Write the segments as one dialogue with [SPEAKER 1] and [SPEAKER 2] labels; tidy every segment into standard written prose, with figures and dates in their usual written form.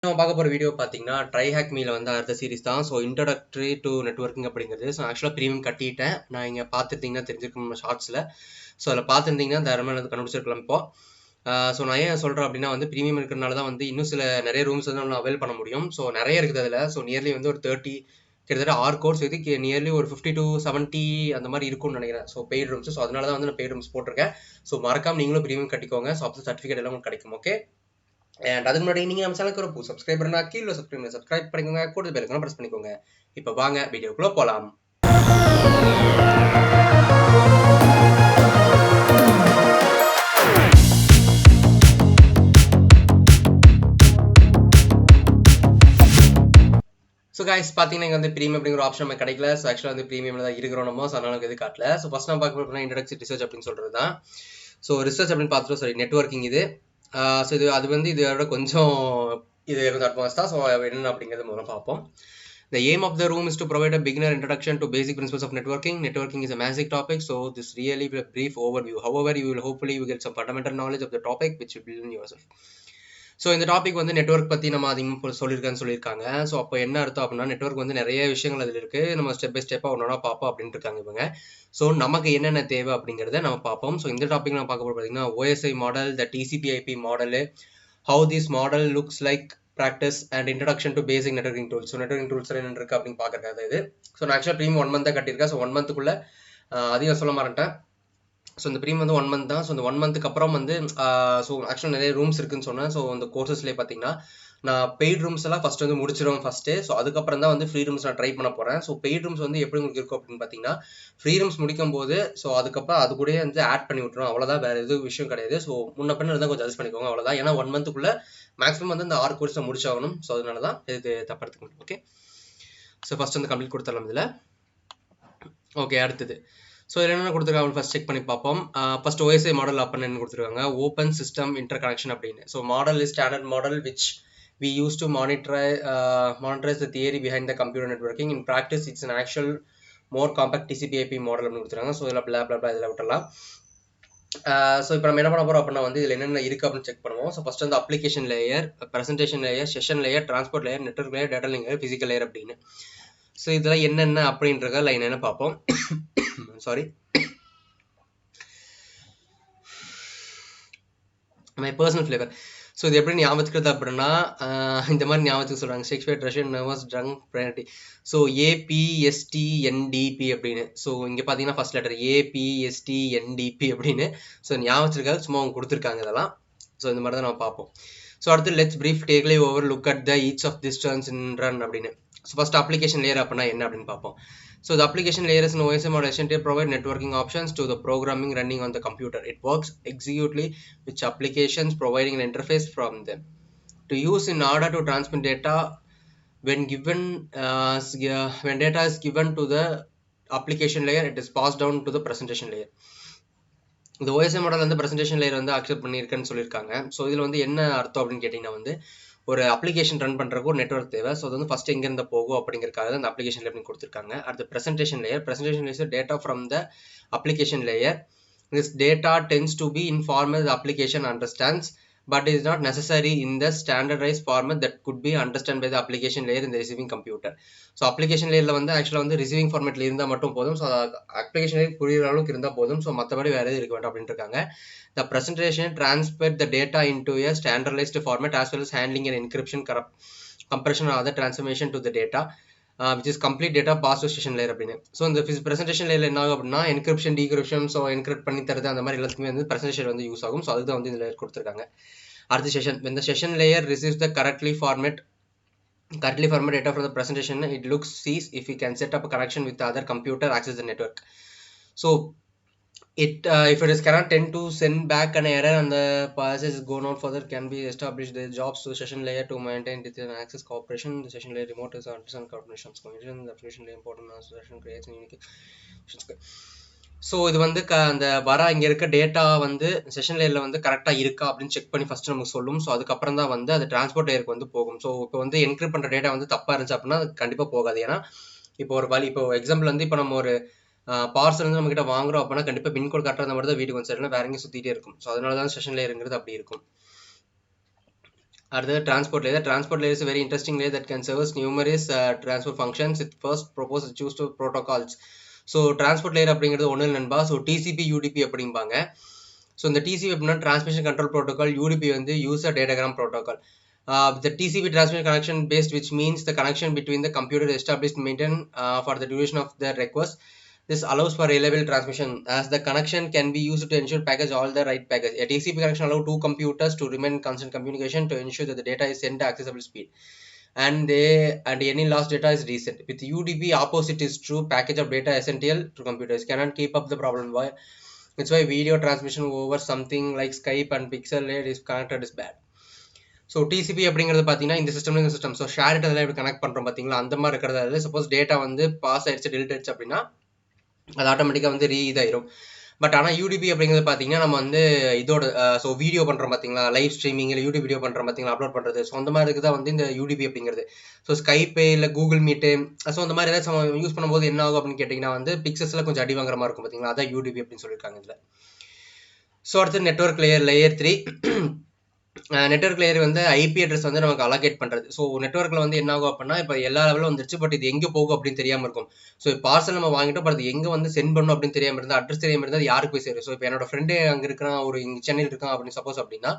[SPEAKER 1] நம்ம பார்க்க போகிற வீடியோ பார்த்தீங்கன்னா ட்ரைஹேக் மீல வந்து அடுத்த சீரிஸ் தான். ஸோ இன்ட்ரோடக்டரி டு நெட்வொர்க்கிங் அப்படிங்கிறது. ஸோ ஆக்சுவலாக ப்ரீமியம் கட்டிட்டேன். நான் இங்கே பார்த்துருந்தீங்கன்னா தெரிஞ்சிருக்கும் நம்ம ஷார்ட்ஸில். ஸோ அதில் பார்த்துருந்தீங்கன்னா தாராளமாக அது கண்டுபிடிச்சிருக்கலாம் இப்போ. ஸோ நான் ஏன் சொல்கிறேன் அப்படின்னா வந்து ப்ரீமியம் இருக்கிறனால தான் வந்து இன்னும் சில நிறைய ரூம்ஸ் வந்து நம்ம அவைல் பண்ண முடியும். ஸோ நிறைய இருக்குது அதில். ஸோ நியர்லி வந்து ஒரு 30 கிட்டத்தட்ட 6 கோர்ஸ் இதுக்கு நியர்லி ஒரு 50 to 70 அந்த மாதிரி இருக்கும்னு நினைக்கிறேன். So paid rooms. ஸோ அதனால தான் வந்து நான் பெய்ட் ரூம்ஸ் போட்டிருக்கேன். ஸோ மறக்காம நீங்களும் ப்ரீமியம் கட்டிக்கோங்க. ஸோ அப்போ சர்டிஃபிகேட் எல்லாம் உங்களுக்கு கிடைக்கும். ஓகே. அண்ட் அதுக்கு முன்னாடி நீங்கள் நம்ம சேனலுக்கு ஒரு சப்ஸ்கிரைபர்னா கீழே சப்ஸ்கிரைப் பண்ணிக்கோங்க, கூட பெல்லைக்கான ப்ரெஸ் பண்ணிக்கோங்க. இப்போ வாங்க வீடியோக்குள்ளே போகலாம். ஸோ கைஸ் பார்த்தீங்கன்னா இங்கே வந்து ப்ரீமியம் அப்படிங்கிற ஆப்ஷன் நம்ம கிடைக்கல. ஸோ ஆக்சுவலாக வந்து ப்ரீமியமில் தான் இருக்கிறோம் நம்ம. ஸோ அதனால எது காட்டல. ஸோ ஃபஸ்ட் நம்ம பார்க்க போனால் இன்ட்ரோடக்ஷன் ரிசர்ச் அப்படின்னு சொல்கிறது தான். ஸோ ரிசர்ச் அப்படின்னு பார்த்துட்டு சாரி நெட்வொர்க்கிங் இது. ஸோ இது அது வந்து இதோட கொஞ்சம் இது வந்து அட்வான்ஸ் தான். ஸோ என்ன அப்படிங்கிறது முதல்ல பார்ப்போம். The aim of the room is to provide a beginner introduction to basic principles of networking. Networking is a massive topic, so this really will a brief overview. However, you will hopefully get some fundamental knowledge of the topic which you build in yourself. So இந்த topic வந்து network பற்றி நம்ம அதிகமாக சொல்லியிருக்காங்க. So அப்போ என்ன அர்த்தம் அப்படின்னா நெட்வொர்க் வந்து நிறைய விஷயங்கள் அதில் இருக்குது. நம்ம ஸ்டெப் பை ஸ்டெப்பாக ஒன்றா பார்ப்போம் அப்படின்ட்டு இருக்காங்க இவங்க. ஸோ நமக்கு என்னென்ன தேவை அப்படிங்கிறத நம்ம பார்ப்போம். ஸோ இந்த டாபிக் நம்ம பார்க்க போகிறது பார்த்தீங்கன்னா OSI model, the TCP/IP model, how this model looks like practice and introduction to basic networking tools. So networking tools என்ன இருக்கு அப்படின்னு பார்க்கறது இது. ஸோ நான் ஆக்சுவலாக ப்ரீமியம் 1 மந்த் தான் கட்டியிருக்கேன். ஸோ 1 மந்த்துக்குள்ளே அதிகம் சொல்ல மாட்டேன். ஸோ இந்த ப்ரீமியம் வந்து 1 மந்த் தான். ஸோ இந்த 1 மந்த்துக்கு அப்புறம் வந்து ஸோ ஆக்சுவலாக நிறைய ரூம்ஸ் இருக்குன்னு சொன்னேன். ஸோ அந்த கோர்சஸ்லேயே பார்த்தீங்கன்னா நான் பெய்ட் ரூம்ஸ் எல்லாம் ஃபஸ்ட்டு வந்து முடிச்சிடுவேன் ஃபஸ்ட்டு. ஸோ அதுக்கப்புறம் தான் வந்து ஃப்ரீ ரூம்ஸ் நான் ட்ரை பண்ண போகிறேன். ஸோ பெய்ட் ரூம்ஸ் வந்து எப்படி உங்களுக்கு இருக்கும் அப்படின்னு பார்த்தீங்கன்னா ஃப்ரீ ரூம்ஸ் முடிக்கும் போது ஸோ அதுக்கப்புறம் அது கூட வந்து ஆட் பண்ணி விட்டுரும். அவ்வளோதான், வேறு எதுவும் விஷயம் கிடையாது. ஸோ முன்ன பின்ன இருந்தால் கொஞ்சம் அட்ஜஸ்ட் பண்ணிக்கோங்க, அவ்வளோதான். ஏன்னா 1 மந்த்துக்குள்ளே மேக்ஸிமம் வந்து இந்த 6 கோர்ஸை முடிச்சாகணும். ஸோ அதனால தான் இது தப்படுத்துக்கணும். ஓகே. ஸோ ஃபஸ்ட் வந்து கம்ப்ளீட் கொடுத்துடலாம் இதில். ஓகே, அடுத்தது ஸோ என்னென்ன கொடுத்துருக்காங்க ஃபஸ்ட் செக் பண்ணி பார்ப்போம். ஃபர்ஸ்ட் OSI மாடல் அப்படின்னு கொடுத்துருக்காங்க, ஓப்பன் சிஸ்டம் இன்டர் கனெக்ஷன் அப்படின்னு. So model is standard model which we use to monitorize the theory behind the computer networking. In practice, it's an actual more compact TCP/IP model அப்படின்னு கொடுத்துருக்காங்க. So இதில் பிளா இதில் விட்டுலாம். So இப்போ நம்ம என்ன பண்ண போகிறோம் அப்படின்னா வந்து இதில் என்னென்ன இருக்குது அப்படின்னு செக் பண்ணுவோம். ஸோ ஃபஸ்ட் வந்து application layer, presentation layer, session layer, transport layer, network layer, data link layer, physical layer அப்படின்னு. ஸோ இதெல்லாம் என்னென்ன அப்படின்றத லைன் என்ன பார்ப்போம். Sorry, my personal flavour. So இது எப்படி ஞாபகத்துக்கிறது அப்படின்னா இந்த மாதிரி ஞாபகத்துக்கு சொல்கிறாங்க. Shakespeare, Russian, nervous, trunk, priority. So APSTNDP அப்படின்னு. ஸோ இங்கே பார்த்தீங்கன்னா ஃபர்ஸ்ட் லெட்டர் APSTNDP அப்படின்னு. ஸோ ஞாபகத்துக்காக சும்மா அவங்க கொடுத்துருக்காங்க இதெல்லாம். ஸோ இந்த மாதிரி தான் நம்ம பார்ப்போம். ஸோ அடுத்து லெட்ஸ் பிரீஃப் டேக்லி over look at the each of this turns in run அப்படின்னு. ஸோ ஃபர்ஸ்ட் அப்ளிகேஷன் லேயர் அப்படின்னா என்ன அப்படின்னு பார்ப்போம். So the application layer is an OSI model essentially provide networking options to the programming running on the computer. It works executely with applications providing an interface from them to use in order to transmit data when data is given to the application layer. It is passed down to the presentation layer. இந்த OSI model வந்து presentation layer வந்து accept பண்ணியிருக்கேன்னு சொல்லியிருக்காங்க. So இதில் வந்து என்ன அர்த்தம் அப்படின்னு கேட்டிங்கன்னா வந்து ஒரு அப்ளிகேஷன் ரன் பண்ணுறக்கு ஒரு நெட்வொர்க் தேவை. ஸோ அது வந்து ஃபஸ்ட் எங்கேருந்து போகும் அப்படிங்கிறக்காக அந்த அப்ளிகேஷன் லேயர் கொடுத்துருக்காங்க. அடுத்து presentation layer data from the application layer. This data tends to be in format the application understands but it is not necessary in the standardized format that could be understood by the application layer in the receiving computer. So application லேயரில் வந்து ஆக்சுவலாக வந்து receiving ஃபார்மேட்டில் இருந்தால் மட்டும் போதும். So application layer புரியுற அளவுக்கு இருந்தால் போதும். ஸோ மற்றபடி வேறு எதுவும் இருக்க வேண்டாம் அப்படின்ட்டு இருக்காங்க. The presentation transfer the data into a standardized format as well as handling an encryption, compression or other transformation to the data which is complete data pass to session layer அப்படின்னு. So இந்த presentation லேயரில் என்ன ஆகும் அப்படின்னா encryption, decryption, so encrypt பண்ணி தருது அந்த மாதிரி எல்லாத்துக்குமே வந்து ப்ரெசன்டேஷன் வந்து யூஸ் ஆகும். ஸோ அதுக்கு தான் வந்து இந்த லேயர் கொடுத்துருக்காங்க. அடுத்த session, when the session layer receives the correctly format data from the presentation, it sees if it can set up a connection with the other computer access the network. So if it is cannot tend to send back an error and the process is gone out further, can be established the jobs to the session layer to maintain the access cooperation. The session layer remote is understand coordinations condition. The application layer important session creates unique. So இது வந்து அந்த வர இங்கே இருக்க data வந்து session லேயரில் வந்து கரெக்டாக இருக்கா அப்படின்னு செக் பண்ணி ஃபஸ்ட்டு நமக்கு சொல்லும். ஸோ அதுக்கப்புறம் தான் வந்து அது டிரான்ஸ்போர்ட் லேயருக்கு வந்து போகும். ஸோ இப்போ வந்து என்கிரிப்ட் பண்ணுற டேட்டா வந்து தப்பாக இருந்துச்சு அப்படின்னா அது கண்டிப்பாக போகாது. ஏன்னா இப்போ எக்ஸாம்பிள் வந்து இப்போ நம்ம ஒரு பார்சல் வந்து நம்மகிட்ட வாங்குறோம் அப்படின்னா கண்டிப்பாக பின்கோட் கட்டுற மாதிரி தான் வீட்டுக்கு வந்து சரியில்லை வேற எங்கேயும் சுற்றிட்டே இருக்கும். ஸோ அதனால தான் செஷன் லேயருங்கிறது அப்படி இருக்கும். அடுத்தது transport layer. Transport layer is a very interesting layer that can service numerous transport functions. It first proposes choose to protocols. So transport layer அப்படிங்கிறது ஒன்று நண்பா. ஸோ டிசிபி யூடிபி அப்படிம்பாங்க. ஸோ இந்த டிசிபி அப்படின்னா டிரான்ஸ்மிஷன் கண்ட்ரோல் ப்ரோட்டோகால், யூடிபி வந்து user datagram protocol. The TCP transmission connection based, which means the connection between the computer established maintained for the duration of the request. This allows for reliable transmission as the connection can be used to ensure package all the right package. A TCP connection allows two computers to remain in constant communication to ensure that the data is sent at accessible speed and any lost data is reset. With UDP, opposite is true. Package of data essential to computers cannot keep up the problem. That's why video transmission over something like Skype and Pixel layer is connected is bad. So TCP அப்படிங்கிறது பார்த்தீங்கன்னா இந்த system so share data எப்படி connect பண்ணுறோம் பார்த்தீங்களா, அந்த மாதிரி இருக்கிறதால suppose data வந்து பாஸ் ஆயிடுச்சு, டெலிட் ஆயிடுச்சு அப்படின்னா அது ஆட்டோமேட்டிக்காக வந்து இதாயிரும். பட் ஆனால் யூடிபி அப்படிங்கிறது பார்த்தீங்கன்னா நம்ம வந்து இதோட ஸோ வீடியோ பண்ணுறோம் பார்த்தீங்களா, லைவ் ஸ்ட்ரீமிங் இல்லை யூடியூப் வீடியோ பண்ணுறோம் பார்த்தீங்களா, அப்லோட் பண்ணுறது. ஸோ அந்த மாதிரி தான் வந்து இந்த யூடிபி அப்படிங்கிறது. ஸோ ஸ்கைப்பு இல்லை கூகுள் மீட்டு, ஸோ அந்த மாதிரி ஏதாச்சும் யூஸ் பண்ணும்போது என்ன ஆகும் அப்படின்னு கேட்டிங்கன்னா வந்து பிக்சர்ஸில் கொஞ்சம் அடி வாங்குற மாதிரி இருக்கும் பார்த்தீங்களா, அதான் யூடிபி அப்படின்னு சொல்லியிருக்காங்க இதில். ஸோ அடுத்து நெட்வொர்க் லேயர் 3. நெட்வொர்க் லேயர் வந்து ஐபி அட்ரஸ் வந்து நமக்கு அலோகேட் பண்ணுறது. ஸோ நெட்வொர்க்கில் வந்து என்ன ஆகும் அப்படின்னா இப்போ எல்லா லெவலும் வந்துருச்சு, பட் இது எங்கே போகும் அப்படின்னு தெரியாமல் இருக்கும். ஸோ பார்சல் நம்ம வாங்கிட்டோம், பட் அது எங்கே வந்து சென்ட் பண்ணணும் அப்படின்னு தெரியாமல் இருந்தால், அட்ரஸ் தெரியாமல் இருந்தால் அது யாருக்கு போய் சேரும். ஸோ இப்போ என்னோட ஃப்ரெண்டு அங்கே இருக்கிறான், ஒரு இங்கே சென்னையில் இருக்கான் அப்படின்னு சப்போஸ் அப்படின்னா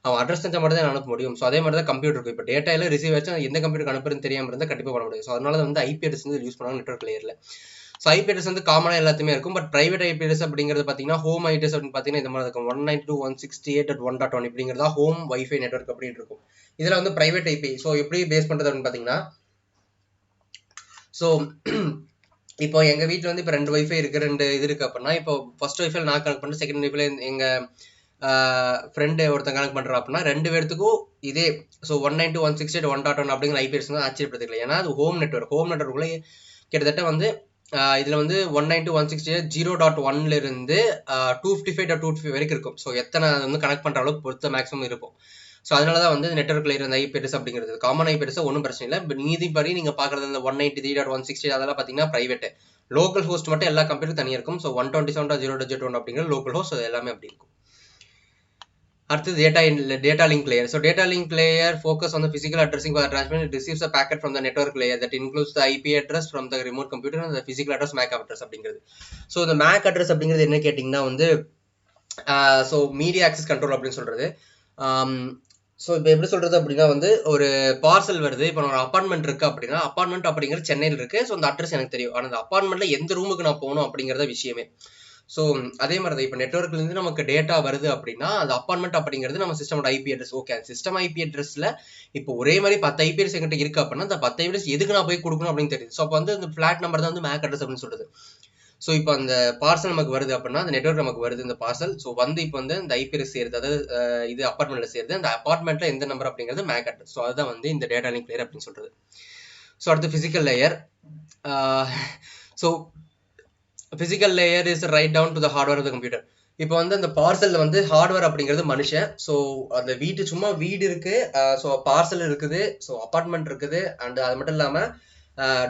[SPEAKER 1] அவன் அட்ரஸ் தெரிஞ்ச மட்டும் தான் அனுப்ப முடியும். ஸோ அதே மாதிரி தான் கம்ப்யூட்டருக்கு இப்போ டேட்டாவில் ரிசீவ் ஆச்சு, எந்த கம்ப்யூட்டருக்கு அனுப்புறதுன்னு தெரியாமல் இருந்தால் கண்டிப்பாக பண்ண முடியும். ஸோ அதனால வந்து ஐபி அட்ரஸ் வந்து யூஸ் பண்ணுவாங்க நெட்வொர்க் லேயரில். ஸோ ஐபி அட்ரஸ் வந்து காமனாக எல்லாத்துமே இருக்கும், பட் பிரைவேட் ஐபி அட்ரஸ் அப்படிங்கிறது பார்த்தீங்கன்னா ஹோம் ஐபி அட்ரஸ் அப்படின்னு பார்த்தீங்கன்னா இந்த மாதிரி இருக்கும். 192.168.1.1 அப்படிங்கிறதா ஹோம் வைஃபை நெட்வொர்க் அப்படின்னு இருக்கும். இதில் வந்து பிரைவேட் ஐபி. ஸோ எப்படி பேஸ் பண்ணுறது அப்படின்னு பார்த்தீங்கன்னா, ஸோ இப்போ எங்கள் வீட்டில் வந்து இப்போ 2 வைஃபை இருக்குது, 2 இது இருக்குது அப்படின்னா, இப்போ ஃபர்ஸ்ட் வைஃபைல நான் கனெக்ட் பண்ணுறேன், செகண்ட் வைஃபைல எங்கள் ஃப்ரெண்டு ஒருத்தன் கனெக்ட் பண்ணுறோம் அப்படின்னா 2 பேர்த்துக்கும் இதே ஸோ 192.168.1.1 அப்படிங்கிற ஐபி அட்ரஸ் வந்து ஆச்சரியப்படுத்திக்கல. ஏன்னா அது ஹோம் நெட்வொர்க்குள்ளே கிட்டத்தட்ட வந்து இதில் வந்து 192.168.0.1 இருந்து 255.255 வரைக்கும் இருக்கும். ஸோ எத்தனை வந்து கனெக்ட் பண்ணுற அளவுக்கு பொறுத்த மேக்ஸிமம் இருக்கும். ஸோ அதனால தான் வந்து நெட்வொர்க் லேயர் அந்த ஐபி அட்ரஸ் அப்படிங்கிறது காமன் ஐபி அட்ரஸ் ஒன்றும் பிரச்சனை இல்லை. பட் நீதிப்படி நீங்கள் பார்க்குறது இந்த 193.168 அதெல்லாம் பார்த்தீங்கன்னா பிரைவேட். லோக்கல் ஹோஸ்ட் மட்டும் எல்லா கம்ப்யூட்டரும் தனியாக இருக்கும். ஸோ 127.0.0.1 அப்படிங்கிற லோக்கல் ஹோஸ்ட், அது எல்லாமே அப்படி இருக்கும். அடுத்து data link layer. So data link layer focus on the physical addressing for transmission. It receives a packet from the network layer that includes the IP address from the remote computer and the physical address MAC address அப்படிங்கிறது. So இந்த MAC address அப்படிங்கிறது என்ன கேட்டிங்கன்னா வந்து so media access control அப்படின்னு சொல்கிறது. So இப்போ எப்படி சொல்கிறது அப்படின்னா வந்து ஒரு பார்சல் வருது, இப்போ ஒரு அப்பார்ட்மெண்ட் இருக்குது அப்படின்னா, அப்பார்ட்மெண்ட் அப்படிங்கிறது சென்னையில் இருக்குது. ஸோ அந்த அட்ரஸ் எனக்கு தெரியும், ஆனால் அந்த அப்பார்ட்மெண்ட்டில் எந்த ரூமுக்கு நான் போகணும் அப்படிங்கிறத விஷயமே. ஸோ அதே மாதிரி தான் இப்போ நெட்வொர்க்லேருந்து நமக்கு டேட்டா வருது அப்படின்னா அது அப்பார்ட்மெண்ட் அப்படிங்கிறது நம்ம சிஸ்டமோட IP address. Okay, system IP அட்ரஸில் இப்போ ஒரே மாதிரி 10 ஐபி அட்ரஸ் எங்கிட்ட இருக்குது அப்படின்னா அந்த 10 ஐபி அட்ரஸ் எதுக்கு நான் போய் கொடுக்கணும் அப்படின்னு தெரியுது. ஸோ அப்போ வந்து அந்த ஃபிளாட் நம்பர் தான் வந்து மேக் அட்ரஸ் அப்படின்னு சொல்கிறது. ஸோ இப்போ அந்த பார்சல் நமக்கு வருது அப்படின்னா அந்த நெட்வொர்க் நமக்கு வருது இந்த பார்சல். ஸோ வந்து இப்போ வந்து இந்த ஐபி அட்ரஸ் சேருது, அதாவது இது அப்பார்ட்மெண்ட்டில் சேருது, அந்த அப்பார்ட்மெண்ட்டில் எந்த நம்பர் அப்படிங்கிறது மேக் அட்ரஸ். ஸோ அதுதான் வந்து இந்த டேட்டா லிங்க் லேயர் அப்படின்னு சொல்கிறது. ஸோ அடுத்து physical layer. So physical layer is right down to the hardware of the computer. இப்போ வந்து அந்த பார்சலில் வந்து ஹார்ட்வேர் அப்படிங்கிறது மனுஷன். ஸோ அந்த வீட்டு சும்மா வீடு இருக்குது, ஸோ பார்சல் இருக்குது, ஸோ அப்பார்ட்மெண்ட் இருக்குது, அண்ட் அது மட்டும் இல்லாமல்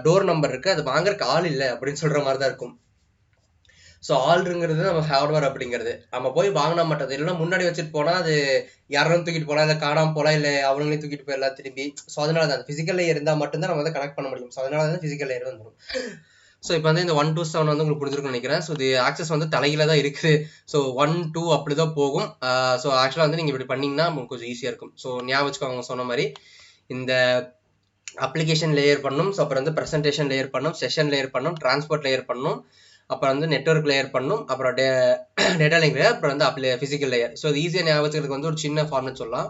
[SPEAKER 1] டோர் நம்பர் இருக்குது, அது வாங்குறதுக்கு ஆள் இல்லை அப்படின்னு சொல்கிற மாதிரி தான் இருக்கும். ஸோ ஆள்ங்கிறது நம்ம ஹார்ட்வேர் அப்படிங்கிறது நம்ம போய் வாங்கினா மாட்டது, இல்லைன்னா முன்னாடி வச்சுட்டு போனால் அது யாரும் தூக்கிட்டு போகலாம், இல்லை காணாமல் போகலாம், இல்லை அவங்களே தூக்கிட்டு போயிடலாம் திரும்பி. ஸோ அதனால தான் ஃபிசிக்கல் லேயர் இருந்தால் மட்டும்தான் நம்ம வந்து கனெக்ட் பண்ண முடியும். ஸோ அதனால தான் ஃபிசிக்கல் லேயர் வந்துடும். ஸோ இப்போ வந்து இந்த 1 to 7 வந்து உங்களுக்கு புரிஞ்சிருக்கும்னு நினைக்கிறேன். ஸோ இது ஆக்சஸ் வந்து தலையில தான் இருக்குது. ஸோ 1 2 அப்படி தான் போகும். ஸோ ஆக்சுவலாக வந்து நீங்கள் இப்படி பண்ணிங்கன்னா உங்களுக்கு கொஞ்சம் ஈஸியாக இருக்கும். ஸோ ஞாபகம் வச்சுக்கோங்க, சொன்ன மாதிரி இந்த அப்ளிகேஷன் லேயர் பண்ணணும், ஸோ அப்புறம் வந்து ப்ரெசன்டேஷன் லேயர் பண்ணணும், செஷன் லேயர் பண்ணணும், டிரான்ஸ்போர்ட் லேயர் பண்ணணும், அப்புறம் வந்து நெட்வொர்க் லேயர் பண்ணணும், அப்புறம் டேட்டா லிங்க் லேயர், அப்புறம் வந்து ஃபிசிக்கல் லேயர். ஸோ இது ஈஸியாக ஞாபகத்துக்கு வந்து ஒரு சின்ன ஃபார்மெட் சொல்லலாம்.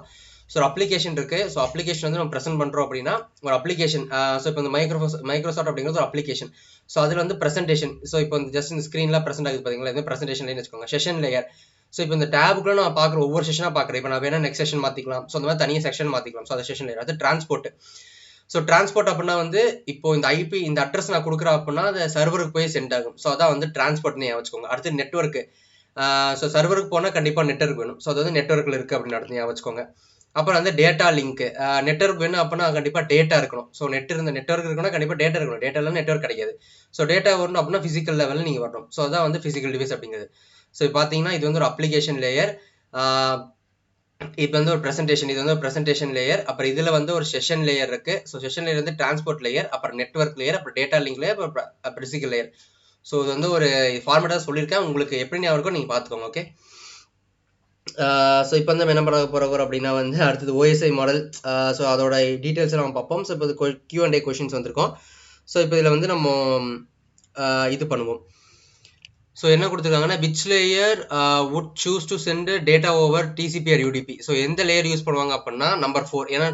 [SPEAKER 1] ஸோ ஒரு அப்ளிகேஷன் இருக்குது. ஸோ அப்ளிகேஷன் வந்து நம்ம ப்ரெசென்ட் பண்ணுறோம் அப்படின்னா ஒரு அப்ளிகேஷன். ஸோ இப்போ இந்த மைக்ரோசாஃப்ட் அப்படிங்கிறது ஒரு அப்ளிகேஷன். ஸோ அதில் வந்து ப்ரெசென்டேஷன். ஸோ இப்போ இந்த ஜஸ்ட் இந்த ஸ்க்ரீனில் ப்ரெசென்ட் ஆகுது பார்த்தீங்களா, இது ப்ரெசென்டேஷன் லேயர்னு வச்சுக்கோங்க. Session layer. ஸோ இப்போ இந்த டேபுக்குள்ள நான் பார்க்குற ஒவ்வொரு செஷனாக பார்க்குறேன். இப்போ நான் வேணா நெக்ஸ்ட் செஷன் மாற்றிக்கலாம். ஸோ அந்த மாதிரி தனியாக செக்ஷன் மாற்றிக்கலாம். ஸோ அது செஷன் லேயர். அது டிரான்ஸ்போர்ட். ஸோ டிரான்ஸ்போர்ட் அப்படின்னா வந்து இப்போ இந்த ஐபி இந்த அட்ரஸ் நான் கொடுக்குறேன் அப்படின்னா அது சர்வருக்கு போய் சென்ட் ஆகும். ஸோ அதான் வந்து டிரான்ஸ்போர்ட்னு வச்சுக்கோங்க. அடுத்து நெட்வொர்க்கு. ஸோ சர்வருக்கு போனால் கண்டிப்பாக நெட்வொர்க் வேணும். ஸோ அது வந்து நெட்வொர்க்கில் இருக்குது அப்படின்னு அடுத்து வச்சுக்கோங்க. அப்புறம் வந்து டேட்டா லிங்க். நெட்வொர்க் வேணும் அப்படின்னா கண்டிப்பாக டேட்டா இருக்கணும். ஸோ நெட்வொர்க் இருக்கணும், கண்டிப்பாக டேட்டா இருக்கணும். டேட்டா இல்லைன்னா நெட்வொர்க் கிடைக்காது. ஸோ டேட்டா வரணும் அப்படின்னா ஃபிசிக்கல் லெவலில் நீங்கள் வரணும். ஸோ அதான் வந்து ஃபிசிக்கல் டிவைஸ் அப்படிங்கிறது. ஸோ பார்த்தீங்கன்னா இது வந்து ஒரு அப்ளிகேஷன் லேயர். இப்போ வந்து ஒரு ப்ரெசன்டேஷன், இது வந்து ஒரு ப்ரெசன்டேஷன் லேயர். அப்புறம் இதில் வந்து ஒரு செஷன் லேயர் இருக்கு. ஸோ செஷன் லேயர் வந்து டிரான்ஸ்போர்ட் லேயர், அப்புறம் நெட்வொர்க் லேயர், அப்புறம் டேட்டா லிங்க் லேயர், அப்புறம் பிசிக்கல் லேயர். ஸோ இது வந்து ஒரு ஃபார்மேட்டாக சொல்லியிருக்கேன், உங்களுக்கு எப்படி ஞாபகம் இருக்கோ நீங்கள் பார்த்துக்கோங்க. ஓகே. ஸோ இப்போ வந்து நம்ம என்ன பண்ண போகிறோம் அப்படின்னா வந்து அடுத்தது ஓஎஸ்ஐ மாடல். ஸோ அதோட டீட்டெயில்ஸ் நம்ம பார்ப்போம். ஸோ இப்போ இது Q&A கொஷின்ஸ் வந்திருக்கோம். ஸோ இப்போ இதில் வந்து நம்ம இது பண்ணுவோம். ஸோ என்ன கொடுத்துருக்காங்கன்னா which layer would choose to send data over TCP or UDP. So எந்த லேயர் யூஸ் பண்ணுவாங்க அப்படின்னா நம்பர் 4. ஏன்னா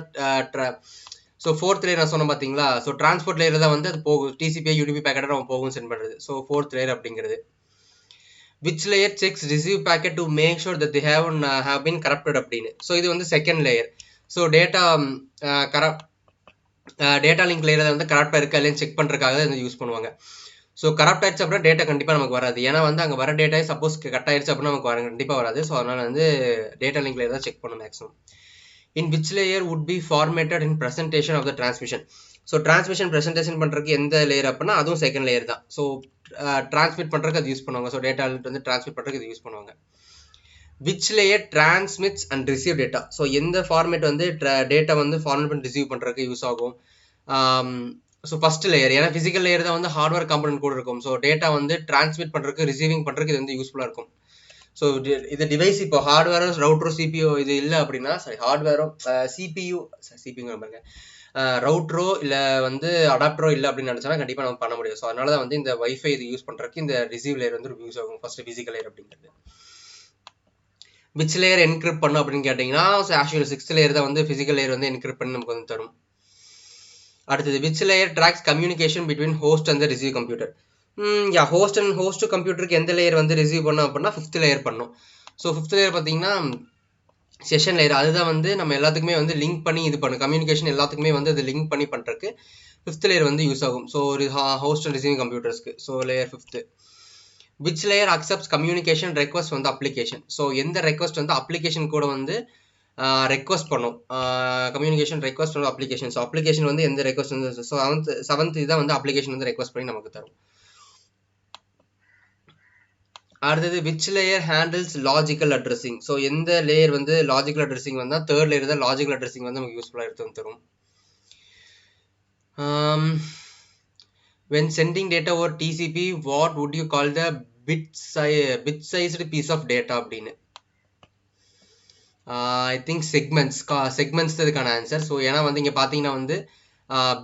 [SPEAKER 1] ஸோ 4th லேயர் நான் சொன்னேன் பார்த்தீங்களா. ஸோ டிரான்ஸ்போர்ட் லேயர் தான் வந்து அது போகும், டிசிபி யூடிபி பேக்கெட்டை நம்ம போகும் சென்ட் பண்ணுறது. ஸோ 4th லேயர் அப்படிங்கிறது. Which layer checks receive packet to make sure that they have been corrupted அப்படின்னு. ஸோ இது வந்து second layer. So data link layer வந்து கரெக்டாக இருக்கா இல்லைன்னு செக் பண்ணுறதுக்காக தான் யூஸ் பண்ணுவாங்க. ஸோ கரெக்ட் ஆயிடுச்சு அப்படின்னா டேட்டா கண்டிப்பாக நமக்கு வராது. ஏன்னா வந்து அங்கே வர டேட்டா சப்போஸ் கட் ஆயிடுச்சு அப்படின்னா நமக்கு கண்டிப்பாக வராது. ஸோ அதனால் வந்து டேட்டா லிங்க் லேயர் தான் செக் பண்ணும் maximum. In which layer would be formatted in presentation of the transmission. So transmission presentation பண்ணுறதுக்கு எந்த லேயர் அப்படின்னா அதுவும் செகண்ட் லேயர் தான். ஸோ டிரான்ஸ்மிட் பண்ணுறதுக்கு அது யூஸ் பண்ணுவாங்க. ஸோ டேட்டா வந்து டிரான்ஸ்மிட் பண்ணுறதுக்கு இது யூஸ் பண்ணுவாங்க. Which layer transmits and receive data. So எந்த ஃபார்மேட் வந்து டேட்டா வந்து ஃபார்மேட் பண்ணி ரிசீவ் பண்ணுறதுக்கு யூஸ் ஆகும். ஸோ ஃபர்ஸ்ட் லேயர், ஏன்னா ஃபிசிக்கல் லேயர் தான் வந்து ஹார்ட்வேர் காம்பனன்ட் கூட இருக்கும். ஸோ டேட்டா வந்து டிரான்ஸ்மிட் பண்ணுறதுக்கு ரிசீவிங் பண்ணுறதுக்கு இது வந்து யூஸ்ஃபுல்லாக இருக்கும். ஸோ இது டிவைஸ் இப்போ ஹார்ட்வேரோ ரவுட்டரோ சிபிஓ இது இல்லை அப்படின்னா, சாரி ஹார்ட்வேரோ சிபியூ பாருங்க, ரவுட்டரோ இல்லை வந்து அடாப்டரோ இல்லை அப்படின்னு நினச்சோன்னா கண்டிப்பாக நம்ம பண்ண முடியும். ஸோ அதனால தான் வந்து இந்த வைஃபை இது யூஸ் பண்ணுறதுக்கு இந்த ரிசீவ் லேயர் வந்து யூஸ் ஆகும் ஃபர்ஸ்ட் ஃபிசிக்கல் லேயர் அப்படிங்கிறது. விச் லேயர் என்கிரிப்ட் பண்ணும் அப்படின்னு கேட்டிங்கன்னா ஆக்சுவலி 6th லேயர் தான் வந்து ஃபிசிக்கல் லேயர் வந்து என்கிரிப்ட் பண்ணி நமக்கு வந்து தரும். அடுத்தது which layer tracks communication between host and receive computer. Host கம்ப்யூட்டருக்கு எந்த லேயர் வந்து ரிசீவ் பண்ணும் அப்படின்னா 5th லேயர் பண்ணும். ஸோ 5th லேயர் பார்த்தீங்கன்னா செஷன் லேயர். அதுதான் வந்து நம்ம எல்லாத்துக்குமே வந்து லிங்க் பண்ணி இது பண்ணும், கம்யூனிகேஷன் எல்லாத்துக்குமே வந்து அது லிங்க் பண்ணி பண்ணுறதுக்கு 5th லேயர் வந்து யூஸ் ஆகும். ஸோ ஒரு ஹோஸ்ட் அண்ட் ரிசீவிங் கம்ப்யூட்டர்ஸ்க்கு. So layer 5th. Which layer accepts communication request வந்து அப்ளிகேஷன். ஸோ எந்த ரெக்வஸ்ட் வந்து அப்ளிகேஷன் கூட வந்து ரெக்வஸ்ட் பண்ணும், கம்யூனிகேஷன் ரெக்வஸ்ட் வந்து அப்ளிகேஷன். ஸோ அப்ளிகேஷன் வந்து எந்த ரெக்வஸ்ட் வந்து செவன்த் இதான் வந்து அப்ளிகேஷன் வந்து ரெக்வஸ்ட் பண்ணி நமக்கு தரும். அடுத்தது which layer handles logical addressing. So எந்த லேயர் வந்து லாஜிக்கல் அட்ரஸிங் வந்தால் 3rd லேயர் தான் லாஜிக்கல் அட்ரஸிங் வந்து நமக்கு யூஸ்ஃபுல்லாக எடுத்து தரும். when sending data over TCP what would you call the bit sized piece of data அப்படின்னு. ஐ திங்க் செக்மெண்ட்ஸ் இதுக்கான ஆன்சர். ஸோ ஏன்னா வந்து இங்கே பார்த்தீங்கன்னா வந்து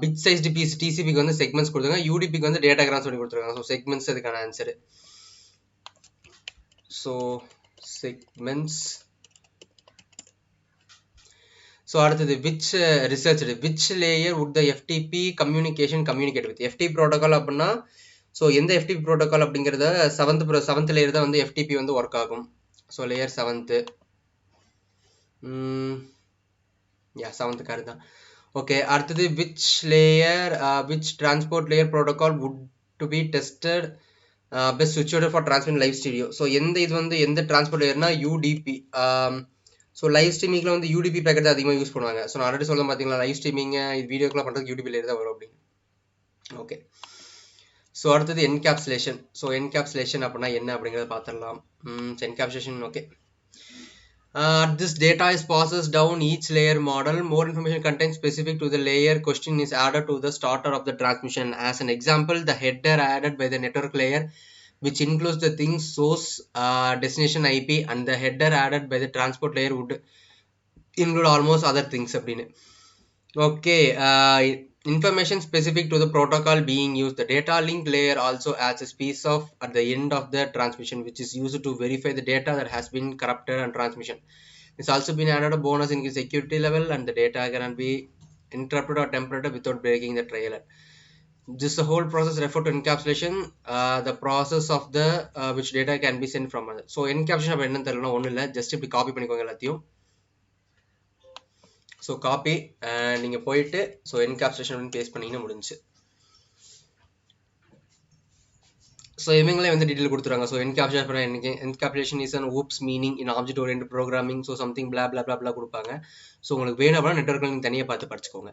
[SPEAKER 1] பிட் சைஸ்டு பீஸ் டிசிபிக்கு வந்து செக்மெண்ட்ஸ் கொடுத்துருக்காங்க, யூடிபிக்கு வந்து டேட்டாகிராம்ஸ் சொல்லி கொடுத்துருக்காங்க. ஸோ செக்மெண்ட்ஸ் இதுக்கான ஆன்சர். So segments. ஸோ அடுத்தது which layer would the FTP communicate with. FTP protocol அப்படின்னா ஸோ எந்த எஃப்டிபி ப்ரோட்டோகால் அப்படிங்கிறத செவன்த் லேயர் தான் வந்து எஃப்டிபி வந்து ஒர்க் ஆகும். So layer 7th. 7th card தான். ஓகே. அடுத்தது which transport layer protocol would to be tested best சுவிட்சோட for transmit live stereo. So இது வந்து எந்த டிரான்ஸ்போர்ட் லேயர்னா யூடிபி. ஸோ லைவ் ஸ்ட்ரீமிங்கில் வந்து யூடிபி பேக்கெட் தான் அதிகமாக யூஸ் பண்ணுவாங்க. ஸோ நான் ஆல்ரெடி சொல்ல பார்த்தீங்களா லைவ் ஸ்ட்ரீமிங் இது வீடியோக்கெலாம் பண்ணுறதுக்கு யூடிபி லேயர் தான் வரும் அப்படின்னு. ஓகே. ஸோ அடுத்தது என்கேப்சுலேஷன். ஸோ என்கேப்சுலேஷன் அப்படின்னா என்ன அப்படிங்கிறத பார்த்துடலாம். Encapsulation. Okay. This data is passes down each layer model. More information content specific to the layer question is added to the starter of the transmission. As an example, the header added by the network layer, which includes the things source, destination IP, and the header added by the transport layer would include almost other things. Okay. Information specific to the protocol being used. The data link layer also adds a piece of at the end of the transmission, which is used to verify the data that has been corrupted on transmission. It's also been added a bonus in the security level, and the data cannot be interrupted or tempered without breaking the trailer. This whole process referred to encapsulation, the process of the which data can be sent from other. So encapsulation அப்ப என்னன்னு தெரியல, ஒன்றும் இல்லை, just இப்படி copy பண்ணிக்கோங்க எல்லாத்தையும். So copy நீங்கள் போயிட்டு ஸோ என்கேப்சுலேஷன் அப்படின்னு பேஸ்ட் பண்ணிங்கன்னா முடிஞ்சு. ஸோ இவங்களே வந்து டீட்டெயில் கொடுத்துருவாங்க. So encapsulation is an oops meaning in object oriented programming. So something blah blah blah blah கொடுப்பாங்க. ஸோ உங்களுக்கு வேணும் அப்படின்னா நெட்வொர்க்கில் நீங்கள் தனியாக பார்த்து படிச்சுக்கோங்க.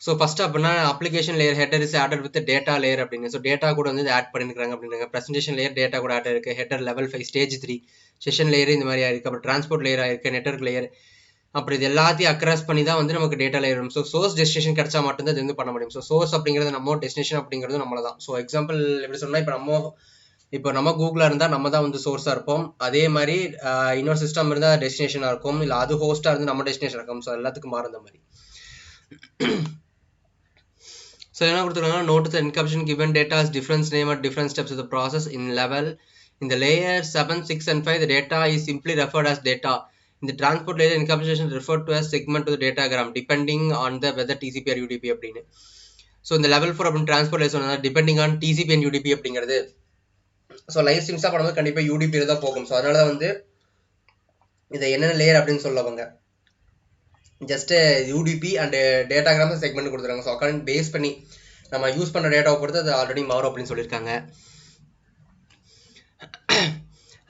[SPEAKER 1] ஸோ ஃபர்ஸ்ட் அப்படின்னா application layer header is added with data layer அப்படின்னு. ஸோ டேட்டா கூட வந்து ஆட் பண்ணிருக்காங்க அப்படின்றாங்க. ப்ரெசன்டேஷன் லேயர் டேட்டா கூட ஆட் இருக்கு. Header level 5 stage 3 session layer இந்த மாதிரி ஆயிருக்கு. அப்புறம் டிரான்ஸ்போர்ட் லேயர் ஆயிருக்கு, நெட்வொர்க் லேயர். அப்படி இது எல்லாத்தையும் அக்ராஸ் பண்ணி தான் வந்து நமக்கு டேட்டா லேயர் வரும். ஸோ சோர்ஸ் டெஸ்டினேஷன் கிடைச்சா மட்டும்தான் இது வந்து பண்ண முடியும். ஸோ சோர்ஸ் அப்படிங்கிறது நம்ம, டெஸ்டினேஷன் அப்படிங்கிறது நம்மள தான். ஸோ எக்ஸாம்பிள் எப்படி சொன்னா, இப்போ நம்ம கூகுளா இருந்தால் நம்ம தான் வந்து சோர்ஸாக இருப்போம். அதே மாதிரி இன்னொரு சிஸ்டம் இருந்தால் டெஸ்டினேஷனாக இருக்கும், இல்லை அது ஹோஸ்ட்டாக இருந்து நம்ம டெஸ்டினேஷன் இருக்கும். ஸோ எல்லாத்துக்கும் மாறுந்த மாதிரி. ஸோ என்ன கொடுத்துருக்காங்க, note the encapsulation given data is difference name at different steps of the process in level. In the layer 7, 6 and 5, the data is simply referred as data. In the transport layer, encapsulation is referred to as segment to the datagram depending on the whether TCP or UDP அப்படின்னு. So இந்த level 4 அப்படின்னு transport layer சொன்னா depending on TCP and UDP அப்படிங்கிறது. So live ஸ்ட்ரீம்ஸாக பண்ணும்போது கண்டிப்பாக UDP தான் போகும். So அதனால தான் வந்து இதை என்னென்ன லேயர் அப்படின்னு சொல்லவங்க just UDP and datagram segment கொடுத்துருக்காங்க. ஸோ அக்கார்டிங் பேஸ் பண்ணி நம்ம யூஸ் பண்ணுற டேட்டாவை பொறுத்து அது ஆல்ரெடி மாறும் அப்படின்னு சொல்லியிருக்காங்க.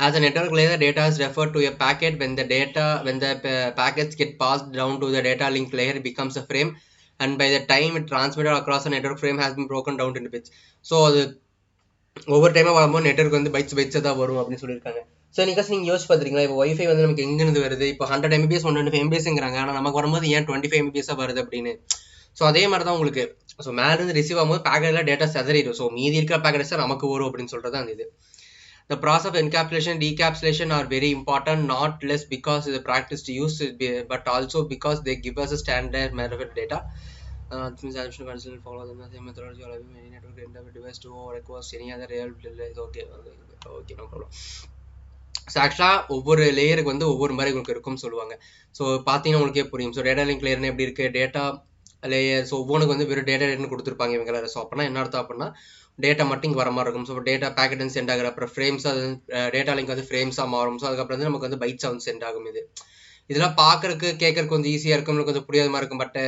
[SPEAKER 1] As a network layer, the data is referred to a packet. When the packets get passed down to the data link layer, it becomes a frame, and by the time it transmitted across a network, frame has been broken down into bits. So ஒவ்வொரு டைமாக வரும்போது network வந்து bytes தான் வரும் அப்படின்னு சொல்லியிருக்காங்க. So நீங்கள் யோசிச்சு பார்த்துருக்கீங்களா, இப்போ வைஃபை வந்து நமக்கு எங்கேருந்து வருது, இப்போ 100 MBPS 125 MBPSங்கிறாங்க, ஆனால் நமக்கு வரும்போது ஏன் 25 MBPS வருது அப்படின்னு. ஸோ அதே மாதிரி தான் உங்களுக்கு. ஸோ மேலேருந்து ரிசீவ் ஆகும்போது பேக்கெட்டில் டேட்டா செதறிடும். ஸோ மீதி இருக்கிற பேக்கெட்ஸ் தான் நமக்கு வரும் அப்படின்னு சொல்கிறது அந்த இது. The process of encapsulation and decapsulation are very important, not less because the practice to use it, but also because they give us a standard method of data. This means additional consultant follow the same methodology or any network interface device to request any other real device. Okay, no problem. So ஆக்சுவலாக ஒவ்வொரு லேயருக்கு வந்து ஒவ்வொரு மாதிரி உங்களுக்கு இருக்கும்னு சொல்லுவாங்க. So பார்த்தீங்கன்னா உங்களுக்கே புரியும். ஸோ டேட்டா லிங்க் லேயர்னு எப்படி இருக்குது, டேட்டா லேயர். ஸோ ஒவ்வொன்றுக்கு வந்து வெறும் டேட்டா லேயர்னு கொடுத்துருப்பாங்க இவங்க. ஸோ அப்படின்னா என்ன அர்த்தம் அப்படின்னா டேட்டா மட்டும் இங்கே வர மாதிரி இருக்கும். ஸோ டேட்டா பேக்கெட் வந்து சென்ட் ஆகிற அப்புறம் ஃப்ரேம்ஸாக அது டேட்டா லிங்க் வந்து ஃப்ரேம்ஸாக மாறும். ஸோ அதுக்கப்புறம் வந்து நமக்கு வந்து பைட்ஸாக வந்து சென்ட் ஆகும். இதெல்லாம் பார்க்கறதுக்கு கேட்கறதுக்கு கொஞ்சம் ஈஸியாக இருக்கும், கொஞ்சம் புரியாத மாதிரி இருக்கும். பட்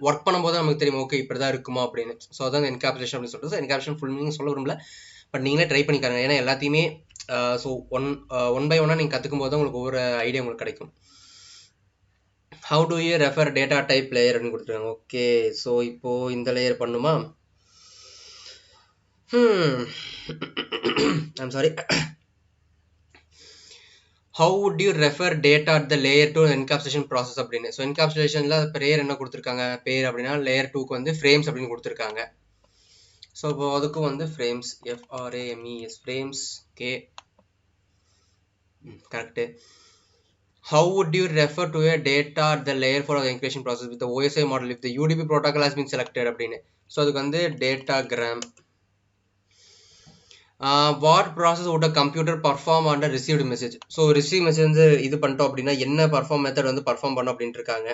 [SPEAKER 1] ஒர்க் பண்ணும்போது நமக்கு தெரியும், ஓகே இப்படி தான் இருக்குமா அப்படின்னு. ஸோ அதான் என்கேப்சுலேஷன் அப்படின்னு சொல்லிட்டு. ஸோ என்கேப்சுலேஷன் ஃபுல் மீனிங் சொல்ல விரும்பல, பட் நீங்களே ட்ரை பண்ணிக்காங்க. ஏன்னா எல்லாத்தையுமே ஸோ ஒன் பை ஒன்னாக நீங்கள் கற்றுக்கும் போது தான் உங்களுக்கு ஒவ்வொரு ஐடியா உங்களுக்கு கிடைக்கும். How do you refer data type layer அப்படின்னு கொடுத்துருக்காங்க. ஓகே, ஸோ இப்போது இந்த லேயர் பண்ணுமா? I'm sorry. How would you refer data at the layer 2 encapsulation process அப்படின்னு. ஸோ என்கேப்சுலேஷனில் பேர் என்ன கொடுத்துருக்காங்க, பேர் அப்படின்னா லேயர் 2க்கு வந்து ஃப்ரேம்ஸ் அப்படின்னு கொடுத்துருக்காங்க. ஸோ இப்போ அதுக்கும் வந்து frames, FRAMES frames. Okay, correct. How would you refer to a data at the layer 4 of the encryption process with the OSI model if the UDP protocol has been selected அப்படின்னு. So அதுக்கு வந்து datagram. What process would a computer perform on a received message? So receive message வந்து இது பண்ணிட்டோம் அப்படின்னா என்ன perform method வந்து perform பண்ணோம் அப்படின்ட்டு இருக்காங்க.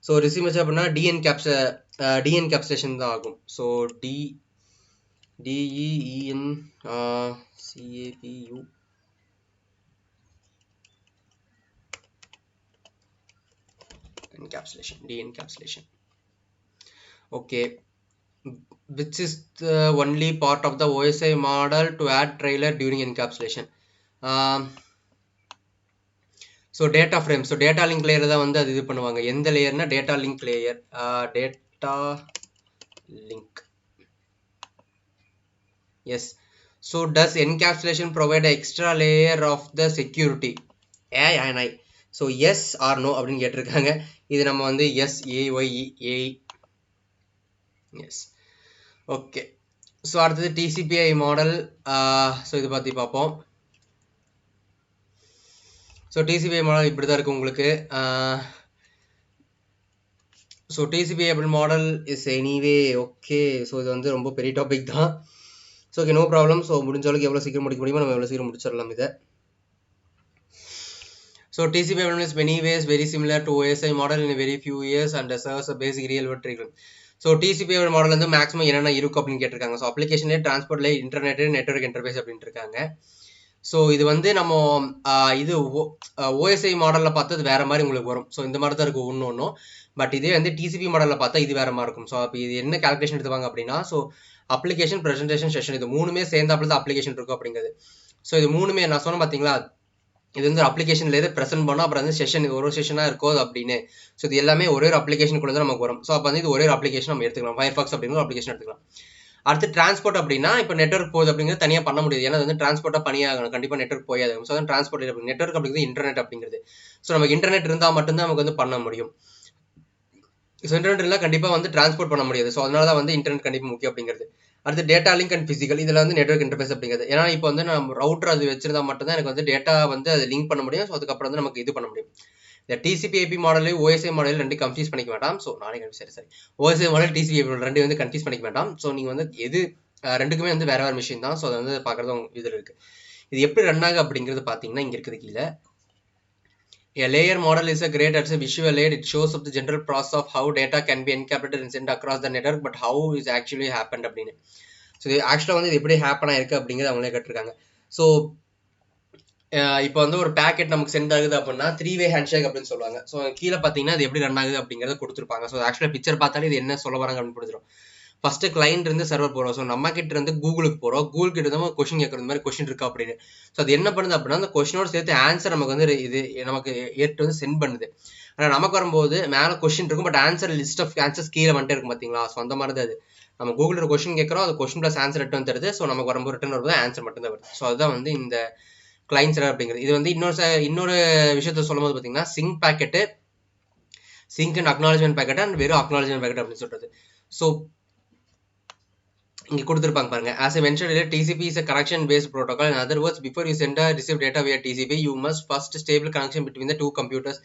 [SPEAKER 1] ஸோ ரிசீவ் மெசேஜ் அப்படின்னா டீஎன்கேப்சுலேஷன் தான் ஆகும். So DENCAPU encapsulation. Okay, which is the only part of the OSI model to add trailer during encapsulation. So data frame, so data link layer தான் வந்து அது இது பண்ணுவாங்க. எந்த லேயர்னா data link layer. Data link. Yes. So does encapsulation provide an extra layer of the security? AI. So yes or no அப்படின்னு கேட்டிருக்காங்க. இது நம்ம வந்து எஸ் AYE எஸ். ஓகே, ஸோ அடுத்தது TCPI மாடல். ஸோ இது பற்றி பார்ப்போம். ஸோ TCPI மாடல் இப்படி தான் இருக்குது உங்களுக்கு. ஸோ TCPI அப்படின்னு model is anyway. Okay, so இது வந்து ரொம்ப பெரிய டாபிக் தான். So okay, no problem. So முடிஞ்ச அளவுக்கு எவ்வளோ சீக்கிரம் முடிக்க முடியுமோ நம்ம எவ்வளோ சீக்கிரம் முடிச்சிடலாம் இதை. So TCPI model is many ways very similar to OSI model in a very few years and serves a basic real world trigger. So TCPI model வந்து மேக்ஸிமம் என்னென்ன இருக்கும் அப்படின்னு கேட்டிருக்காங்க. ஸோ அப்ளிகேஷன்லேயே டிரான்ஸ்போர்ட்லேயே இன்டர்நெட் நெட்வொர்க் இன்டர்ஃபேஸ் அப்படின்ட்டு இருக்காங்க. So இது வந்து நம்ம இது OSI மாடலில் பார்த்தா அது வேறு மாதிரி உங்களுக்கு வரும். ஸோ இந்த மாதிரி தான் இருக்கும் ஒன்றும். பட் இதே வந்து TCP மாடலில் பார்த்தா இது வேறு மாதிரி இருக்கும். ஸோ அப்போ இது என்ன கால்குலேஷன் எடுத்துவாங்க அப்படின்னா, ஸோ அப்ளிகேஷன், ப்ரெசன்டேஷன், செஷன் இது மூணுமே சேர்ந்தாப்புல தான் அப்ளிகேஷன் இருக்கும் அப்படிங்கிறது. ஸோ இது மூணுமே நான் சொன்னேன் பார்த்தீங்களா, இது வந்து அப்ளிகேஷன் லேயர் ப்ரெசென்ட் பண்ணோம், அப்புறம் வந்து செஷன் ஒரு செஷனாக இருக்கும் அப்படின்னு. ஸோ இது எல்லாமே ஒரே ஒரு அப்ளிகேஷனுக்குள்ள தான் நமக்கு வரும். ஸோ அப்போ வந்து இது ஒரே ஒரு அப்ளிகேஷன் நம்ம எடுத்துக்கலாம். ஃபயர்ஃபாக்ஸ் அப்படின்னு ஒரு அப்ளிகேஷன் எடுத்துக்கலாம். அடுத்து டிரான்ஸ்போர்ட் அப்படின்னா இப்போ நெட்வொர்க் போகுது அப்படிங்கிறது தனியாக பண்ண முடியாது. ஏன்னா வந்து டிரான்ஸ்போர்ட்டாக பண்ணியாகணும், கண்டிப்பாக நெட்வொர்க் போயாகும். ஸோ டிரான்ஸ்போர்ட் நெட்வொர்க் அப்படிங்கிறது இன்டர்நெட் அப்படிங்கிறது. ஸோ நமக்கு இன்டர்நெட் இருந்தால் மட்டும்தான் நமக்கு வந்து பண்ண முடியும். ஸோ இன்டர்நெட் இருந்தால் கண்டிப்பாக வந்து டிரான்ஸ்போர்ட் பண்ண முடியாது. ஸோ அதனால தான் வந்து இன்டர்நெட் கண்டிப்பாக முக்கியம் அப்படிங்கிறது. அடுத்து டேட்டா லிங்க் அண்ட் ஃபிசிக்கல், இதில் வந்து நெட்வொர்க் இன்டர்ஃபேஸ் அப்படிங்கிறது. ஏன்னா இப்போ வந்து நம்ம ரவுட்டர் அது வச்சிருந்தா மட்டும்தான் எனக்கு வந்து டேட்டா வந்து அதை லிங்க் பண்ண முடியும். ஸோ அதுக்கப்புறம் வந்து நமக்கு இது பண்ண முடியும். இந்த TCP/IP மாடலையும் OSI மாடலையும் ரெண்டு கன்ஃபியூஸ் பண்ணிக்க வேண்டாம். ஸோ சரி OSI மாடல் TCP/IP மாடல் ரெண்டு வந்து கன்ஃபியூஸ் பண்ணிக்க வேண்டாம். ஸோ நீங்கள் வந்து எது ரெண்டுக்குமே வந்து வேற வேறு மிஷின் தான். ஸோ அதை வந்து பார்க்குறது உங்க இதில் இருக்குது. இது எப்படி ரன் ஆகுது அப்படிங்கிறது பார்த்தீங்கன்னா இங்கே இருக்குது கீழே. A layer model is a great as a visual aid. It shows up the general process of how data can be encrypted and sent across the network, but how is actually happened அப்படின்னு. So இது ஆக்சுவலாக வந்து இது எப்படி happen ஆயிருக்கு அப்படிங்கிறது அவங்களே கேட்டிருக்காங்க. ஸோ இப்போ வந்து ஒரு பேக்கெட் நமக்கு சென்ட் ஆகுது அப்படின்னா 3-way ஹேண்ட்ஷேக் அப்படின்னு சொல்லுவாங்க. ஸோ கீழே பார்த்தீங்கன்னா அது எப்படி ரன் ஆகுது அப்படிங்கிறத கொடுத்துருப்பாங்க. ஸோ ஆக்சுவலாக பிக்சர் பார்த்தாலே இது என்ன சொல்ல வராங்க அப்படின்னு கொடுத்துரும். ஃபர்ஸ்ட் கிளைண்ட் இருந்து சர்வர் போகிறோம். ஸோ நம்ம கிட்ட இருந்து கூகுளுக்கு போகிறோம். கூகுள் கிட்ட இருந்து கொஸ்டின் கேட்குறது மாதிரி கொஸ்டின் இருக்கா அப்படின்னு. ஸோ அது என்ன பண்ணுது அப்படின்னா அந்த கொஸ்டினோட சேர்த்து ஆன்சர் நமக்கு வந்து இது நமக்கு ஏற்று வந்து சென்ட் பண்ணுது. ஆனால் நமக்கு வரும்போது மேலே கொஸ்டின் இருக்கும், but answer list of answers கீழே வந்துட்டு இருக்கும் பார்த்தீங்களா. ஸோ அந்த மாதிரி தான் அது. நம்ம கூகுளில் கொஸ்டின் கேட்குறோம், அது கொஸ்டின் ப்ளஸ் ஆன்சர் ரிட்டர்ன் தருது. ஸோ நமக்கு வரும்போது ரிட்டர்ன் வரும்போது ஆன்சர் மட்டும் தான் வருது. ஸோ அதுதான் வந்து இந்த கிளைண்ட் சர்வர் அப்படிங்கிறது. இது வந்து இன்னொரு விஷயத்த சொல்லும் போது பார்த்தீங்கன்னா sync packet, sync and acknowledgement packet and வெறும் அக்னாலஜ்மெண்ட் பேக்கெட் அப்படின்னு சொல்றது. ஸோ இங்கே கொடுத்துருப்பாங்க பாருங்க. As I mentioned earlier, TCP is a connection based protocol. In other words, before you send or receive data via TCP, you must first stable connection between the two computers.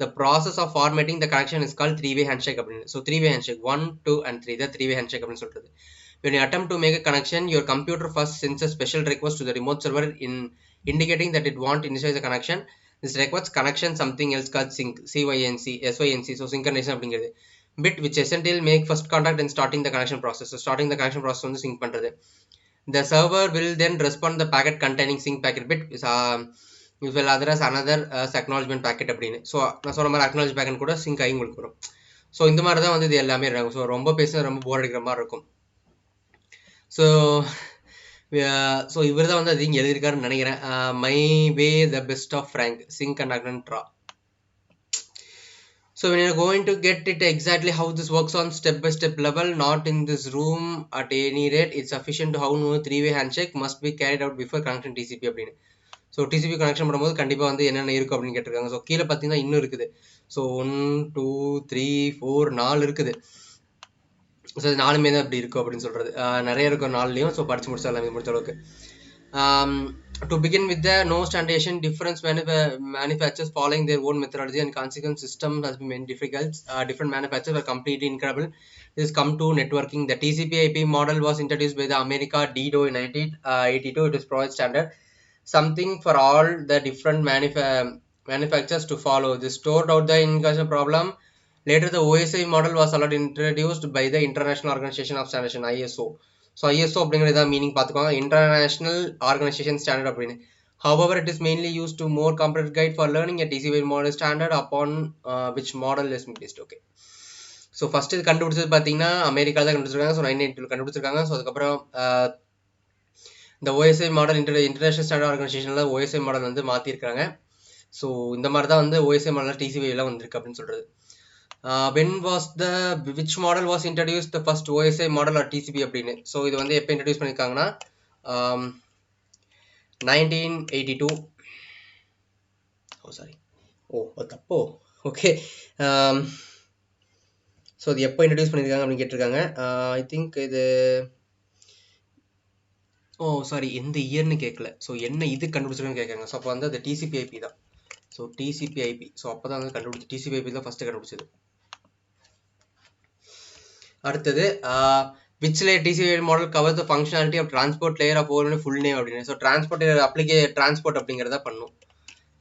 [SPEAKER 1] The process of formatting the connection is called 3-way handshake. So 3-way handshake 1, 2 and 3, the 3-way handshake அப்படின்னு சொல்றது. When you attempt to make a connection, your computer first sends a special request to the remote server indicating that it want to initialize the connection. This request connection something else called sync, sync. So synchronization அப்படிங்கிறது bit which essentially make first contact in starting the connection process. So starting the connection process வந்து sync பண்றது. The server will then respond the packet containing sync packet bit which will address another acknowledgement packet அப்படின்னு. So நான் சொன்ன மாதிரி acknowledge packet கூட sync ஆகி உங்களுக்கு வரும். ஸோ இந்த மாதிரி தான் வந்து இது எல்லாமே இருக்கும். ஸோ ரொம்ப பேச ரொம்ப போர் அடிக்கிற மாதிரி இருக்கும். ஸோ இவர் தான் வந்து அது இங்கே எழுதியிருக்காருன்னு நினைக்கிறேன். My way the best of Frank சிங்க் அண்ட் அக்னன்ட்ரா. So when you're going to get it exactly how this works on step-by-step level, not in this room at any rate, it's sufficient to how no 3-way handshake must be carried out before connecting TCP அப்படின்னு. So TCP connection பண்ணும்போது கண்டிப்பாக வந்து என்னென்ன இருக்குது அப்படின்னு கேட்டிருக்காங்க. So கீழே பார்த்தீங்கன்னா இன்னும் இருக்குது. ஸோ 1, 2, 3, 4, 4 இருக்குது. ஸோ இது 4மே தான் அப்படி இருக்கும் அப்படின்னு சொல்கிறது. நிறைய இருக்கும் 4லையும். ஸோ படித்து முடிச்சா எல்லாமே முடிச்ச அளவுக்கு. To begin with, the no standardization difference manufacturers following their own methodology and consequent system has been made difficult. Different manufacturers are completely incredible. This come to networking. The TCP/IP model was introduced by the America DDO in 1982. It is provide standard, something for all the different manufacturers to follow. This stored out the inclusion problem. Later, the OSI model was allowed introduced by the International Organization of Standardization (ISO). So ISO அப்படிங்கிறத meaning பார்த்துக்கோங்க, international organisation standard அப்படின்னு. However, it is mainly used to more complete guide for learning a TCP model standard upon which model is based. Okay. So first இது கண்டுபிடிச்சது பார்த்தீங்கன்னா America தான் கண்டுபிடிச்சிருக்காங்க. So 1982 கண்டுபிடிச்சிருக்காங்க. So அதுக்கப்புறம் இந்த OSI மாடல் இன்டர்நேஷனல் ஸ்டாண்டர்ட் ஆர்கனைசேஷனில் OSI மாடல் வந்து மாற்றிருக்காங்க. ஸோ இந்த மாதிரி தான் வந்து OSI மாடல் TCP எல்லாம் வந்திருக்கு அப்படின்னு சொல்கிறது. When was which model was introduced, the first OSI model or TCP அப்படின்னு. ஸோ இது வந்து எப்போ இன்ட்ரடியூஸ் பண்ணியிருக்காங்கன்னா 1982. தப்போ ஓகே. ஸோ இது எப்போ இன்ட்ரடியூஸ் பண்ணியிருக்காங்க அப்படின்னு கேட்டிருக்காங்க. ஐ திங்க் இது எந்த இயர்னு கேட்கல. ஸோ என்ன இது கண்டுபிடிச்சிருக்குன்னு கேட்காங்க. ஸோ அப்போ வந்து அது TCP/IP தான். ஸோ TCP/IP ஸோ அப்போ தான் வந்து கண்டுபிடிச்சி TCP/IP தான் ஃபஸ்ட்டு கண்டுபிடிச்சது. அடுத்தது which layer TCP model covers the functionality of transport layer of over full name அப்படின்னு. ஸோ டிரான்ஸ்போர்ட் லேயர் டிரான்ஸ்போர்ட் அப்படிங்கிறத பண்ணும்.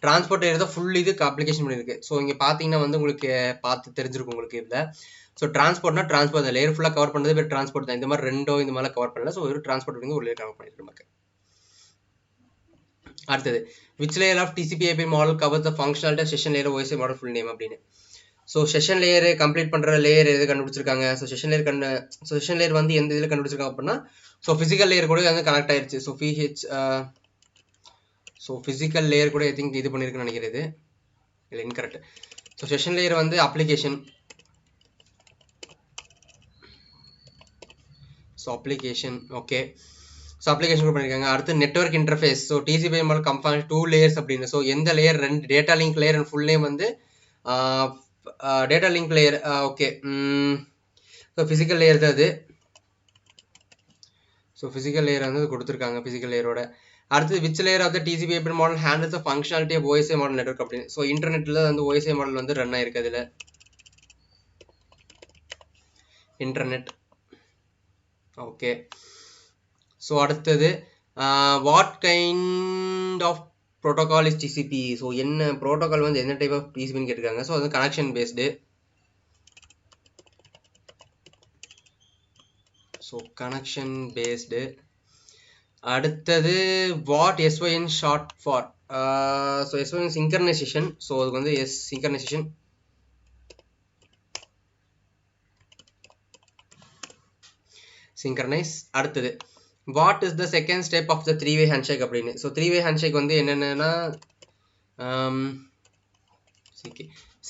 [SPEAKER 1] டிரான்ஸ்போர்ட் லேயர் தான் ஃபுல் இதுக்கு அப்ளிகேஷன் பண்ணியிருக்கு. ஸோ இங்கே பார்த்தீங்கன்னா வந்து உங்களுக்கு பார்த்து தெரிஞ்சிருக்கும் உங்களுக்கு இதில். ஸோ டிரான்ஸ்போர்ட்னா டிரான்ஸ்போர்ட் அந்த லேயர் ஃபுல்லாக கவர் பண்ணுறது பேர் டிரான்ஸ்போர்ட் தான். இந்த மாதிரி இந்த மாதிரிலாம் கவர் பண்ணல. ஸோ ஒரு டிரான்ஸ்போர்ட் அப்படிங்கிற ஒரு லேயர் கவர் பண்ணியிருக்கு நமக்கு. அடுத்தது which layer of TCP/IP model covers the functionality of session layer OSI model full name அப்படின்னு. ஸோ செஷன் லேயர் கம்ப்ளீட் பண்ணுற லேயர் எது கண்டுபிடிச்சிருக்காங்க. ஸோ செஷன் லேயர் வந்து எந்த இதில் கண்டுபிடிச்சிருக்காங்க அப்படின்னா ஸோ ஃபிசிக்கல் லேயர் கூட வந்து கனெக்ட் ஆயிடுச்சு. ஸோ ஸோ ஃபிசிக்கல் லேயர் கூட ஐ திங்க் இது பண்ணியிருக்குன்னு நினைக்கிறது, இல்லை இன்கரெக்ட். ஸோ செஷன் லேயர் வந்து application. So application okay. So application கூட பண்ணியிருக்காங்க. அடுத்து நெட்வொர்க் இன்டர்ஃபேஸ். ஸோ டிசிபி மேலே கம்பைன் 2 லேயர்ஸ் அப்படின்னு. ஸோ எந்த layer, 2 data link layer and full name வந்து data link layer. Okay. So physical layer தான் அது. ஸோ ஃபிசிக்கல் லேயர் வந்து கொடுத்துருக்காங்க ஃபிசிக்கல் லேயரோட. அடுத்து which layer of the TCP எப்படி model handles the functionality of OSI model network அப்படின்னு. So இன்டர்நெட்டில் வந்து ஓஎஸ்ஐ மாடல் வந்து ரன் ஆயிருக்கு அதில். Internet okay. ஸோ அடுத்தது what kind of protocol is TCP. So என்ன ப்ரோட்டோகால் வந்து என்ன டைப் ஆஃப் டிசிபின்னு கேட்டிருக்காங்க. ஸோ அது connection based. So connection based. அடுத்தது what SYN short for. So SYN synchronisation. So அதுக்கு வந்து சிங்க்ரனைசேஷன். சிங்க்ரனைஸ். அடுத்தது what is the second step of the 3-way handshake அப்படின்னு. ஸோ 3-way ஹேண்ட்ஷேக் வந்து என்னென்னா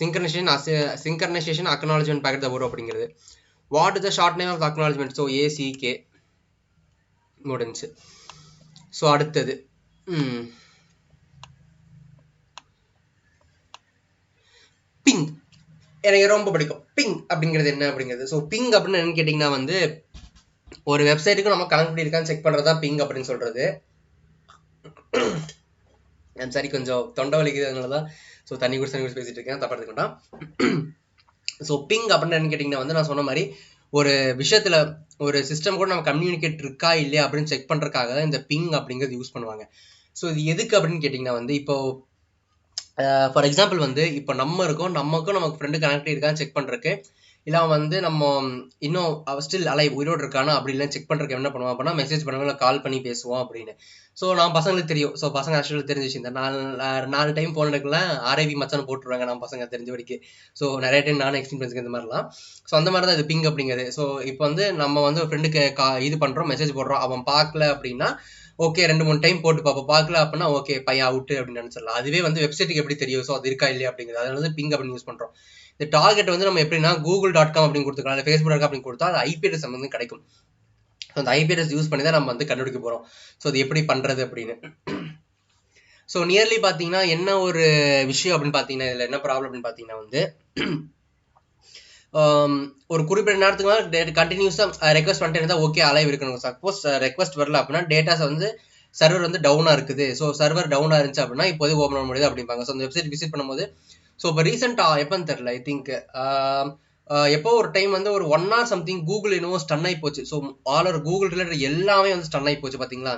[SPEAKER 1] சிங்க்ரனைசேஷன் அக்னாலஜ்மெண்ட் பேக்கெட் தான் வரும் அப்படிங்கிறது. What is the short name of acknowledgement. So ACK முடிஞ்சு. ஸோ அடுத்தது பிங். எனக்கு ரொம்ப பிடிக்கும் பிங் அப்படிங்கிறது என்ன அப்படிங்கிறது. ஸோ பிங் அப்படின்னு என்னன்னு கேட்டிங்கன்னா வந்து ஒரு வெப்சைட்டுக்கு நம்ம கனெக்ட் பண்ணியிருக்கான்னு செக் பண்ணுறது தான் பிங் அப்படின்னு சொல்கிறது. சரி கொஞ்சம் தொண்டை வலிக்கிறதுனால தான் ஸோ தண்ணி குடிச்சு பேசிட்டு இருக்கேன், தப்பா எடுத்துக்கிட்டான். ஸோ பிங் அப்படின்னு என்னன்னு கேட்டிங்கன்னா வந்து நான் சொன்ன மாதிரி ஒரு விஷயத்தில் ஒரு சிஸ்டம் கூட நம்ம கம்யூனிகேட் இருக்கா இல்லையா அப்படின்னு செக் பண்ணுறதுக்காக தான் இந்த பிங் அப்படிங்கிறது யூஸ் பண்ணுவாங்க. ஸோ இது எதுக்கு அப்படின்னு கேட்டிங்கன்னா வந்து இப்போ ஃபார் எக்ஸாம்பிள் வந்து இப்போ நம்ம இருக்கோம், நமக்கு ஃப்ரெண்டு கனெக்ட் இருக்கான்னு செக் பண்ணுறக்கு, இல்லை வந்து நம்ம இன்னும் ஸ்டில் அலைவ் உயிரோடு இருக்கானா அப்படி இல்லை செக் பண்ணுறதுக்கு என்ன பண்ணுவோம் அப்படின்னா மெசேஜ் பண்ணுவோம், இல்லை கால் பண்ணி பேசுவோம் அப்படின்னு. ஸோ நான் பசங்களுக்கு தெரியும். ஸோ பசங்க ஆக்சுவலாக தெரிஞ்சிச்சு இந்த 4 டைம் ஃபோன் எடுக்கலாம் RIP மச்சான் போட்டுருவாங்க நம்ம பசங்க தெரிஞ்ச வரைக்கும். ஸோ நிறைய டைம் நானும் எக்ஸ்பீரியன்ஸ் இந்த மாதிரிலாம். ஸோ அந்த மாதிரி தான் இது பிங் அப்படிங்கிறது. ஸோ இப்போ வந்து நம்ம வந்து ஒரு ஃப்ரெண்டுக்கு இது பண்ணுறோம், மெசேஜ் போடுறோம், அவன் பார்க்கல அப்படின்னா ஓகே 2-3 டைம் போட்டு பார்ப்போம், பார்க்கல அப்படின்னா ஓகே பையன் அவுட்டு அப்படின்னு நினச்சிடலாம். அதுவே வந்து வெப்சைட்டுக்கு எப்படி தெரியும் ஸோ அது இருக்கா இல்லையா அப்படிங்கிறது. அதனால வந்து பிங் அப்படின்னு யூஸ் பண்ணுறோம். இந்த டார்கெட் வந்து நம்ம எப்படின்னா google.com அப்படின்னு கொடுத்துக்கலாம், இல்லை facebook.com அப்படின்னு கொடுத்தா அது IP அட்ரஸ் வந்து கிடைக்கும். ஸோ அந்த IP அட்ரஸ் யூஸ் பண்ணி தான் நம்ம வந்து கண்டுபிடிக்க போகிறோம் ஸோ அது எப்படி பண்ணுறது அப்படின்னு. ஸோ நியர்லி பார்த்தீங்கன்னா என்ன ஒரு விஷயம் அப்படின்னு பார்த்தீங்கன்னா இதில் என்ன ப்ராப்ளம் அப்படின்னு பார்த்தீங்கன்னா வந்து ஒரு குறிப்பிட்ட நேரத்துக்கு மேலே கண்டினியூஸாக ரெக்வஸ்ட் பண்ணிட்டு இருந்தால் ஓகே அலைவ் இருக்கணும். சப்போஸ் ரெக்வஸ்ட் வரல அப்படின்னா டேட்டாஸ் வந்து சர்வர் வந்து டவுனாக இருக்குது. ஸோ சர்வர் டவுனாக இருந்துச்சு அப்படின்னா இப்போதைக்கு ஓப்பன் பண்ண முடியாது அப்படிம்பாங்க. ஸோ அந்த வெப்சைட் விசிட் பண்ணும்போது ஸோ இப்போ ரீசெண்டாக எப்போன்னு தெரில, ஐ திங்க் எப்போ ஒரு டைம் வந்து ஒரு 1 hour சம்திங் கூகுள் என்னவோ ஸ்டன் ஆகி போச்சு. So all over Google related எல்லாமே வந்து ஸ்டன் ஆகி போச்சு பார்த்தீங்களா.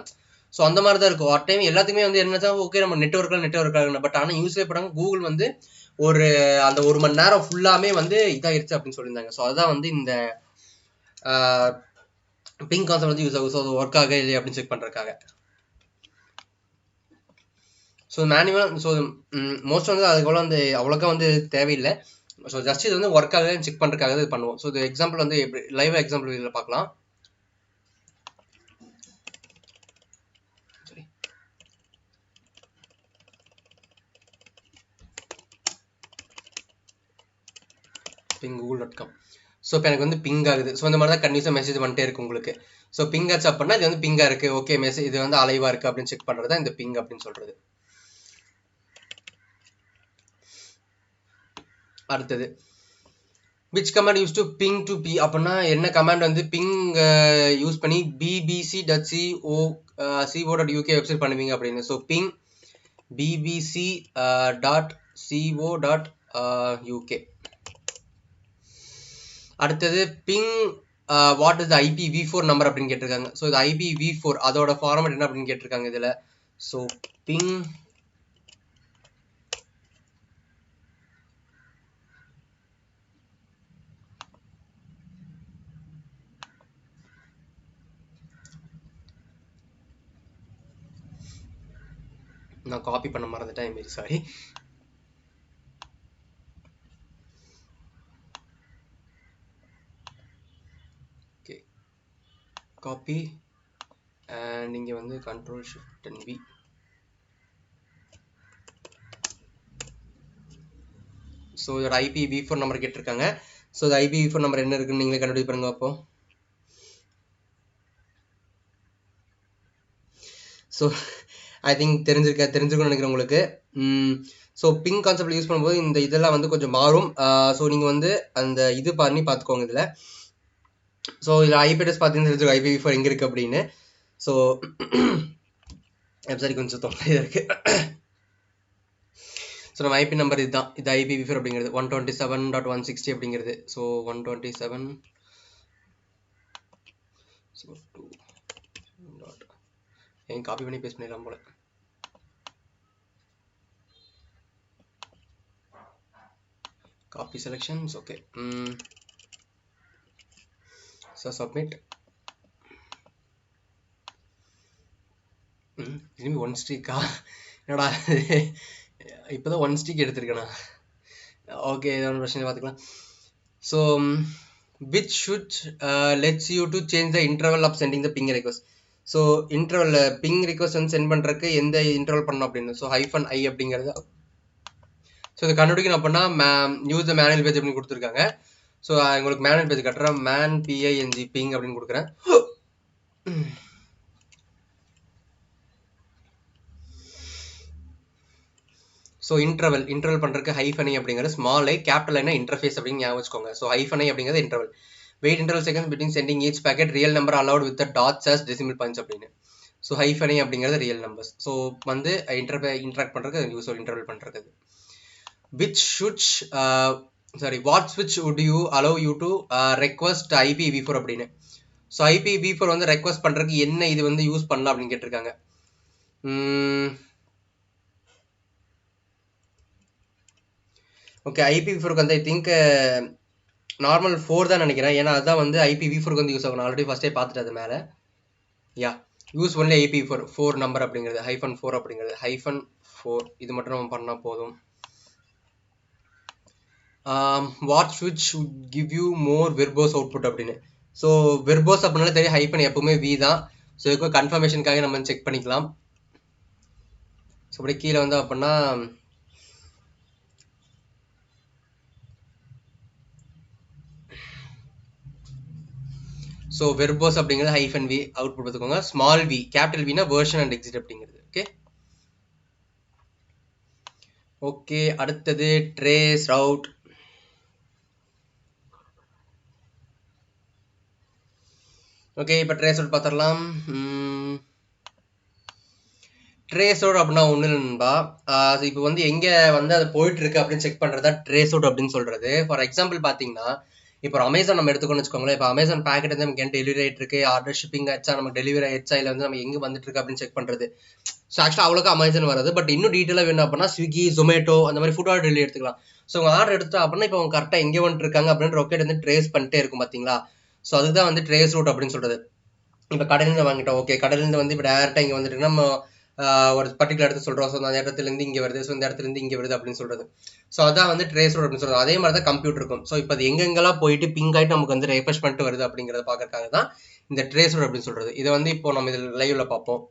[SPEAKER 1] ஸோ அந்த மாதிரி தான் இருக்கும். ஒரு டைம் எல்லாத்துக்குமே வந்து என்ன தான் ஓகே நம்ம நெட்ஒர்க் பட் ஆனால் யூஸே பண்ணாங்க கூகுள் வந்து ஒரு அந்த 1 மணி நேரம் ஃபுல்லாமே வந்து இதாகிடுச்சு அப்படின்னு சொல்லியிருந்தாங்க. ஸோ அதுதான் வந்து இந்த பிங் கான்செப்ட் வந்து யூஸ் ஆகும். ஸோ அது ஒர்க் ஆக இல்லையா அப்படின்னு செக் பண்ணுறதுக்காக. ஸோ மேனுவல் ஸோ மோஸ்ட் வந்து அதுக்கு வந்து அவ்வளோக்கா வந்து தேவையில்லை. ஸோ ஜஸ்ட் இது வந்து ஒர்க் ஆகுது செக் பண்ணுறதுக்காக இது பண்ணுவோம். ஸோ இது எக்ஸாம்பிள் வந்து எப்படி லைவ் எக்ஸாம்பிள் இதில் பார்க்கலாம். Ping google.com. ஸோ இப்போ எனக்கு வந்து பிங் ஆகுது. ஸோ இந்த மாதிரி தான் கண்டிப்பாக மெசேஜ் வந்துட்டே இருக்கு உங்களுக்கு. ஸோ பிங் ஆச்சு அப்படின்னா இது வந்து பிங்காக இருக்குது, ஓகே மெசேஜ் இது வந்து அலைவாக இருக்குது அப்படின்னு செக் பண்ணுறது தான் இந்த பிங் அப்படின்னு சொல்கிறது. அடுத்தது which command use to ping to be அப்படின்னா என்ன கமாண்ட் வந்து பிங் யூஸ் பண்ணி bbc.co.uk வெப்சைட் பண்ணுவீங்க அப்படின்னு. So ping bbc.co.uk. அடுத்தது ping what is the IPv4 number அப்படின்னு கேட்டிருக்காங்க. ஸோ இது IPv4 அதோட ஃபார்மேட் என்ன அப்படின்னு கேட்டிருக்காங்க இதில். ஸோ பிங் நான் காப்பி பண்ண மறந்துட்டேன், very sorry. Okay copy and இங்கே வந்து Ctrl Shift and V. So இதோட IPv4 நம்பர் கேட்டிருக்காங்க. ஸோ இது IPv4 நம்பர் என்ன இருக்குன்னு நீங்களே கண்டுபிடி பாருங்க. அப்போ ஸோ ஐ திங்க் தெரிஞ்சிருக்கும்னு நினைக்கிறேன் உங்களுக்கு. ஸோ பிங் கான்செப்ட் யூஸ் பண்ணும்போது இந்த இதெல்லாம் வந்து கொஞ்சம் மாறும். ஸோ நீங்கள் வந்து அந்த இது பண்ணி பார்த்துக்கோங்க இதில். ஸோ இதில் IP அட்ரஸ் பார்த்தீங்கன்னா தெரிஞ்சுக்கோ IPv4 எங்கே இருக்குது அப்படின்னு. ஸோ சரி கொஞ்சம் தொல்லையாக இருக்குது. ஸோ நம்ம IP நம்பர் இதுதான், இது IPv4 அப்படிங்கிறது 127.160 அப்படிங்கிறது. ஸோ 127 காப்பி பண்ணி பேஸ்ட் பண்ணிடலாம் போல. Copy selections okay. So submit. திரும்பி 1 ஸ்ட்ரீக்கா? என்னடா இப்போதான் 1 ஸ்ட்ரீக் எடுத்திருக்கேண்ணா. ஓகே ஒன்றும் பிரச்சனை பார்த்துக்கலாம். So which should lets you to change the interval of sending the ping request. So interval ping request வந்து சென்ட் பண்ணுறதுக்கு எந்த இன்டர்வல் பண்ணணும் அப்படின்னு. ஸோ -i அப்படிங்கிறது. ஸோ இதை கண்டுபிடிக்கணும் அப்படின்னா யூஸ் த மேனுவல் பேஜ் அப்படின்னு கொடுத்துருக்காங்க. ஸோ உங்களுக்கு மேனுவல் பேஜ் கட்டுறேன். மேன் PING பிங் அப்படின்னு கொடுக்குறேன். ஸோ இன்டர்வல் பண்ணுறதுக்கு -i அப்படிங்கிறது ஸ்மால் ஐ, கேபிட்டல் ஐனா இன்டர்ஃபேஸ் அப்படின்னு ஞாபகம் வச்சுக்கோங்க. ஸோ -i அப்படிங்கிறது interval. Wait interval seconds between sending each packet real number allowed with dots as decimal points அப்படின்னு. ஸோ -i அப்படிங்கிறது ரியல் நம்பர்ஸ். ஸோ வந்து இன்டராக்ட் பண்ணுறதுக்கு யூஸ் இன்டர்வல் பண்ணுறது. what switch would you allow you to request IPv4 அப்படின்னு. So IPv4 வந்து request பண்ணுறதுக்கு என்ன இது வந்து யூஸ் பண்ணலாம் அப்படின்னு கேட்டிருக்காங்க. ஓகே IPv4க்கு வந்து ஐ திங்க் நார்மல் 4 தான் நினைக்கிறேன். ஏன்னா அதுதான் வந்து IPv4க்கு வந்து யூஸ் ஆகணும். ஆல்ரெடி ஃபஸ்ட்டே பார்த்துட்டு அது மேலே யூஸ் ஒன்லி IPv4 நம்பர் அப்படிங்கிறது -4 அப்படிங்கிறது -4 இது மட்டும் நம்ம பண்ணால் போதும். வாட் ஸ்விட்ச் give you more verbose output அப்படின்னு. ஸோ வெர்போஸ் அப்படின்னால தெரியும் ஹைஃபன் எப்பவுமே V தான். ஸோ இதுக்கு கன்ஃபர்மேஷனுக்காக நம்ம செக் பண்ணிக்கலாம். ஸோ அப்படி கீழே வந்து அப்படின்னா ஸோ வெர்போஸ் அப்படிங்கிறது -V அவுட்புட் பார்த்துக்கோங்க. ஸ்மால் v, கேபிட்டல் வினா வெர்ஷன் அண்ட் எக்ஸிட் அப்படிங்கிறது. ஓகே அடுத்தது ட்ரேஸ் ரவுட். ஓகே இப்போ ட்ரேஸ் ரவுட் பார்த்துடலாம். ட்ரேஸ் ரவுட் அப்படின்னா ஒன்றும் இல்லைன்பா. இப்போ வந்து எங்கே வந்து அது போயிட்டு இருக்கு அப்படின்னு செக் பண்ணுறதா ட்ரேஸ் ரவுட் அப்படின்னு சொல்கிறது. ஃபார் எக்ஸாம்பிள் பார்த்தீங்கன்னா இப்போ அமேசான் நம்ம எடுத்துக்கணும்னு வச்சுக்கோங்களேன். இப்போ அமேசான் பேக்கெட் வந்து நமக்கு டெலிவரி ஆகிட்டு இருக்கு, ஆர்டர் ஷிப்பிங் ஆச்சா, நமக்கு டெலிவரி ஆயிடுச்சா, இல்லை வந்து நம்ம எங்கே வந்துட்டு இருக்கு அப்படின்னு செக் பண்ணுறது. ஸோ ஆக்சுவலாக அவ்வளோக்கா அமேசான் வராது. பட் இன்னும் டீட்டெயிலாக வேணும் அப்படின்னா ஸ்விக்கி, ஜொமேட்டோ அந்த மாதிரி ஃபுட் ஆர்டர் டெலிவரி எடுத்துக்கலாம். ஸோ உங்கள் ஆர்டர் எடுத்தா அப்படின்னா இப்போ அவங்க கரெக்டாக எங்கே வந்துட்டு இருக்காங்க அப்படின்னு ரொக்கெட் வந்து ட்ரேஸ் பண்ணிட்டே இருக்கும் பார்த்தீங்களா. ஸோ அதுதான் வந்து ட்ரேஸ் ரூட் அப்படின்னு சொல்கிறது. இப்போ கடையிலேருந்து வாங்கிட்டோம், ஓகே கடையிலேருந்து வந்து இப்போ டேரெக்டாக இங்கே வந்துட்டு நம்ம ஒரு பர்டிகுலர் இடத்துல சொல்கிறோம். ஸோ அந்த இடத்துலேருந்து இங்கே வருது, ஸோ இந்த இடத்துலேருந்து இங்கே வருது அப்படின்னு சொல்கிறது. ஸோ அதான் வந்து ட்ரேஸ் ரூட் அப்படின்னு சொல்கிறது. அதே மாதிரி தான் கம்ப்யூட்டர் இருக்கும். ஸோ இப்போ அது எங்கெங்கெல்லாம் போயிட்டு பிங் ஆகிட்டு நமக்கு வந்து ரெஃப்ரெஷ் பண்ணிட்டு வருது அப்படிங்கிறத பார்க்கறதுக்காக தான் இந்த ட்ரேஸ் ரூட் அப்படின்னு சொல்கிறது. இதை வந்து இப்போ நம்ம இதில் லைவ்ல பார்ப்போம்.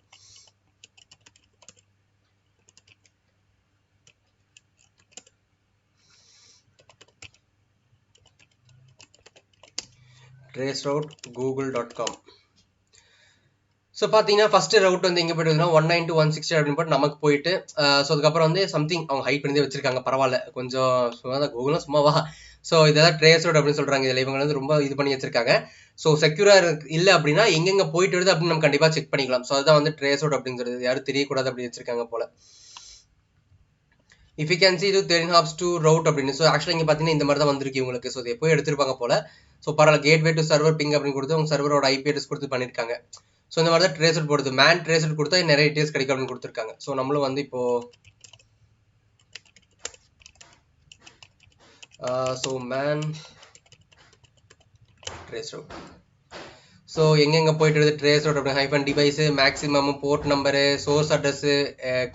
[SPEAKER 1] traceroute google.com. ஸோ பார்த்தீங்கன்னா ஃபர்ஸ்ட் ரவுட் வந்து எங்கே போயிட்டு 192.160 அப்படின்னு போட்டு நமக்கு போயிட்டு ஸோ அதுக்கப்புறம் வந்து சம்திங் அவங்க ஹைட் பண்ணி வச்சிருக்காங்க. பரவாயில்ல கொஞ்சம் சும்மா தான், கூகுளும் சும்மாவா. ஸோ இதெல்லாம் ட்ரேஸ் ரவுட் அப்படின்னு சொல்கிறாங்க. இதில் இவங்க வந்து ரொம்ப இது பண்ணி வச்சிருக்காங்க. ஸோ செக்யூராக இல்லை அப்படின்னா எங்கெங்கே போயிட்டு வருது அப்படின்னு நம்ம கண்டிப்பாக செக் பண்ணிக்கலாம். ஸோ அதுதான் வந்து ட்ரேஸ் ரவுட் அப்படிங்கிறது. யாரும் தெரியக்கூடாது அப்படி வச்சிருக்காங்க போல. இஃப் யூ கேன் சி இது 10 hops to route அப்படின்னு. ஸோ ஆக்சுவலாக இங்கே பார்த்தீங்கன்னா இந்த மாதிரி தான் வந்திருக்கு உங்களுக்கு. ஸோ இது எப்போ எடுத்திருப்பாங்க போல. ஸோ பரவாயில்ல, கேட்வே டு சர்வர் பிங் அப்படின்னு கொடுத்து உங்க சர்வரோட IP அட்ரஸ் கொடுத்து பண்ணியிருக்காங்க. ஸோ இந்த மாதிரி தான் ட்ரேஸ் அவுட் போடுது. மேன் ட்ரேஸ் அவுட் கொடுத்தா நிறைய டீட்டெயில்ஸ் கிடைக்கும் அப்படின்னு கொடுத்துருக்காங்க. ஸோ நம்மளும் வந்து இப்போ so man trace out. So எங்கெங்கே போயிட்டு வருது ட்ரேஸ் அவுட் அப்படின்னு hyphen device, maximum, port number, source address,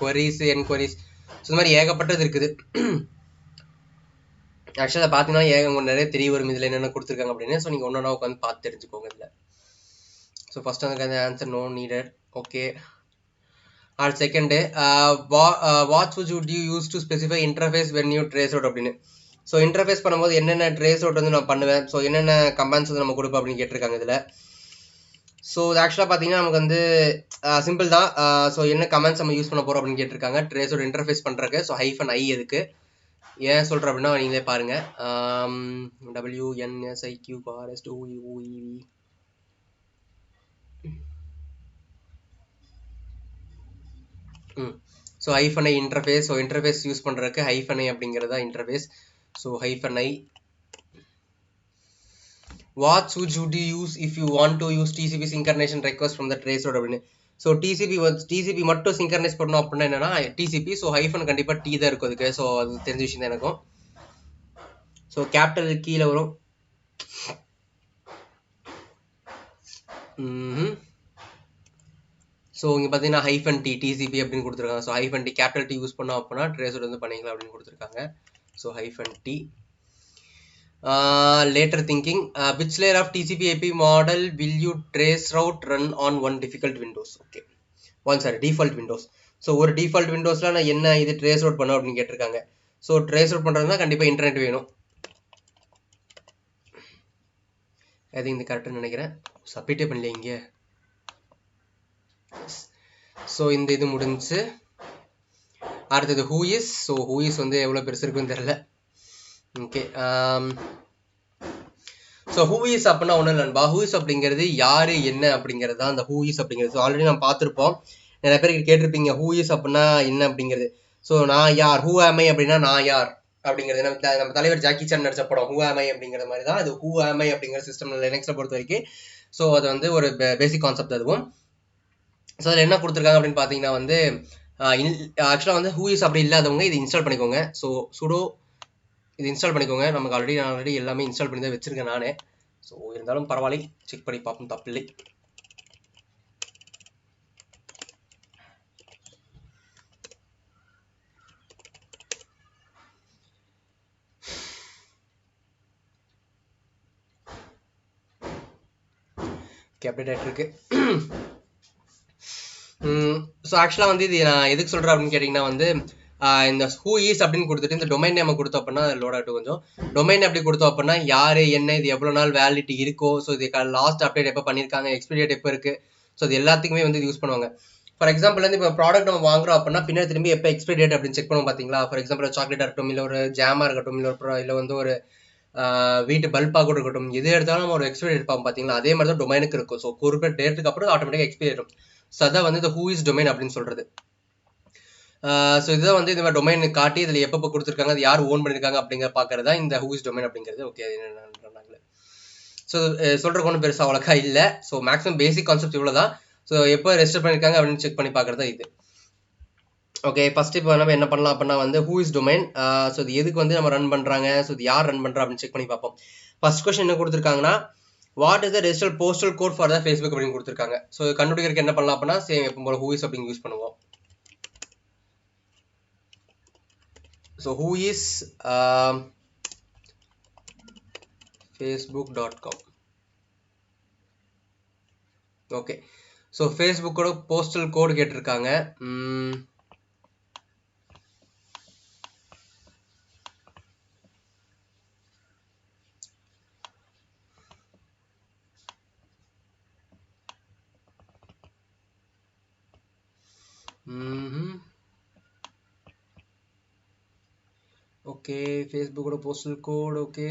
[SPEAKER 1] queries, enquiries, so இந்த மாதிரி ஏகப்பட்டது இருக்குது. ஆக்சுவலாக பார்த்தீங்கன்னா உங்களுக்கு நிறைய தெரிய வரும் இதில் என்னென்ன கொடுத்துருக்காங்க அப்படின்னு. ஸோ நீங்கள் ஒன்றா உட்காந்து பார்த்து தெரிஞ்சுக்கோங்க இதில். ஸோ ஃபர்ஸ்ட் வந்து ஆன்சர் நோ நீடட். ஓகே அடுத்த second what would you use to specify interface when you trace out அப்படின்னு. ஸோ இன்டர்ஃபேஸ் பண்ணும்போது என்னென்ன ட்ரேஸ் அவுட் வந்து நான் பண்ணுவேன், ஸோ என்னென்ன கமெண்ட்ஸ் வந்து நம்ம கொடுப்போம் அப்படின்னு கேட்டிருக்காங்க இதில். ஸோ இது ஆக்சுவலாக பார்த்தீங்கன்னா நமக்கு வந்து சிம்பிள் தான். ஸோ என்ன கமெண்ட்ஸ் நம்ம யூஸ் பண்ண போகிறோம் அப்படின்னு கேட்டிருக்காங்க ட்ரேஸோட இன்டர்ஃபேஸ் பண்ணுறக்கு. ஸோ -i எதுக்கு ஏன் சொல்கிறேன் அப்படின்னா நீங்களே பாருங்கள். WNSIQRSTOEV. So -i interface. So interface use பண்ணுறதுக்கு -i அப்படிங்கிறது தான் interface. So -i what should you use if you want to use TCP synchronization request from the traceroute அப்படின்னு. ஸோ டிசிபி மட்டும் சிங்கர்னைஸ் பண்ணணும் அப்படின்னா என்னன்னா டிசிபி. ஸோ ஹைஃபன் கண்டிப்பாக D தான் இருக்கும் அதுக்கு. ஸோ அது தெரிஞ்ச விஷயம் தான் எனக்கும். ஸோ கேபிட்டல் கீழே வரும். ஸோ இங்கே பார்த்தீங்கன்னா -t டிசிபி அப்படின்னு கொடுத்துருக்காங்க. So -t capital T use பண்ணோம் அப்படின்னா ட்ரேஸ்ரூட் வந்து பண்ணிக்கலாம் அப்படின்னு கொடுத்துருக்காங்க. So -t later thinking which layer of TCP IP model will you traceroute run on one difficult Windows? Okay, default Windows. So ஒரு டிஃபால்ட் விண்டோஸ்ல நான் என்ன இது ட்ரேஸ்ரூட் பண்ணோம் அப்படின்னு கேட்டிருக்காங்க. ஸோ ட்ரேஸ்ரூட் பண்ணுறதுனா கண்டிப்பாக இன்டர்நெட் வேணும். அது இந்த கரெக்டுன்னு நினைக்கிறேன். சப்மிட்டே பண்ணல இங்கே. ஸோ இந்த இது முடிஞ்சு அடுத்தது who is. So who is வந்து எவ்வளோ பெருசு இருக்குன்னு தெரியல. ஓகே, ஸோ who is அப்படின்னா ஒன்றும் இல்லைன்பா. who is அப்படிங்கிறது யாரு என்ன அப்படிங்கிறது தான் அந்த who is அப்படிங்கிறது. ஸோ ஆல்ரெடி நம்ம பார்த்துருப்போம், நிறைய பேருக்கு கேட்டிருப்பீங்க who is அப்படின்னா என்ன அப்படிங்கிறது. ஸோ நான் யார், who am I அப்படின்னா நான் யார் அப்படிங்கிறது. நம்ம தலைவர் ஜாக்கி சான் நடிச்ச படம் who am I அப்படிங்கிற மாதிரி தான் அது who am I அப்படிங்கிற சிஸ்டம் லினக்ஸில் பொறுத்த வரைக்கும். ஸோ அது வந்து ஒரு பேசிக் கான்செப்ட் அதுவும். ஸோ அதில் என்ன கொடுத்துருக்காங்க அப்படின்னு பார்த்தீங்கன்னா வந்து ஆக்சுவலாக வந்து who is அப்படி இல்லாதவங்க இது இன்ஸ்டால் பண்ணிக்கோங்க. ஸோ சுடோ இது இன்ஸ்டால் பண்ணிக்கோங்க. நமக்கு ஆல்ரெடி எல்லாமே இன்ஸ்டால் பண்ணி தான் வச்சிருக்கேன் நானே. ஸோ இருந்தாலும் பரவாயில்லை, செக் பண்ணி பார்ப்போம், தப்பில்லை. அப்டேட் ஆகிட்டு இருக்கு. ஸோ ஆக்சுவலாக வந்து இது நான் எதுக்கு சொல்கிறேன் அப்படின்னு கேட்டிங்கன்னா வந்து இந்த who is அப்படின்னு கொடுத்துட்டு இந்த டொமைன் நேம் கொடுத்தோம் அப்படின்னா லோட் ஆகிட்டு கொஞ்சம். டொமைன் எப்படி கொடுத்தோம் அப்படின்னா யார் என்ன, இது எவ்வளோ நாள் வேலிடிட்டி இருக்கோ, ஸோ இது லாஸ்ட் அப்டேட் எப்போ பண்ணியிருக்காங்க, எக்ஸ்பைரி டேட் எப்போ இருக்குது, ஸோ இது எல்லாத்துக்குமே வந்து யூஸ் பண்ணுவாங்க. ஃபார் எக்ஸாம்பிள் வந்து இப்போ ப்ராடக்ட் நம்ம வாங்குறோம் அப்படின்னா பின்னாடி திரும்பி எப்போ எக்ஸ்பைரி டேட் அப்படின்னு செக் பண்ணுவோம் பார்த்தீங்களா. ஃபார் எக்ஸாம்பிள் சாக்லேட்டாக இருக்கட்டும், இல்லை ஒரு ஜாமாக இருக்கட்டும், இல்லை வந்து ஒரு வீட்டு பல்பாக கூட இருக்கட்டும், எது எடுத்தாலும் நம்ம ஒரு எக்ஸ்பைரி டேட் பார்ப்போம் பார்த்தீங்களா. அதே மாதிரி தான் டொமைனுக்கு இருக்கும். ஸோ குறிப்பிட்ட டேட்டுக்கு அப்புறம் ஆட்டோமேட்டிக்காக எக்ஸ்பைரி ஆகிடும். ஸோ அதான் வந்து இந்த who is டொமைன் அப்படின்னு சொல்கிறது. ஸோ இதுதான் வந்து இந்த மாதிரி டொமைன் காட்டி இதில் எப்போ கொடுத்துருக்காங்க, அது யார் ஓன் பண்ணியிருக்காங்க அப்படிங்கிற பார்க்கறதா இந்த who is டொமைன் அப்படிங்கிறது. ஓகே, என்னென்ன ஸோ சொல்கிறக்கு ஒன்றும் பெருசாக அவ்வளோக்கா இல்லை. ஸோ மேக்ஸிமம் பேசிக் கான்செப்ட் இவ்வளோ தான். ஸோ எப்போ ரெஜிஸ்டர் பண்ணியிருக்காங்க அப்படின்னு செக் பண்ணி பார்க்குறதா இது. ஓகே, ஃபர்ஸ்ட் இப்போ நம்ம என்ன பண்ணலாம் அப்படின்னா வந்து who is டொமைன். ஸோ இது எதுக்கு வந்து நம்ம ரன் பண்ணுறாங்க, ஸோ இது யார் ரன் பண்ணுறா அப்படின்னு செக் பண்ணி பார்ப்போம். ஃபர்ஸ்ட் கொஸ்டின் என்ன கொடுத்துருக்காங்கன்னா what is the registered postal code for the Facebook அப்படின்னு கொடுத்துருக்காங்க. ஸோ கண்டுபிடிக்கிறதுக்கு என்ன பண்ணலாம் அப்படின்னா சேம் எப்போ போல who is அப்படின்னு யூஸ் பண்ணுவோம். So who is facebook.com. Okay, so ஃபேஸ்புக்கோட போஸ்டல் கோடு கேட்டிருக்காங்க. ஓகே, ஃபேஸ்புக்கோட போஸ்டல் கோட். ஓகே,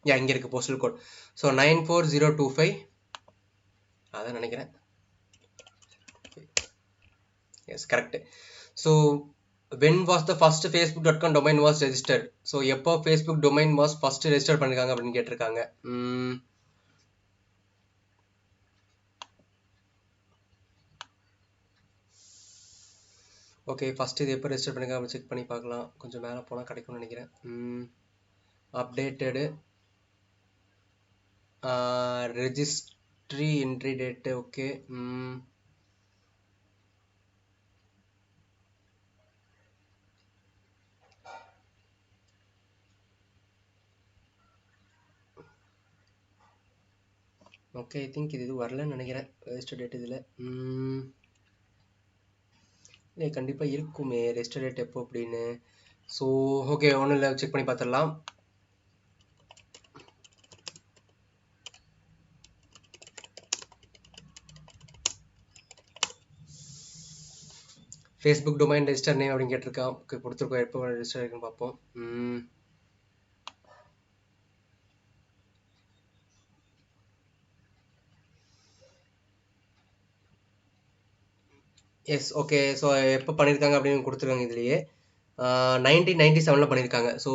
[SPEAKER 1] இங்கே இருக்குது போஸ்டல் கோட். ஸோ 94025 அதான் நினைக்கிறேன். Yes, correct. So when was the first facebook.com domain was registered? So எப்போ facebook domain was first register பண்ணிருக்காங்க அப்படின்னு கேட்டிருக்காங்க. ஓகே, ஃபர்ஸ்ட் இது எப்போ ரெஜிஸ்டர் பண்ணிருக்காங்க செக் பண்ணி பார்க்கலாம். கொஞ்சம் மேலே போனால் கிடைக்கும்னு நினைக்கிறேன். Updated registry entry date. Okay, okay, I think இது வரலன்னு நினைக்கிறேன். ரெஜிஸ்டர் டேட் இதில் இல்லை, கண்டிப்பாக இருக்குமே ரெஜிஸ்டர் டேட் எப்போ அப்படின்னு. ஸோ ஓகே, ஒன்றும் இல்லை, செக் பண்ணி பார்த்துடலாம். ஃபேஸ்புக் டொமைன் ரெஜிஸ்டர் நேம் அப்படின்னு கேட்டிருக்கான். ஓகே, கொடுத்துருக்கோம். எப்போ ரெஜிஸ்டர் இருக்குன்னு பார்ப்போம். S, okay. ஸோ எப்போ பண்ணியிருக்காங்க அப்படின்னு கொடுத்துருக்காங்க இதுலேயே. 1997 பண்ணியிருக்காங்க. ஸோ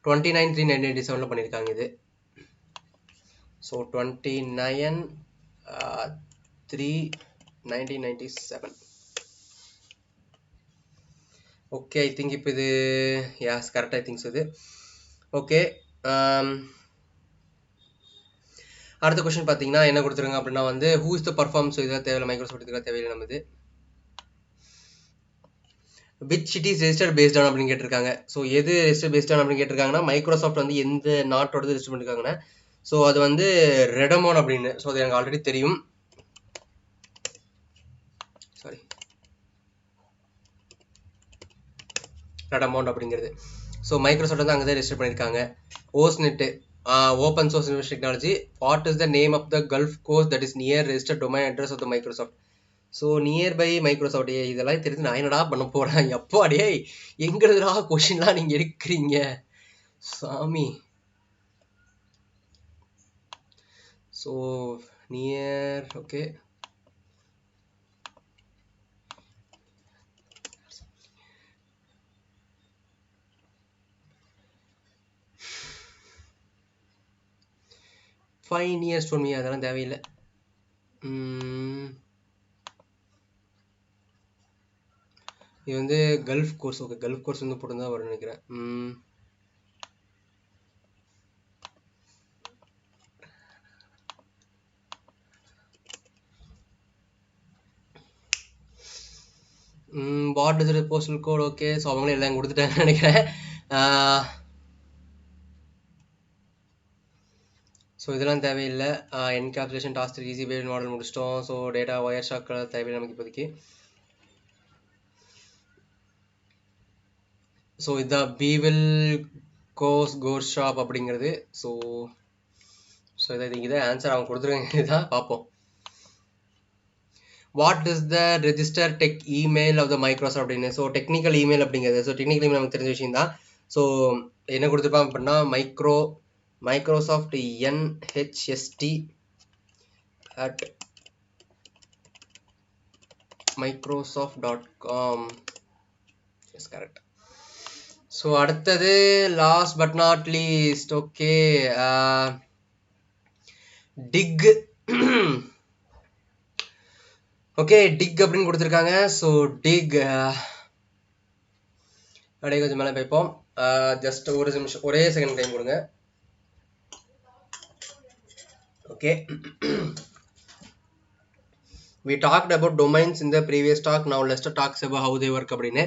[SPEAKER 1] 29/3/1997 பண்ணியிருக்காங்க இது. ஸோ 29/3/1997. ஓகே, ஐ திங்க் இப்போ இது யாஸ் கரெக்ட், ஐ திங்க்ஸ் இது. ஓகே, அடுத்த கொஸ்டின் பார்த்தீங்கன்னா என்ன கொடுத்துருங்க அப்படின்னா வந்து who is the perform. So இதெல்லாம் தேவையில்லை, மைக்ரோசாஃப்ட் இதெல்லாம் தேவையில்லை நம்ம இது. Which city is registered based on அப்படின்னு கேட்டிருக்காங்க. ஸோ எது ரெஜிஸ்டர் பேஸ்ட் ஆன் அப்படின்னு கேட்டிருக்காங்கன்னா மைக்ரோசாஃப்ட் வந்து எந்த நாட்டோட ரெஜிஸ்டர் பண்ணிருக்காங்கன்னா ஸோ அது வந்து ரெடமோன் அப்படின்னு. ஸோ அது எனக்கு ஆல்ரெடி தெரியும். சாரி, ரெடமோன் அப்படிங்கிறது. ஸோ மைக்ரோசாஃப்ட் வந்து அங்கே தான் ரெஜிஸ்டர் பண்ணியிருக்காங்க. ஓஸ்நெட், open source university technology. What is the name of the gulf coast that is near registered domain address of the Microsoft. So nearby Microsoft. இதெல்லாம் தெரிஞ்சு நான் என்னடா பண்ண போகிறேன். எப்போ அடே எங்கிறதுடா கொஷின்லாம் நீங்கள் எடுக்கிறீங்க சாமி. So near, okay. Fine years for me, அதெல்லாம் தேவையில்லை. இது வந்து gulf course. Okay, gulf course வந்து போட்டு தான் வரும்னு நினைக்கிறேன். What is postal code. Okay, so அவங்களே எல்லாம் கொடுத்துட்டாங்கன்னு நினைக்கிறேன். ஸோ இதெல்லாம் தேவையில்லை. Encapsulation task easy way model முடிச்சிட்டோம். ஸோ டேட்டா ஒயர் ஷாக் தேவையில்லை நமக்கு இப்போதைக்கு. ஸோ இதுதான் பீவில் கோர் ஷாப் அப்படிங்கிறது. ஸோ இதை ஆன்சர் அவங்க கொடுத்துருக்காங்க. இதுதான் பார்ப்போம். What is the register tech email of the Microsoft அப்படின்னு. ஸோ டெக்னிக்கல் இமெயில் அப்படிங்கிறது. ஸோ டெக்னிக்கல் இமெயில் நமக்கு தெரிஞ்ச விஷயம் தான். ஸோ என்ன கொடுத்துருப்பாங்க அப்படின்னா Microsoft nhst@microsoft.com. Yes, correct. So அடுத்தது last but not least. Okay, dig. Okay, dig அப்படின்னு கொடுத்துருக்காங்க. ஸோ டிக் அப்படியே கொஞ்சம் மேலே போய்ப்போம். ஜஸ்ட் ஒரு நிமிஷம், ஒரே செகண்ட் டைம் கொடுங்க. Okay, we talked about domains in the previous talk. Now let's talk about how they work அப்படின்னு.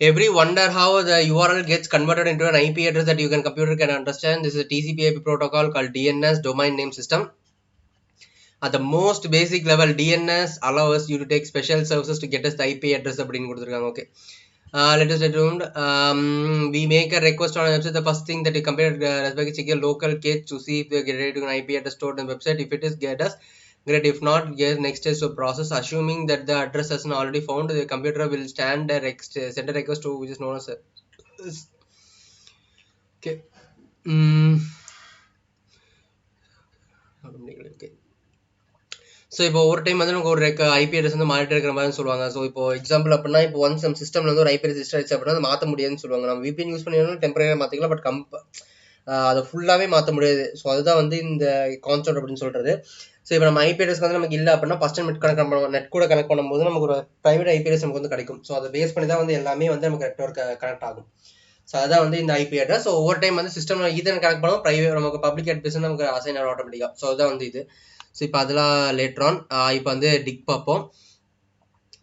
[SPEAKER 1] Every wonder how the URL gets converted into an IP address that you can computer can understand. This is a TCP/IP protocol called DNS, domain name system. At the most basic level, DNS allows you to take special services to get us the IP address அப்படின்னு கொடுத்துருக்காங்க. Okay, let us assume we make a request on a website. The first thing that you compare check your local cache to see if they get ready to an IP address stored on the website. If it is, get us. Great. If not, yes, next is to process. Assuming that the address has not already found, the computer will send a request to which is known as okay. Okay. So இப்போ ஒரு time வந்து நமக்கு ஒரு IP address வந்து மாறிட்டே இருக்கிற மாதிரி சொல்லுவாங்க. ஸோ இப்போ எக்ஸாம்பிள் அப்படின்னா இப்போ ஒன்ஸ் நம்ம சிஸ்டம்ல வந்து ஒரு ஐபி ரெஜிஸ்டர் ஆச்சு அப்படின்னா அதை மாற்ற முடியாதுன்னு சொல்லுவாங்க. நம்ம VPN யூஸ் பண்ணி டெம்பரரியாக மாற்றிக்கலாம், பட் அதை ஃபுல்லாகவே மாற்ற முடியாது. ஸோ அதுதான் வந்து இந்த கான்செப்ட் அப்படின்னு சொல்றது. ஸோ இப்போ நம்ம ஐபி அட்ரஸ் வந்து நமக்கு இல்லை அப்படின்னா ஃபர்ஸ்ட் டைம் நெட் கூட கனெக்ட் பண்ணும்போது நமக்கு ஒரு ப்ரைவேட் ஐபி அட்ரஸ் நமக்கு வந்து கிடைக்கும். ஸோ அதை பேஸ் பண்ணி தான் வந்து எல்லாமே வந்து நமக்கு நெட்வொர்க் கனெக்ட் ஆகும். ஸோ அதான் வந்து இந்த ஐபி அட்ரஸ். ஸோ ஒவ்வொரு டைம் வந்து சிஸ்டம் ஈதர் கனெக்ட் பண்ணோம், ப்ரைவேட் நமக்கு பப்ளிக் அட்ரஸ் நமக்கு அசைன் ஆகும் ஆட்டோமேட்டிக்காக. ஸோ அதுதான் வந்து இது. ஸோ இப்போ அதெல்லாம் லேட்டர் ஆன். இப்போ வந்து டிக் பார்ப்போம்.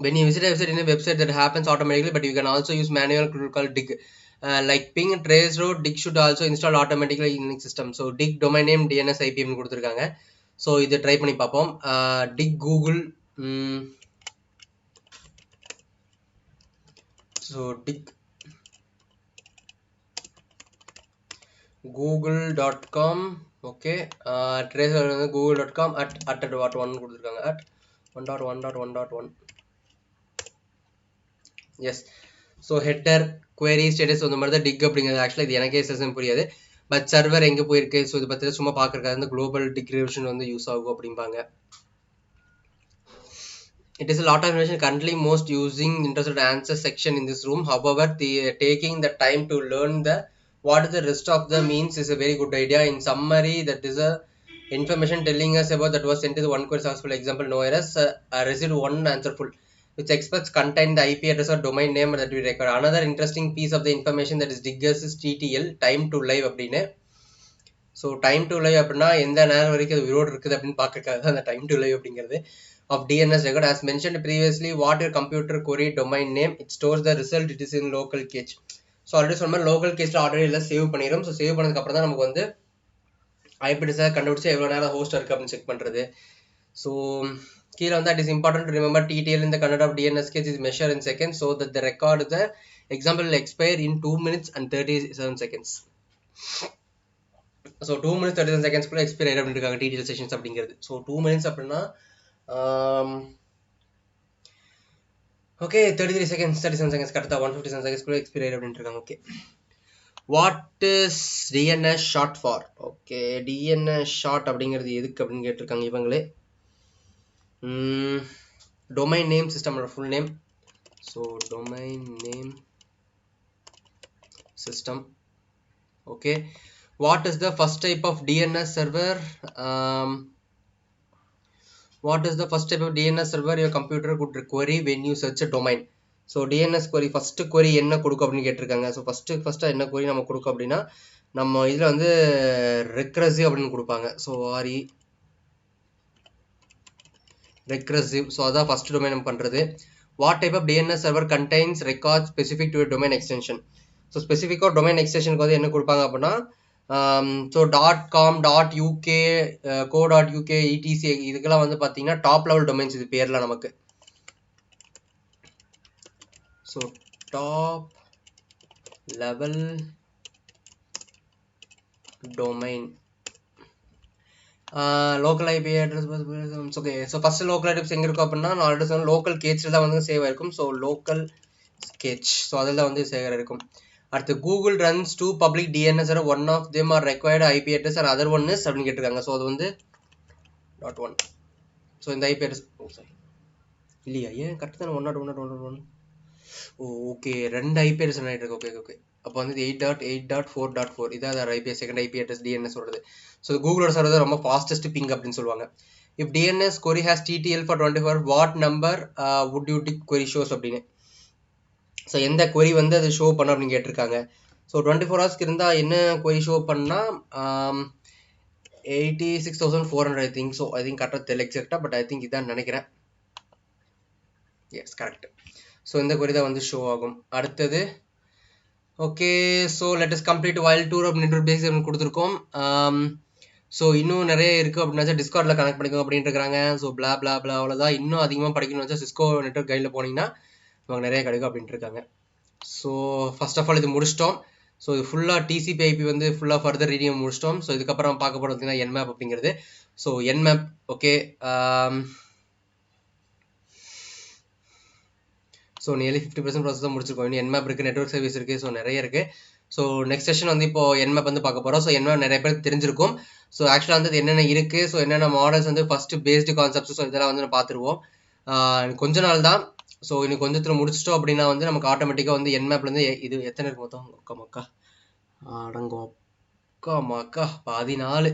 [SPEAKER 1] when you visit a website in a website that happens automatically, but you can also use manual called dig. Like ping, trace route, dig should also install automatically in Linux system. So dig domain name DNS IP கொடுத்துருக்காங்க. So இது try பண்ணி பார்ப்போம். Dig Google. So dig google.com. Okay, tracer வந்து google.com @1 கொடுத்துருக்காங்க. @1.1.1.1. Yes. So header query status அந்த மாதிரி தான் tick அப்படிங்கிறது. ஆக்சுவலாக இது எனக்கே செஷன் புரியாது, பட் சர்வர் எங்கே போயிருக்கு, ஸோ இது பற்றி சும்மா பார்க்குறக்காக இந்த குளோபல் டிக்ரிவேஷன் வந்து யூஸ் ஆகும் அப்படிம்பாங்க. It is a lot of information currently most using interested answer section in this room. However, taking the time to learn the what is the rest of the means is a very good idea. In summary, that is a information telling us about that was sent to the one query successful. Example, no errors, received one answer full, which expects contain the IP address or domain name that we record. Another interesting piece of the information that is diggers is TTL, time to live அப்படின்னு. So time to live அப்படின்னா எந்த நேரம் வரைக்கும் அது உயிரோடு இருக்குது அப்படின்னு பார்க்கறதுக்காக அந்த டைம் டு லைவ் அப்படிங்கிறது. Of DNS record, as mentioned previously, what your computer query domain name, it stores the result, it is in local cache. So already சொன்ன மாதிரி லோக்கல் கேஸில் ஆல்ரெடி எல்லாம் சேவ் பண்ணிடும். ஸோ சேவ் பண்ணதுக்கு அப்புறம் தான் நமக்கு வந்து ஐபிடிஸை கண்டுபிடிச்சி எவ்வளோ நேரம் ஹோஸ்ட் இருக்குது அப்படின்னு செக் பண்ணுறது. ஸோ கீழே வந்து it is important to remember TTL in the content of DNS case is measured in seconds, so that the record the example will expire in 2 minutes and 37 seconds. So 2 minutes 37 seconds கூட expire ஆகிடும் அப்படின்னு இருக்காங்க TTL sessions அப்படிங்கிறது. So 2 minutes அப்படின்னா okay 33 seconds 37 seconds கரெக்டாக 157 seconds கூட expire ஆகிடும் அப்படின்னு இருக்காங்க. Okay, what is DNS short for? Okay, DNS short அப்படிங்கிறது எதுக்கு அப்படின்னு கேட்டிருக்காங்க இவங்களே. டொமைன் நேம் சிஸ்டமோட full name. So domain name system. Okay, what is the first type of DNS server? What is the first type of DNS server your computer could query when you search a domain? So DNS query first query என்ன கொடுக்கும் அப்படின்னு கேட்டிருக்காங்க. So first என்ன query நம்ம கொடுக்கும் அப்படின்னா நம்ம இதில் வந்து ரெக்ரசிவ் அப்படின்னு கொடுப்பாங்க. So recursive. ஸோ அதான் ஃபஸ்ட் டொமைன் நம்ம பண்ணுறது. What type of DNS server contains records specific to a domain extension? So ஸ்பெசிஃபிக்காக டொமைன் எக்ஸ்டென்ஷனுக்கு வந்து என்ன கொடுப்பாங்க அப்படின்னா so .com .uk co.uk etc இதுக்கெல்லாம் வந்து பார்த்தீங்கன்னா டாப் லெவல் டொமைன்ஸ் இது பேர்லாம் நமக்கு. So top level domain local IP address. Okay, so first local address எங்கே இருக்கும் அப்படின்னா நான் ஆல்ரெடி சொன்ன லோக்கல் கேச்சில் தான் வந்து சேவ் ஆயிருக்கும். ஸோ லோக்கல் கேச், ஸோ அதில் தான் வந்து சேவ் இருக்கும். அடுத்து Google runs two public DNS, one of them are required IP address and other one is அப்படின்னு கேட்டிருக்காங்க. ஸோ அது வந்து .1. ஸோ இந்த IP அட்ரஸ் இல்லையா, ஏன் கரெக்டாக தானே 1.1.1.1. ஓகே, ரெண்டு IP அட்ரஸ் ஆகிட்டு இருக்கு. ஓகே ஓகே, அப்போ வந்து 8.8.4.4 இதான் IP second IP address DNS வருது. ஸோ கூகுளோட சர்வர் ரொம்ப ஃபாஸ்டஸ்ட் பிங் அப்படின்னு சொல்லுவாங்க. If DNS query has TTL for 24 what number would you tick query shows அப்படின்னு. ஸோ எந்த query வந்து அது ஷோ பண்ண அப்படின்னு கேட்டிருக்காங்க. ஸோ 24 ஹவர்ஸ்க்கு இருந்தால் என்ன query ஷோ பண்ணால் 86,400 ஐ திங்க். ஸோ ஐ திங்க் கரெக்டாக தெரியல எக்ஸாக்டாக, பட் ஐ திங்க் இதான் நினைக்கிறேன். Yes correct. ஸோ இந்த query தான் வந்து ஷோ ஆகும். அடுத்தது okay, so let is complete while tour அப்படின்னு பேசிக் கொடுத்துருக்கோம். ஸோ இன்னும் நிறைய இருக்குது அப்படின்னா டிஸ்கார்டில் கனெக்ட் பண்ணிக்கோங்க அப்படின்ட்டு இருக்கிறாங்க. ஸோ பிளா பிளா பிளா அவ்வளோதான். இன்னும் அதிகமாக படிக்கணும்னு வச்சா சிஸ்கோ நெட்வொர்க் கைடில் போனீங்கன்னா நமக்கு நிறைய கிடைக்கும் அப்படின்ட்டு இருக்காங்க. ஸோ ஃபர்ஸ்ட் ஆஃப் ஆல் இது முடிச்சிட்டோம். ஸோ இது ஃபுல்லாக TCP/IP வந்து ஃபுல்லாக ஃபர்தர் ரீடிங் முடிச்சிட்டோம். ஸோ இதுக்கப்புறம் பார்க்க போகிறது பார்த்தீங்கன்னா Nmap அப்படிங்கிறது. So Nmap okay, so nearly 50% process தான் முடிச்சிருக்கோம். இன்னும் Nmap இருக்குது, நெட்வொர்க் சர்வீஸ் இருக்குது, ஸோ நிறைய இருக்குது. ஸோ நெக்ஸ்ட் செஷன் வந்து இப்போ Nmap வந்து பார்க்க போகிறோம். ஸோ Nmap நிறைய பேருக்கு தெரிஞ்சிருக்கும். ஸோ ஆக்சுவலாக வந்து என்னென்ன இருக்குது, ஸோ என்னென்ன மாடல்ஸ் வந்து ஃபஸ்ட்டு பேஸ்டு கான்செப்ட்ஸ், ஸோ இதெல்லாம் வந்து பார்த்துருவோம். கொஞ்ச நாள் தான். ஸோ இன்னும் கொஞ்சத்தில் முடிச்சிட்டோம் அப்படின்னா வந்து நமக்கு ஆட்டோமேட்டிக்காக வந்து Nmapலேருந்து இது எத்தனை இருக்கு மொத்தம் மக்கா அடங்கோ மக்கா 14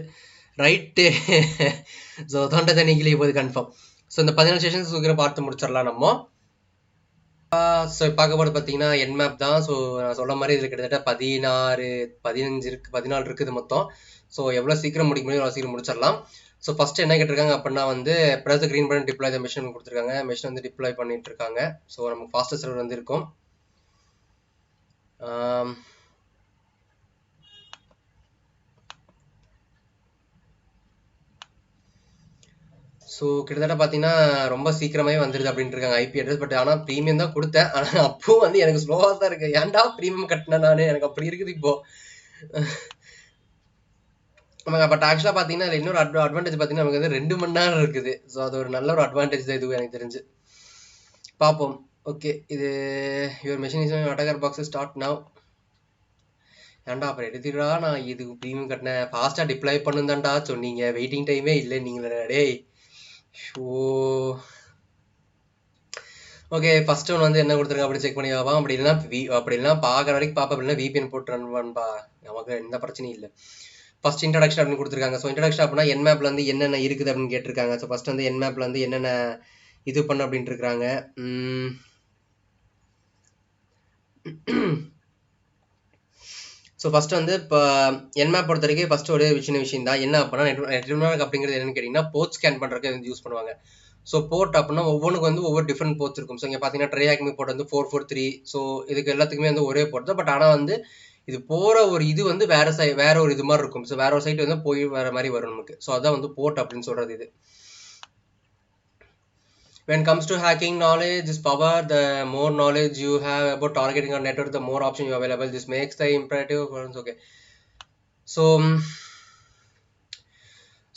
[SPEAKER 1] ரைட்டு. ஸோ தொண்டை தண்ணிக்கிலே போது கன்ஃபார்ம். ஸோ இந்த 14 செஷன்ஸ் சீக்கிரம் பார்த்து முடிச்சிடலாம் நம்ம. ஸோ பார்க்க போகிறது பார்த்தீங்கன்னா Nmap தான். ஸோ நான் சொல்ல மாதிரி இதில் கிட்டத்தட்ட 15 இருக்குது, 14 இருக்குது மொத்தம். ஸோ எவ்வளோ சீக்கிரம் முடிக்க முடியும் அவ்வளோ சீக்கிரம் முடிச்சிடலாம். ஸோ ஃபஸ்ட்டு என்ன கேட்டிருக்காங்க அப்படின்னா வந்து press the green button deploy the machine கொடுத்துருக்காங்க. மெஷின் வந்து டிப்ளாய் பண்ணிட்டு இருக்காங்க. ஸோ நமக்கு ஃபாஸ்டஸ்ட் சர்வர் வந்து இருக்கும். ஸோ கிட்டத்தட்ட பார்த்தீங்கன்னா ரொம்ப சீக்கிரமாகவே வந்துடுது அப்படின்ட்டு இருக்காங்க ஐபி அட்ரஸ். பட் ஆனால் ப்ரீமியம் தான் கொடுத்தேன். ஆனால் அப்பவும் வந்து எனக்கு ஸ்லோவாக தான் இருக்குது. ஏன்டா ப்ரீமியம் கட்டினேன் நான், எனக்கு அப்படி இருக்குது இப்போ. ஆமாங்க. பட் ஆக்சுவலாக பார்த்தீங்கன்னா அதில் இன்னொரு அட்வான்டேஜ் பார்த்தீங்கன்னா நமக்கு வந்து 2 மணி நேரம் இருக்குது. ஸோ அது ஒரு நல்ல ஒரு அட்வான்டேஜ் தான் இதுவும் எனக்கு தெரிஞ்சு. பார்ப்போம். ஓகே, இது your machine is attacker box start now. ஏன்டா அப்புறம் எடுத்துடா, நான் இது ப்ரீமியம் கட்டினேன், ஃபாஸ்ட்டாக டிப்ளாய் பண்ணுந்தான்டா சொன்னீங்க, வெயிட்டிங் டைமே இல்லை நீங்களே டேய். ஷோ ஓகே, ஃபர்ஸ்ட் ஒன் வந்து என்ன கொடுத்துருங்க அப்படி செக் பண்ணி பார்ப்போம். அப்படி இல்லைனா பார்க்குற வரைக்கும் பார்ப்போம். அப்படின்னா விபிஎன் போட்டு ரன் பண்ணப்பா, நமக்கு எந்த பிரச்சனையும் இல்லை. ஃபர்ஸ்ட் இன்ட்ரடக்ஷன் அப்படின்னு கொடுத்துருக்காங்க. ஸோ இன்ட்ரடக்ஷன் அப்படின்னா என்மேப்ல வந்து என்னென்ன இருக்குது அப்படின்னு கேட்டிருக்காங்க. ஸோ ஃபர்ஸ்ட் வந்து என்மேப்ல வந்து என்னென்ன இது பண்ண அப்படின்ட்டு இருக்காங்க. ஸோ ஃபர்ஸ்ட் வந்து இப்போ என்மேப் பொறுத்த வரைக்கும் ஃபர்ஸ்ட் ஒரு விஷயம் தான். என்ன அப்படின்னா நெட்வொர்க் அப்படிங்கிறது என்னன்னு கேட்டிங்கன்னா போர்ட் ஸ்கேன் பண்ணுறதுக்கு வந்து யூஸ் பண்ணுவாங்க. ஸோ போர்ட் அப்படின்னா ஒவ்வொன்றுக்கு வந்து ஒவ்வொரு டிஃப்ரெண்ட் போர்ட்ஸ் இருக்கும். ஸோ இங்கே பார்த்தீங்கன்னா ட்ரையாக்மி போர்ட் வந்து 443. ஸோ இதுக்கு எல்லாத்துக்குமே வந்து ஒரே போர்ட் தான். பட் ஆனால் வந்து இது போகிற ஒரு இது வந்து வேற ஒரு இது மாதிரி இருக்கும். ஸோ வேற ஒரு சைட் வந்து போய் வேற மாதிரி வரும் நமக்கு. ஸோ அதான் வந்து போர்ட் அப்படின்னு சொல்றது இது. When it comes to hacking, knowledge is power. The more knowledge you have about targeting a network, the more options you have available. This makes the imperative. Okay.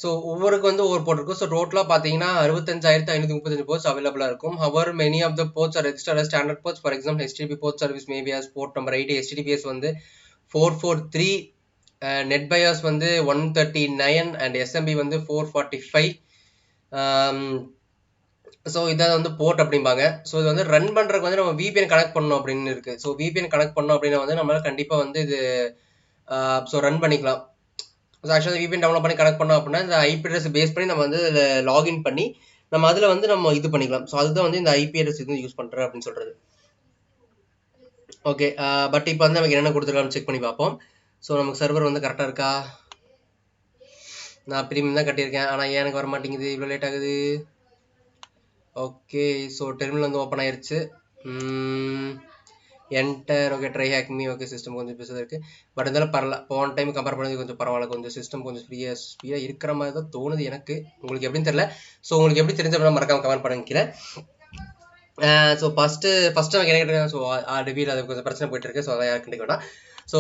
[SPEAKER 1] So ஒவ்வொருக்கு வந்து ஒவ்வொரு board இருக்கும். So டோட்டலாக பார்த்தீங்கன்னா 65,535 ports அவைலபிளாக இருக்கும். How many of the ports are registered standard ports. For example HTTP port service maybe as port number 80. HTTPS வந்து 443, NetBIOS வந்து 139 அண்ட் SMB வந்து 445. ஸோ இதை வந்து போர்ட் அப்படிம்பாங்க. ஸோ இது வந்து ரன் பண்ணுறதுக்கு வந்து நம்ம VPN கனெக்ட் பண்ணணும் அப்படின்னு இருக்குது. ஸோ VPN கனெக்ட் பண்ணோம் அப்படின்னா வந்து நம்மளால் கண்டிப்பாக வந்து இது ரன் பண்ணிக்கலாம். ஸோ ஆக்சுவலாக VPN டவுன்லோட் பண்ணி கனெக்ட் பண்ணோம் அப்படின்னா இந்த ஐபி அட்ரஸ் பேஸ் பண்ணி நம்ம வந்து இதில் லாகின் பண்ணி நம்ம அதில் வந்து நம்ம இது பண்ணிக்கலாம். ஸோ அதுதான் வந்து இந்த ஐபி அட்ரஸ் இது யூஸ் பண்ணுறேன் அப்படின்னு சொல்கிறது. ஓகே, பட் இப்போ வந்து நமக்கு என்னென்ன கொடுத்துருக்கான்னு செக் பண்ணி பார்ப்போம். ஸோ நமக்கு சர்வர் வந்து கரெக்டாக இருக்கா? நான் ப்ரீமியம் தான் கட்டியிருக்கேன், ஆனால் ஏன் எனக்கு வர மாட்டேங்குது, இவ்வளோ லேட் ஆகுது. ஓகே, ஸோ டெர்மினல் வந்து ஓப்பன் ஆயிருச்சு. Enter. Okay, try hack me. Okay, system கொஞ்சம் பெருசாக இருக்குது. பட் இருந்தாலும் பரவாயில்ல, போன டைம் கம்பேர் பண்ணது கொஞ்சம் பரவாயில்ல. கொஞ்சம் சிஸ்டம் கொஞ்சம் ஃப்ரீயாக இருக்கிற மாதிரி தான் தோணுது எனக்கு. உங்களுக்கு எப்படின்னு தெரியல. ஸோ உங்களுக்கு எப்படி தெரிஞ்ச மறக்காம கமெண்ட் பண்ணிக்கிறேன். ஸோ ஃபஸ்ட்டு நமக்கு என்ன கேட்டிருக்காங்க. ஸோ ரிவியூவில் அது கொஞ்சம் பிரச்சனை போயிட்டு இருக்கு. ஸோ அதை யாருக்கு கண்டிக்க வேண்டாம். ஸோ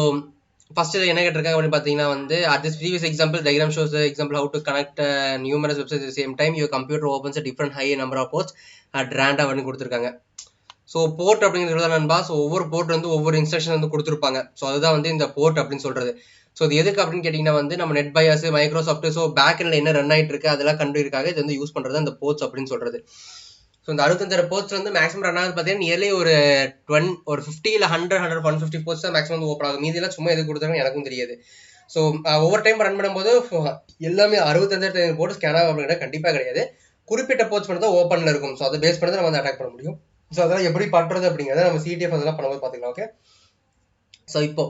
[SPEAKER 1] ஃபஸ்ட்டு என்ன கேட்டிருக்காங்க அப்படின்னு பார்த்தீங்கன்னா வந்து at this previous example diagram shows the example how to connect numerous websites at the same time. Your computer opens a different high number of ports at random அப்படின்னு கொடுத்துருக்காங்க. ஸோ போர்ட் அப்படிங்கிறது தான் நண்பா. ஸோ ஒவ்வொரு board வந்து ஒவ்வொரு instruction வந்து கொடுத்துருப்பாங்க. ஸோ அதுதான் வந்து இந்த போர்ட் அப்படின்னு சொல்றது. ஸோ இது எதுக்கு அப்படின்னு கேட்டிங்கன்னா வந்து நம்ம NetBIOS, மைக்ரோசாஃப்ட், ஸோ பேக் எண்டில் என்ன ரன் ஆகிட்டு இருக்கு அதெல்லாம் கண்டுபிடிக்காக இது வந்து யூஸ் பண்ணுறது அந்த போர்ட்ஸ் அப்படின்னு சொல்றது. ஸோ இந்த 65 போர்ட்ஸ் வந்து மேக்ஸிமம் ரன் ஆகுது பார்த்தீங்கன்னா நியர்லி ஒரு 50 இல்லை 150 போர்ட்ஸ் தான் மேக்ஸிமம் வந்து ஓப்பன் ஆகும். மீதியெல்லாம் சும்மா எது கொடுத்தாலும் எனக்கும் தெரியாது. ஸோ ஒவ்வொரு டைம் ரன் பண்ணும்போது எல்லாமே 65,000 போர்ட்ஸ் ஸ்கேன் ஆகும் அப்படின்னா கண்டிப்பாக கிடையாது. குறிப்பிட்ட போர்ட்ஸ் மட்டும் தான் ஓப்பனில் இருக்கும். ஸோ அதை பேஸ் பண்ணி நம்ம வந்து அட்டாக் பண்ண முடியும். ஸோ அதெல்லாம் எப்படி பண்ணுறது அப்படிங்கிறத நம்ம CTF அதெல்லாம் பண்ணும்போது பார்த்துக்கலாம். ஓகே, ஸோ இப்போ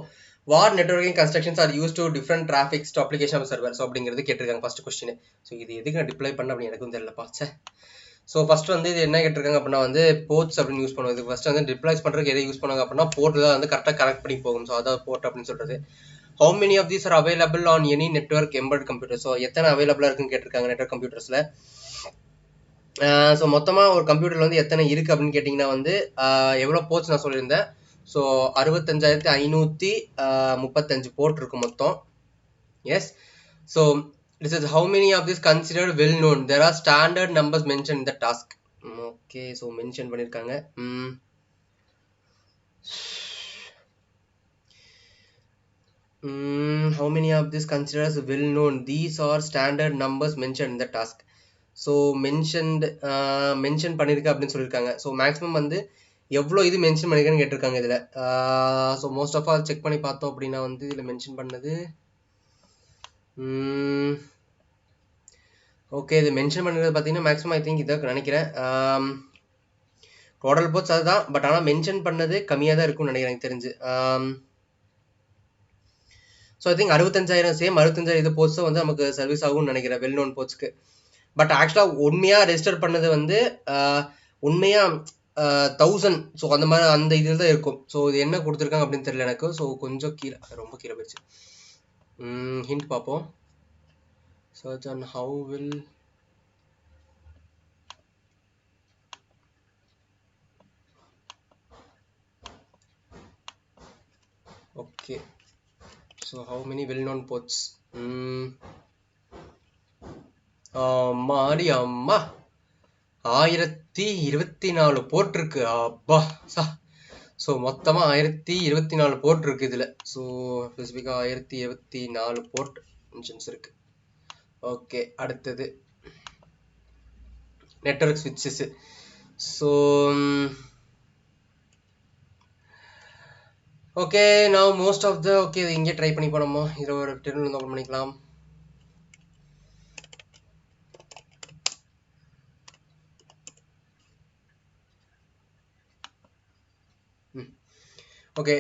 [SPEAKER 1] what networking constructions are use to different traffics to application server. So அப்படிங்கிறது கேட்டிருக்காங்க ஃபர்ஸ்ட் கொஸ்டின். ஸோ இது எதுக்கு நான் டிப்ளை பண்ண அப்படின்னு எனக்கும் தெரியல பாச்சே. ஸோ ஃபர்ஸ்ட் வந்து இது என்ன கேட்டிருக்காங்க அப்படின்னா வந்து போர்ட்ஸ் அப்படின்னு யூஸ் பண்ணுவோம். இது ஃபர்ஸ்ட் வந்து டிப்ளாய்ஸ் பண்ணுறதுக்கு எதை யூஸ் பண்ணுவாங்க அப்படின்னா போர்ட் தான் வந்து கரெக்டாக கனெக்ட் பண்ணி போகும். ஸோ அதாவது போர்ட் அப்படின்னு சொல்றது. How many of these are available on any network embed computer. So எத்தனை அவைலபிளாக இருக்குன்னு கேட்டிருக்காங்க நெட்வொர்க் கம்ப்யூட்டர்ஸில். ஸோ மொத்தமாக ஒரு கம்ப்யூட்டரில் வந்து எத்தனை இருக்குது அப்படின்னு கேட்டிங்கன்னா வந்து எவ்வளோ போர்ட்ஸ் நான் சொல்லியிருந்தேன். ஸோ 65,535 போர்ட் இருக்கும் மொத்தம். Yes, so this is how many of this considered well known. There are standard numbers mentioned in the task. Okay, so mention பண்ணிருக்காங்க. How many of this considered well known? These are standard numbers mentioned in the task. So mention பண்ணிருக்க அப்படின்னு சொல்லியிருக்காங்க. So maximum வந்து எவ்வளோ இது mention பண்ணிருக்கேன்னு கேட்டிருக்காங்க இதில். So most of all check பண்ணி பார்த்தோம் அப்படின்னா வந்து இதில் மென்ஷன் பண்ணது ஓகே, இது மென்ஷன் பண்ணுறது பார்த்தீங்கன்னா மேக்ஸிமம் ஐ திங்க் இதான் நினைக்கிறேன். டோட்டல் போர்ட்ஸ் அதுதான், பட் ஆனால் மென்ஷன் பண்ணது கம்மியாக தான் இருக்கும்னு நினைக்கிறேன் எனக்கு தெரிஞ்சு. ஸோ ஐ திங்க் 65,000 சேம் 65,000 இது போர்ட்ஸும் வந்து நமக்கு சர்வீஸ் ஆகும்னு நினைக்கிறேன் வெல் நோன் போர்ட்ஸ்க்கு. பட் ஆக்சுவலாக உண்மையாக ரெஜிஸ்டர் பண்ணது வந்து உண்மையாக 1000. ஸோ அந்த மாதிரி அந்த இதில் தான் இருக்கும். ஸோ இது என்ன கொடுத்துருக்காங்க அப்படின்னு தெரியல எனக்கு. ஸோ கொஞ்சம் கீழே, ரொம்ப கீழே போயிடுச்சு. ஹிண்ட் பார்ப்போம். Search on how will Okay, so how many well-known ports? மாடி அம்மா 1024 போர்ட் இருக்கு. அப்பா சா. ஸோ மொத்தமா 1024 போர்ட் இருக்கு இதுல. ஸோ ஸ்பெசிஃபிக்கா 1024 போர்ட் மென்ஷன்ஸ் இருக்கு. ஓகே, அடுத்தது நெட்வொர்க் ஸ்விட்சஸ். ஸோ ஓகே, நான் மோஸ்ட் ஆஃப் த ஓகே இது இங்கே ட்ரை பண்ணி போனோமோ. இதில் ஒரு டெர்மினல் ஓப்பன் பண்ணிக்கலாம். ஓகே,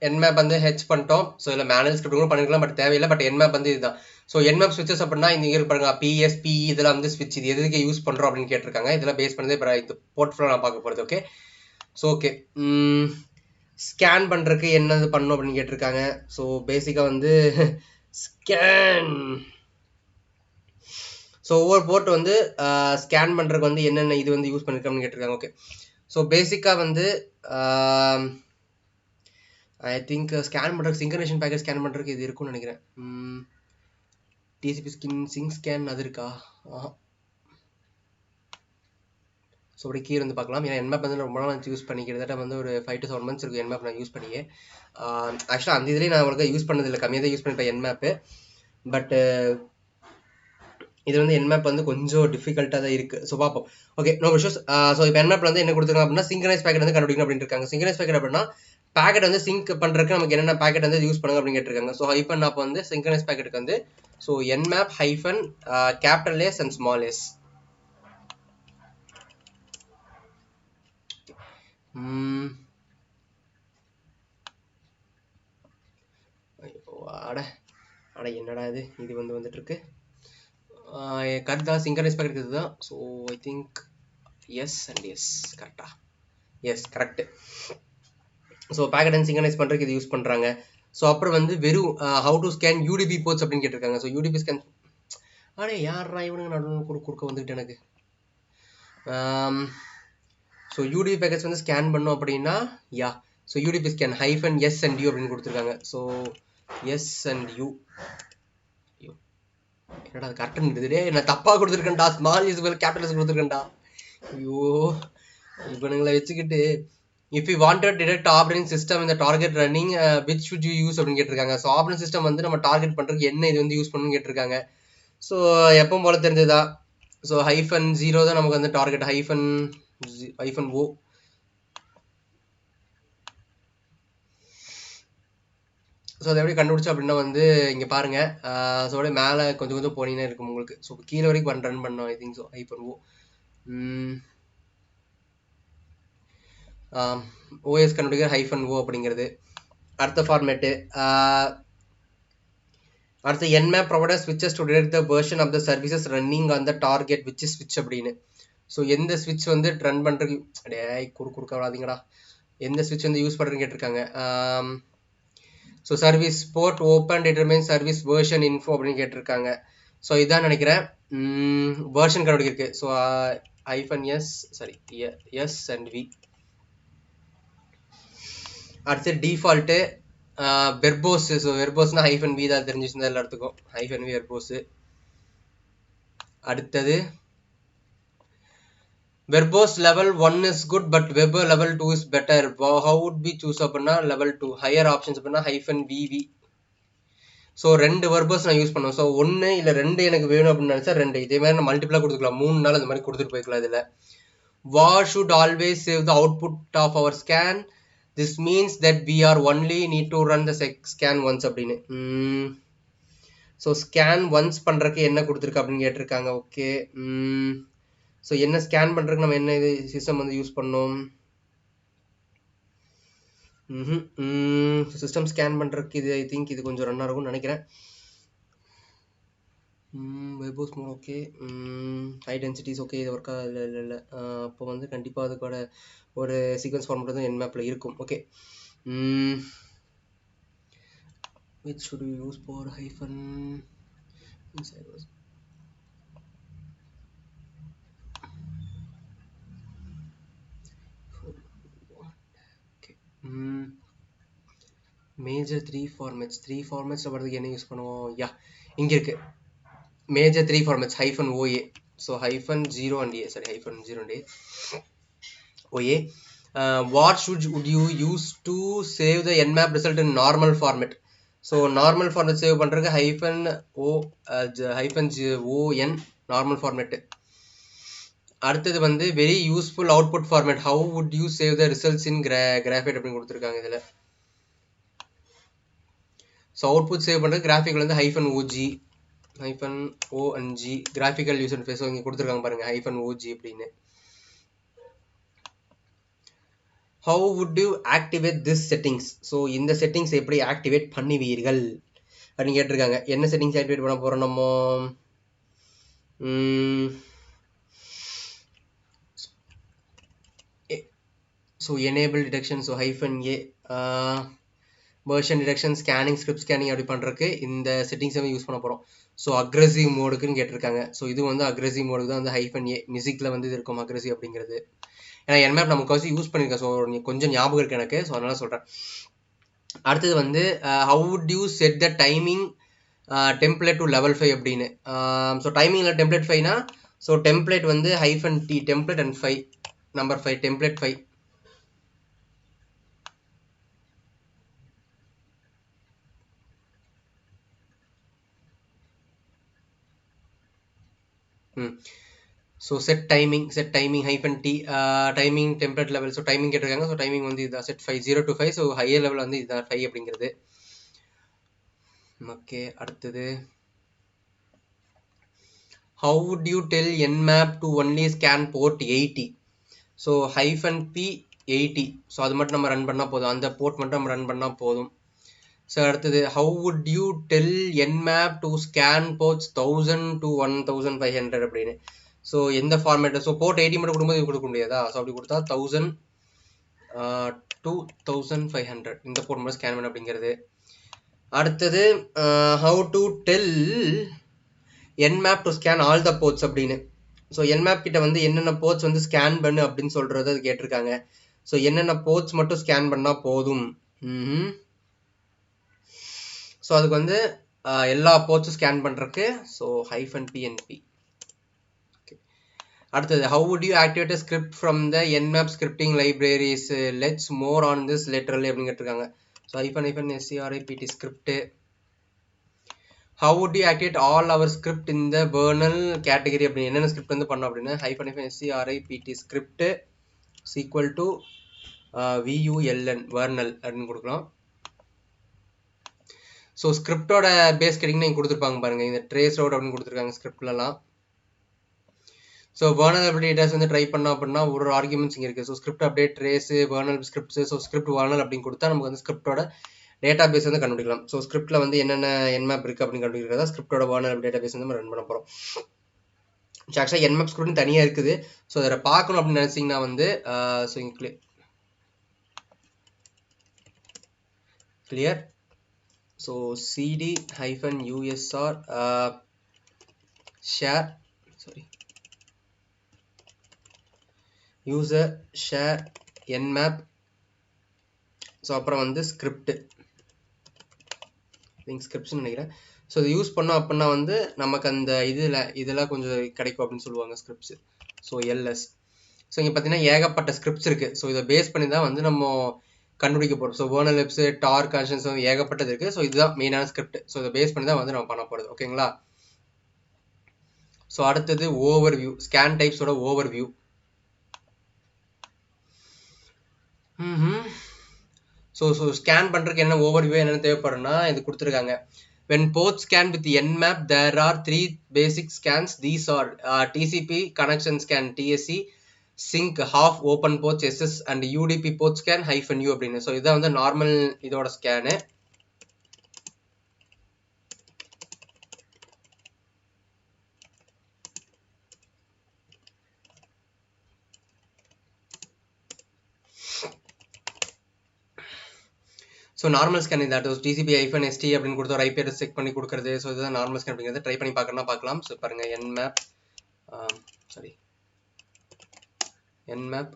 [SPEAKER 1] என்மேப் வந்து ஹெச் பண்ணிட்டோம். ஸோ இதில் மேனுவல் ஸ்கிரிப்ட் கூட பண்ணிக்கலாம், பட் தேவையில்லை. பட் என்மேப் வந்து இதுதான். ஸோ என்மேப் ஸ்விட்சஸ் அப்படின்னா இந்த இங்கே பாருங்க, பிஎஸ்பி இதெல்லாம் வந்து ஸ்விட்ச் இது எதுக்கு யூஸ் பண்ணுறோம் அப்படின்னு கேட்டிருக்காங்க. இதெல்லாம் பேஸ் பண்ணது இப்போ இந்த போர்ட்ஃபோலியோ நான் பார்க்க போகிறது. ஓகே, ஸோ ஓகே ஸ்கேன் பண்ணுறதுக்கு என்னது பண்ணணும் அப்படின்னு கேட்டிருக்காங்க. ஸோ பேசிக்காக வந்து ஸ்கேன். ஸோ ஒவ்வொரு போர்ட் வந்து ஸ்கேன் பண்ணுறதுக்கு வந்து என்னென்ன இது வந்து யூஸ் பண்ணியிருக்கோம்னு கேட்டிருக்காங்க. ஓகே, ஸோ பேசிக்காக வந்து ஐ திங்க் ஸ்கேன் பண்ணுறதுக்கு சிங்கரேஷன் பேக்கேஜ் ஸ்கேன் பண்ணுறதுக்கு இது இருக்கும்னு நினைக்கிறேன். டிசிபி சிங்க் ஸ்கேன் அது இருக்கா? ஸோ அப்படி கீழே வந்து பார்க்கலாம். ஏன்னா என்மேப் வந்து ரொம்ப நாள் யூஸ் பண்ணி கிட்டத்தட்ட வந்து ஒரு 5 to 7 months இருக்குது என்மேப் நான் யூஸ் பண்ணியே. ஆக்சுவலாக அந்த இதுலேயே நான் உங்களுக்கு யூஸ் பண்ணதில்லை, கம்மியாக தான் யூஸ் பண்ணிப்பேன் என்மேப்பு. பட்டு இது வந்து என்மேப் வந்து கொஞ்சம் டிஃபிகல்ட்டாக தான் இருக்குது. ஸோ பார்ப்போம். Okay, no issues. ஸோ இப்போ என்மேப்பில் வந்து என்ன கொடுத்துருக்காங்க அப்படின்னா சிங்கனைஸ் பேக்கெட் வந்து கண்டுபிடிக்கணும் அப்படின்னு இருக்காங்க. சிங்கனைஸ் பேக்கெட் அப்படின்னா பேக்கெட் வந்து சிங்க் பண்ணுறதுக்கு நமக்கு என்னென்ன பேக்கெட் வந்து யூஸ் பண்ணுங்க அப்படின்னு கேட்டிருக்காங்க. ஸோ ஹைஃபன் அப்போ வந்து சிங்கனைஸ் பேக்கெட்டுக்கு வந்து so Nmap hyphen capital S and small S. அட என்னடா இது இது வந்து வந்துட்டு இருக்கு. கரெக்ட் தான், சிங்கனைஸ் பேக்கெட் இதுதான். So I think S and S கரெக்டா? Yes correct. So packet and synchronise பண்ணுறதுக்கு இது யூஸ் பண்ணுறாங்க. ஸோ அப்புறம் வந்து வெறும் how to scan UDP ports அப்படின்னு கேட்டிருக்காங்க. ஸோ யூடிபி ஸ்கேன் அடே யாரா இவனுங்க நடுவில் கொடுக்க வந்துக்கிட்டு எனக்கு. ஸோ யூடிபி பேக்கெட்ஸ் வந்து ஸ்கேன் பண்ணோம் அப்படின்னா yeah, so UDP scan hyphen S and U அப்படின்னு கொடுத்துருக்காங்க. So S and U. என்னடா அது கரெக்டாக இருக்குதுடே, நான் தப்பாக கொடுத்துருக்கேன்டா. ஸ்மால் இஸ் வெல் கேபிட்டல்ஸ் கொடுத்துருக்கேன்டா. ஐயோ இவனுங்களை வச்சுக்கிட்டு. If you wanted detect operating system இந்த target running which should you use அப்படின்னு கேட்டிருக்காங்க. ஸோ ஆப்ரேட்டிங் சிஸ்டம் வந்து நம்ம டார்கெட் பண்ணுறதுக்கு என்ன இது வந்து யூஸ் பண்ணணும்னு கேட்டிருக்காங்க. ஸோ எப்பவும் போல தெரிஞ்சதா. ஸோ ஹைஃபன் 0 தான் நமக்கு வந்து டார்கெட். ஹைஃபன் ஓ. ஸோ அதை எப்படி கண்டுபிடிச்சோம் அப்படின்னா வந்து இங்கே பாருங்க. ஸோ அப்படியே மேலே கொஞ்சம் கொஞ்சம் போனீங்கன்னா இருக்கும் உங்களுக்கு. ஸோ கீழே வரைக்கும் ரன் பண்ணோம் ஐ திங்க். ஸோ ஹைஃபன் ஓ. ஓஎஸ் கண்டுபிடிக்கிற ஹைஃபன் ஓ அப்படிங்கிறது அடுத்த ஃபார்மேட்டு. அடுத்து Nmap provider ஸ்விட்சஸ் to detect the version of the services running on the target which ஸ்விட்ச் அப்படின்னு. ஸோ எந்த ஸ்விட்ச் வந்து ரன் பண்ணுறது அடே குறுக்க வராதிங்கடா, எந்த ஸ்விட்ச் வந்து யூஸ் பண்ணுறதுன்னு கேட்டிருக்காங்க. So service port open determine service version info அப்படின்னு கேட்டிருக்காங்க. ஸோ இதான் நினைக்கிறேன் வேர்ஷன் கண்டுபிடிக்கு. So hyphen S sorry S and V. அடுத்து டிஃபால்ட்டு வெர்போஸ். ஸோ வெர்போஸ்னா ஹைஃபன் வி தான் தெரிஞ்சிச்சுருந்தா எல்லாத்துக்கும். Hyphen V verbose. அடுத்தது verbose level 1 is good but web level 2 is better. How would be choose அப்படின்னா லெவல் 2 ஹையர் ஆப்ஷன்ஸ் அப்படின்னா hyphen VV. So 2 verbose நான் use பண்ணுவேன். ஸோ 1 இல்லை 2 எனக்கு வேணும் அப்படின்னு நினச்சா 2. இதே மாதிரி நான் மல்டிப்ளாக கொடுத்துக்கலாம், 3 நாள் இந்த மாதிரி கொடுத்துட்டு போய்க்கலாம். இதில் வார் should always save the output of our scan. This means that we are only need to run the scan once அப்படின்னு. ஸோ ஸ்கேன் ஒன்ஸ் பண்ணுறதுக்கு என்ன கொடுத்துருக்கு அப்படின்னு கேட்டிருக்காங்க. ஓகே, ஸோ என்ன ஸ்கேன் பண்ணுறதுக்கு நம்ம என்ன இது சிஸ்டம் வந்து யூஸ் பண்ணோம். சிஸ்டம் ஸ்கேன் பண்ணுறதுக்கு இது ஐ திங்க் இது கொஞ்சம் ரன் ஆகும்னு நினைக்கிறேன். Verbose more okay. High densities okay, இது ஒர்க்காக இல்லை. அப்போ வந்து கண்டிப்பாக அதுக்கூட ஒரு சீக்வன்ஸ் ஃபார்மேட் வந்து என்மேப்பில் இருக்கும். Okay, which should we use for hyphen inside was okay. Major 3 formats வரதுக்கு என்ன யூஸ் பண்ணுவோம்? யா, இங்கே இருக்கு. Major 3 formats -OA. So -0 and A, sorry, -0 and A. OA. What would you use to save the nmap result in normal format? So normal format save பண்ணுறதுக்கு -ON normal format. அடுத்தது வந்து very useful output format, how would you save the results in graphite அப்படின்னு கொடுத்துருக்காங்க இதில். So output save பண்ணுறது graphical வந்து -ONG graphical user interface. இங்கே கொடுத்துருக்காங்க பாருங்க -OG அப்படின்னு. How would you activate this settings? So இந்த செட்டிங்ஸ் எப்படி ஆக்டிவேட் பண்ணுவீர்கள் அப்படின்னு கேட்டிருக்காங்க. என்ன செட்டிங்ஸ் ஆக்டிவேட் பண்ண போகிறோம் நம்ம? So enable detection, so -A, version detection, scanning, script scanning அப்படி பண்ணுறதுக்கு இந்த செட்டிங்ஸை யூஸ் பண்ண போகிறோம். ஸோ அக்ரெசிவ் மோடுக்குன்னு கேட்டிருக்காங்க. ஸோ இது வந்து அக்ரெசிவ் மோடுக்கு தான் வந்து -A மியூசிக்கில் வந்து இது இருக்கும் அக்ரெசிவ் அப்படிங்கிறது. ஏன்னா nmap நமக்கு யூஸ் பண்ணியிருக்கேன். ஸோ கொஞ்சம் ஞாபகம் இருக்குது எனக்கு. ஸோ அதனால சொல்கிறேன். அடுத்தது வந்து how would you set the timing template to level 5 அப்படின்னு. ஸோ டைமிங்கில் டெம்ப்ளேட் 5னா, ஸோ டெம்ப்ளேட் வந்து -T template and 5 number 5 template 5. So set timing -T timing template level. So timing கேட்டிருக்காங்க. ஸோ டைமிங் வந்து இதுதான் set 5 0 to 5. So higher level வந்து இதுதான் 5 அப்படிங்கிறது. Okay, அடுத்தது how would you tell nmap to only scan port 80? So -P 80. So அது மட்டும் நம்ம ரன் பண்ணால் போதும், அந்த போர்ட் மட்டும் நம்ம ரன் பண்ணால் போதும். ஸோ அடுத்தது how would you tell nmap to scan ports 1000 to 1500 அப்படின்னு. ஸோ எந்த ஃபார்மேட்? ஸோ போர்ட் 80 மட்டும் கொடுக்கும்போது இது கொடுக்க முடியாதா? ஸோ அப்படி கொடுத்தா 1000 to 1500 இந்த போர்ட் மட்டும் ஸ்கேன் பண்ண அப்படிங்கிறது. அடுத்தது how to tell nmap to scan all the ports அப்படின்னு. ஸோ nmap கிட்ட வந்து என்னென்ன போர்ட்ஸ் வந்து ஸ்கேன் பண்ணு அப்படின்னு சொல்றது அது கேட்டிருக்காங்க. ஸோ என்னென்ன போர்ட்ஸ் மட்டும் ஸ்கேன் பண்ணால் போதும். ஸோ அதுக்கு வந்து எல்லா போர்ட்ஸும் ஸ்கேன் பண்ணுறதுக்கு ஸோ -PNP. அடுத்தது how would you activate a script from the nmap scripting libraries? Let's more on this laterally அப்படின்னு கேட்டிருக்காங்க. So -SCRIPT script. how would you activate all our script in the Vernal category அப்படின்னு என்னென்ன script வந்து பண்ணோம் அப்படின்னா -SCRIPT script equal to VULN Vernal அப்படின்னு கொடுக்கலாம். So ஸ்கிரிப்டோட base கேட்டிங்கன்னா இங்கே கொடுத்துருப்பாங்க பாருங்க, இந்த ட்ரேஸ் அவுட் அப்படின்னு கொடுத்துருக்காங்க ஸ்கிரிப்ட்லாம். ஸோ வர்னலபிலிட்டி டேட்டாஸ் வந்து ட்ரை பண்ணோம் அப்படின்னா ஒரு ஆர்குமெண்ட்ஸ் இங்கே இருக்குது. So script update trace vuln scripts. So script vuln அப்படின்னு கொடுத்தா நமக்கு வந்து ஸ்கிரிப்டோட டேட்டா பேஸ் வந்து கண்டுபிடிக்கலாம். ஸோ ஸ்கிரிப்டில் வந்து என்னென்ன nmap இருக்குது அப்படின்னு கண்டுபிடிக்கிறதா ஸ்கிரிப்டோட வர்னல் டேட்டா பேஸ் வந்து நம்ம ரன் பண்ண போகிறோம். ஸோ ஆக்சுவலாக nmap ஸ்கிரிப்ட் தனியாக இருக்குது. ஸோ அதை பார்க்கணும் அப்படின்னு நினச்சிங்கன்னா வந்து ஸோ இங்கே clear. So cd-usr share user share nmap. So அப்புறம் வந்து ஸ்கிரிப்ட் ஸ்கிரிப்ட்ஸ்னு நினைக்கிறேன். ஸோ இது யூஸ் பண்ணோம் அப்படின்னா வந்து நமக்கு அந்த இதெல்லாம் கொஞ்சம் கிடைக்கும் அப்படின்னு சொல்லுவாங்க ஸ்கிரிப்ட்ஸ். So LS. ஸோ இங்கே பார்த்தீங்கன்னா ஏகப்பட்ட ஸ்கிரிப்ட்ஸ் இருக்குது. ஸோ இதை பேஸ் பண்ணி தான் வந்து நம்ம கண்டுபிடிக்க போகிறோம். ஸோ வர்னல் வெப்ஸ் டார் கனெக்ஷன்ஸ் ஏகப்பட்டது இருக்குது. ஸோ இதுதான் மெயினான ஸ்கிரிப்ட். ஸோ இதை பேஸ் பண்ணி தான் வந்து நம்ம பண்ண போகிறது. ஓகேங்களா? ஸோ அடுத்தது ஓவர் வியூ, ஸ்கேன் டைப்ஸோட ஓவர் வியூ. ஸோ ஸ்கேன் பண்ணுறதுக்கு என்ன ஓவர் வியூ என்னென்ன தேவைப்படும்னா இது கொடுத்துருக்காங்க. when ports scan with nmap there are 3 basic scans. These are TCP connection scan TSC, sync half open ports SS and UDP port scan -U அப்படின்னு. So இதான் வந்து normal இதோட scan. So normal scan இது TCP-ST அப்படின்னு கொடுத்து ஒரு IP address check பண்ணி கொடுக்குறது. ஸோ இதுதான் நார்மல் ஸ்கேன் அப்படிங்கிறது. ட்ரை பண்ணி பார்க்கணும்னா பார்க்கலாம். ஸோ பாருங்க nmap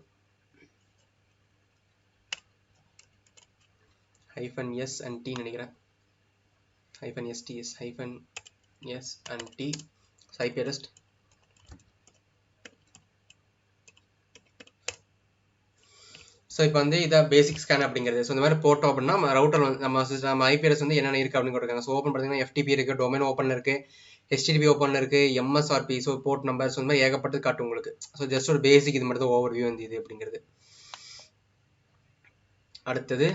[SPEAKER 1] -s and t நினைக்கிறேன். -st -s and t. So IP address. So இப்போ வந்து இதான் பேசிக் ஸ்கேன் அப்படிங்கிறது. ஸோ இந்த மாதிரி போட்டோம் அப்படின்னா ரவுட்டர் வந்து நம்ம IP address வந்து என்னென்ன இருக்குது அப்படின்னு கொடுத்துருக்காங்க. ஸோ ஓப்பன் பார்த்தீங்கன்னா FTP இருக்குது, டொமைன் ஓப்பன் இருக்குது, HTTP ஓப்பன் இருக்குது, MSRP, so port number, so இந்த மாதிரி ஏகப்பட்டது காட்டும் உங்களுக்கு. ஸோ ஜஸ்ட் ஒரு பேசிக் இது மட்டும் தான் ஓவர் வியூ வந்து இது அப்படிங்கிறது. அடுத்தது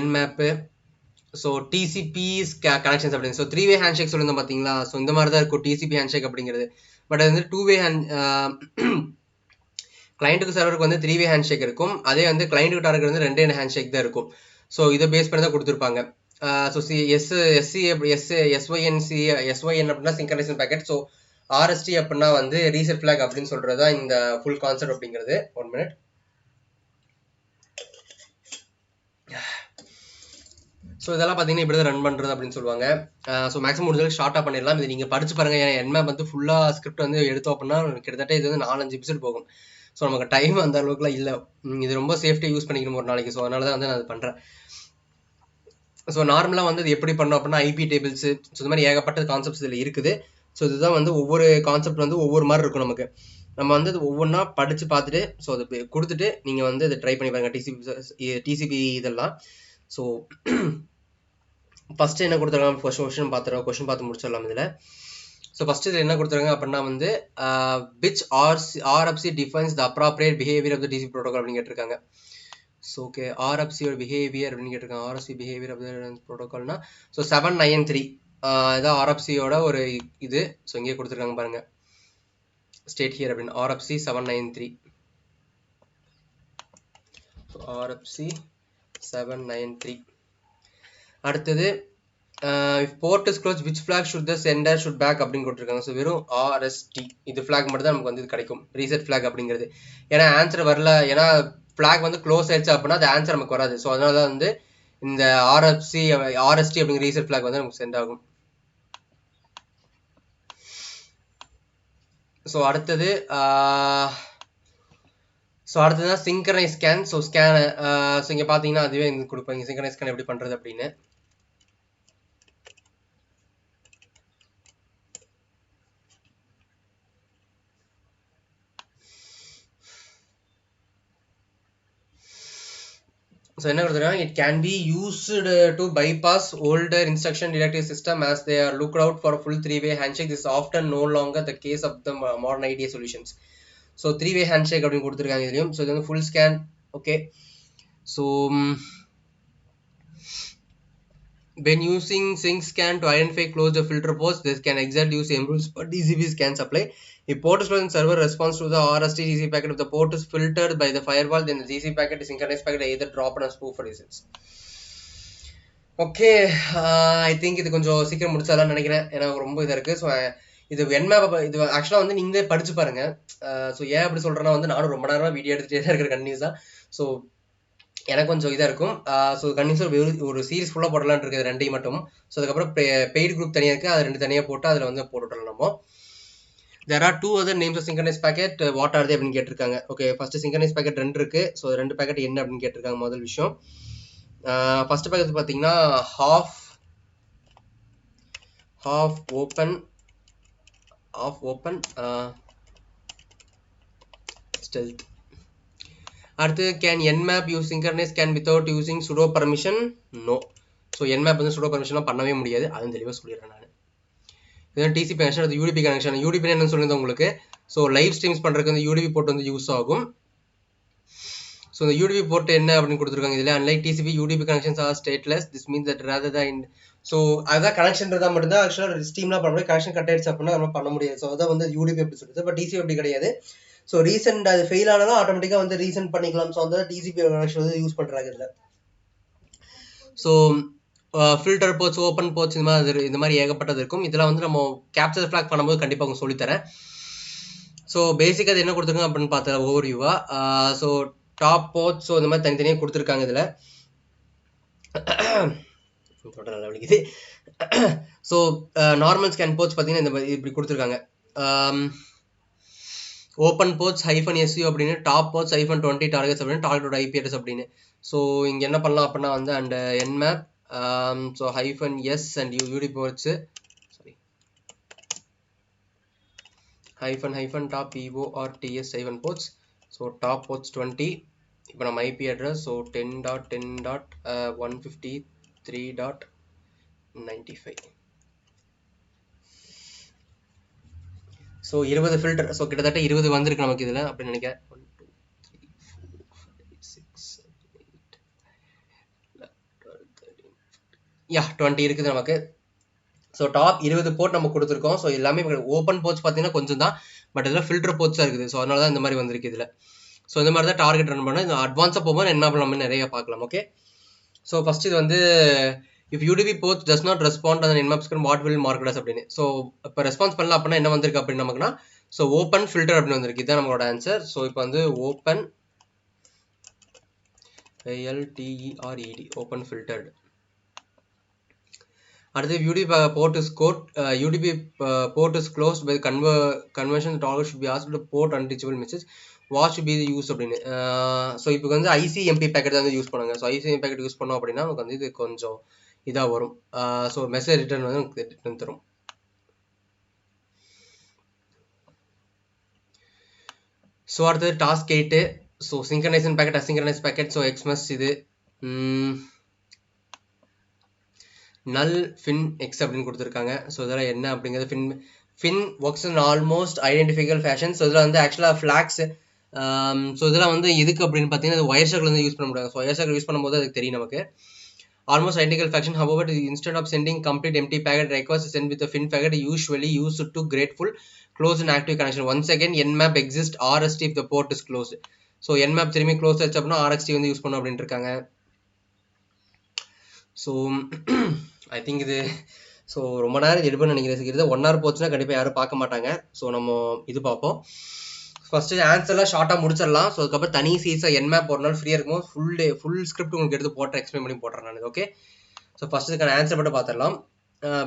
[SPEAKER 1] Nmap. ஸோ TCP கனெக்ஷன்ஸ் அப்படின்னு. ஸோ 3-way ஹேண்ட்ஷேக் சொல்லியிருந்தோம் பார்த்தீங்களா. ஸோ இந்த மாதிரி தான் இருக்கும் TCP ஹேண்ட்ஷேக் அப்படிங்கிறது. பட் அது வந்து 2-way கிளைண்ட்டுக்கு சர்வருக்கு வந்து 3-way ஹேண்ட்ஷேக் இருக்கும். அதே வந்து கிளைண்ட்டுக்கு டார்கெட் வந்து 2-way ஹேண்ட்ஷேக் தான் இருக்கும். ஸோ இதை பேஸ் பண்ணி தான் கொடுத்துருப்பாங்க. ஸோ SYN அப்படின்னா சிங்க்ரனைசேஷன் பேக்கெட். ஸோ RST அப்படின்னா வந்து ரீசெட் ஃபிளாக் அப்படின்னு சொல்றது தான் இந்த ஃபுல் கான்செப்ட் அப்படிங்கிறது. 1 minute. ஸோ இதெல்லாம் பார்த்தீங்கன்னா இப்படி தான் ரன் பண்ணுறது அப்படின்னு சொல்லுவாங்க. ஸோ மேக்ஸிமம் முடிஞ்சளவுக்கு ஷார்ட்டாக பண்ணிடலாம். இது நீங்கள் படிச்சு பாருங்க. ஏன்னா Nmap வந்து ஃபுல்லாக ஸ்கிரிப்ட் வந்து எடுத்தோம் அப்படின்னா கிட்டத்தட்ட இது வந்து 4-5 எபிசோட் போகும். ஸோ நமக்கு டைம் அந்த அளவுக்குலாம் இல்லை. இது ரொம்ப சேஃப்டியாக யூஸ் பண்ணிக்கணும் ஒரு நாளைக்கு. ஸோ அதனால தான் வந்து நான் அது பண்ணுறேன். ஸோ நார்மலாக வந்து இது எப்படி பண்ணோம் அப்படின்னா IP டேபிள்ஸு, ஸோ இந்த மாதிரி ஏகப்பட்ட கான்செப்ட்ஸ் இதில் இருக்குது. ஸோ இதுதான் வந்து ஒவ்வொரு கான்செப்ட் வந்து ஒவ்வொரு மாதிரி இருக்கும் நமக்கு. நம்ம வந்து அது ஒவ்வொன்றா படித்து பார்த்துட்டு ஸோ அதை கொடுத்துட்டு நீங்கள் வந்து இதை ட்ரை பண்ணி பாருங்க. TCP இதெல்லாம். ஸோ ஃபஸ்ட்டு என்ன கொடுத்துருக்காங்க கொஸ்டின் பார்த்து முடிச்சிடலாம் இதில். ஸோ ஃபஸ்ட்டு இதில் என்ன கொடுத்துருக்காங்க அப்படின்னா வந்து which RFC defines the appropriate behavior of the TCP protocol அப்படின்னு கேட்டிருக்காங்க. ஸோ ஓகே, RFC பிஹேவியர் அப்படின்னு கேட்டிருக்காங்க. RFC பிஹேவியர் ஆஃப் த ப்ரோட்டோகால்னா ஸோ 793 இதான் RFCயோட ஒரு இது. ஸோ இங்கே கொடுத்துருக்காங்க பாருங்க, ஸ்டேட் ஹியர் அப்படின்னு. RFC 793. RFC 793. அடுத்தது if port is closed, which flag should the sender should back அப்படின்னு கொடுத்துருக்காங்க. ஸோ வெறும் RST இது ஃபிளாக் மட்டும் தான் நமக்கு வந்து இது கிடைக்கும், ரீசெட் ஃபிளாக் அப்படிங்கிறது. ஏன்னா ஆன்சர் வரல, ஏன்னா ஃபிளாக் வந்து க்ளோஸ் ஆயிடுச்சு அப்படின்னா அது ஆன்சர் நமக்கு வராது. ஸோ அதனால தான் வந்து இந்த RST அப்படிங்கிற ரீசெட் ஃபிளாக் வந்து நமக்கு சென்ட் ஆகும். ஸோ அடுத்ததுதான் synchronise scan. So scan so இங்கே பார்த்தீங்கன்னா அதுவே இங்கே கொடுப்பாங்க சிங்க்ரனைஸ் ஸ்கேன் எப்படி பண்ணுறது அப்படின்னு. ஸோ என்ன கொடுத்துருக்காங்க, it can be used to bypass older instruction directory system as they are looked out for a full 3-way handshake. This is often no longer the case of the modern IDA solutions. So 3-way handshake அப்படின்னு கொடுத்துருக்காங்க இதுலையும். So இது வந்து full scan. Okay, so when using sync scan to identify close the filter ports, this can exactly use same rules for TCP scan supply. If port is closed and server responds to the RST TCP packet, if the port is filtered by the firewall, then the TCP packet is synchronized packet either drop or spoof for reasons. Okay, I think இது கொஞ்சம் சீக்கிரம் முடிச்சாலான்னு நினைக்கிறேன், ஏன்னா ரொம்ப இதாக இருக்குது. So இது Nmap இது ஆக்சுவலாக வந்து நீங்களே படிச்சு பாருங்க. ஸோ ஏன் அப்படி சொல்கிறேன்னா வந்து நானும் ரொம்ப நேரமாக வீடியோ எடுத்துகிட்டே தான் இருக்கிற கண்டினியூஸாக. ஸோ எனக்கு கொஞ்சம் இதாக இருக்கும். ஸோ கண்டிப்பாக ஒரு சீரிஸ் ஃபுல்லாக போடலான்னு இருக்குது ரெண்டையும் மட்டும். ஸோ அதுக்கப்புறம் பெய்டு குரூப் தனியாக இருக்குது, அது 2 தனியாக போட்டு அதில் வந்து போட்டுவிடலாம் நம்ம. There are 2 other names of synchronized packet. What are they அப்படின்னு கேட்டிருக்காங்க. ஓகே, ஃபர்ஸ்ட் synchronized packet 2 இருக்குது. ஸோ 2 பேக்கெட் என்ன அப்படின்னு கேட்டிருக்காங்க. முதல் விஷயம், ஃபர்ஸ்ட் பேக்கெட் பார்த்தீங்கன்னா half open stealth. அடுத்து, can Nmap use synchronized scan without using sudo permission? No. So Nmap வந்து sudo permissionலாம் பண்ணவே முடியாது, அதுவும் தெளிவாக சொல்லிடுறேன் நான். இதுதான் TCP கனெக்ஷன். அது UDP கனெக்ஷன். UDP என்னன்னு சொல்லியிருந்தேன் உங்களுக்கு. ஸோ லைவ் ஸ்ட்ரீம்ஸ் பண்ணுறதுக்கு வந்து UDP போர்ட் வந்து யூஸ் ஆகும். ஸோ இந்த UDP போர்ட் என்ன அப்படின்னு கொடுத்துருக்காங்க இதில். Unlike TCP, UDP connections are stateless. This means that rather than so அதுதான் கனெக்ஷன் இருந்தால் மட்டும்தான் ஆக்சுவலாக ஸ்ட்ரீம்லாம் பண்ண முடியும். கனெக்ஷன் கட் ஆயிடுச்சு அப்படின்னா நம்ம பண்ண முடியாது. ஸோ அதான் வந்து UDP அப்படி சொல்லுது. பட் TCP அப்படி கிடையாது. ஸோ ரீசெண்ட் அது ஃபெயில் ஆனாலும் ஆட்டோமேட்டிக்காக வந்து ரீசெண்ட் பண்ணிக்கலாம். ஸோ அந்த TCP கனெக்ஷன் வந்து யூஸ் பண்ணுறாங்க இதில். So filter ports, open ports, இந்த மாதிரி ஏகப்பட்டது இருக்கும். இதெல்லாம் வந்து நம்ம கேப்சர் ஃபிளாக் பண்ணும்போது கண்டிப்பாக அவங்க சொல்லித்தரேன். ஸோ பேசிக்காக அது என்ன கொடுத்துருக்காங்க அப்படின்னு பார்த்தா ஓவர்வியூவா. ஸோ டாப் போர்ட்ஸ், ஸோ இந்த மாதிரி தனித்தனியாக கொடுத்துருக்காங்க இதில். நல்லா வலிக்குது. ஸோ நார்மல் ஸ்கேன் போர்ட்ஸ் பார்த்தீங்கன்னா இந்த மாதிரி இப்படி கொடுத்துருக்காங்க. ஓப்பன் போர்ட்ஸ் -SU அப்படின்னு, டாப் போர்ட்ஸ் -20 டார்கெட்ஸ் அப்படின்னு, டார்கெட்டோட IP அட்ரஸ் அப்படின்னு. ஸோ இங்கே என்ன பண்ணலாம் அப்படின்னா வந்து and nmap so -s and UDP ports sorry -top EVO or TS ports. So top ports 20. இப்போ நம்ம IP address so 10.10.153.95. So 20 filter. So கிட்டத்தட்ட 20 வந்திருக்கு நமக்கு இதில் அப்படின்னு நினைக்கிறேன். 1 2 3 4 5 6 7 8 12 13 20 இருக்குது நமக்கு. ஸோ டாப் 20 போர்ட் நம்ம கொடுத்துருக்கோம். ஸோ எல்லாமே ஓப்பன் போர்ட்ஸ் பார்த்தீங்கன்னா கொஞ்சம் தான், பட் இதில் ஃபில்டர் போர்ட்ஸாக இருக்குது. ஸோ அதனால தான் இந்த மாதிரி வந்திருக்கு இதில். ஸோ இந்த மாதிரி தான் டார்கெட் ரன் பண்ண. அட்வான்ஸாக போகும்போது என்ன பண்ணலாம் நிறைய பார்க்கலாம். ஓகே, ஸோ ஃபர்ஸ்ட் இது வந்து if UDP port does not respond on the nmap screen, what will mark as அப்படின்னு. ஸோ இப்போ ரெஸ்பான்ஸ் பண்ணல அப்படின்னா என்ன வந்திருக்கு அப்படின்னு நமக்குன்னா, ஸோ ஓப்பன் ஃபில்டர் அப்படின்னு வந்திருக்கு. இதுதான் நம்மளோட ஆன்சர். ஸோ இப்போ வந்து ஓப்பன் FILTERED ஓப்பன் ஃபில்டர்டு. அடுத்து UDP port is code, UDP port is closed by conversion. The target should be asked to port unreachable message. What should be the use அப்படின்னு. So இப்போ வந்து ICMP packet தான் வந்து use பண்ணுங்க. So ICMP packet use பண்ணோம் அப்படின்னா நமக்கு வந்து இது கொஞ்சம் இதாக வரும். ஸோ மெசேஜ் ரிட்டர்ன் வந்து நமக்கு ரிட்டர்ன் தரும். ஸோ அடுத்தது task 8. So synchronisation packet, asynchronise packet. So XMS இது null fin x அப்படின்னு கொடுத்துருக்காங்க. ஸோ இதெல்லாம் என்ன அப்படிங்கிறது fin works in almost identical fashion. So இதில் வந்து ஆக்சுவலாக ஃப்ளாக்ஸ். ஸோ இதெல்லாம் வந்து எதுக்கு அப்படின்னு பார்த்தீங்கன்னா ஒயர் சர்க்கிள் வந்து யூஸ் பண்ண முடியாது. ஸோ ஒயர் சர்க்கிள் யூஸ் பண்ணும்போது அதுக்கு தெரியும் நமக்கு. Almost identical faction. however instead of sending complete empty packet request send with a fin packet usually used to grateful closed and active connection. Once again nmap exists rst if the port is closed. So nmap திரும்பி close ஆச்சு அப்படின்னா rst வந்து use பண்ணணும் அப்படின்ட்டு இருக்காங்க. So I think இது so ரொம்ப நேரம் எடுப்பேன்னு நினைக்கிறேன். 1 hour போச்சுன்னா கண்டிப்பாக யாரும் பார்க்க மாட்டாங்க. ஸோ நம்ம இது பார்ப்போம். ஃபர்ஸ்ட் ஆன்சர்லாம் ஷார்ட்டாக முடிச்சிடலாம். ஸோ அதுக்கப்புறம் தனி சீஸாக என்மேப் ஒரு நாள் ஃப்ரீயாக இருக்கும், ஃபுல் ஸ்கிரிப்ட் உங்களுக்கு எடுத்து போட்டு எக்ஸ்பிளைன் பண்ணி போடுறேன் நான். ஓகே, ஸோ ஃபர்ஸ்ட் இதுக்கான ஆன்சர் மட்டும் பார்த்துடலாம்.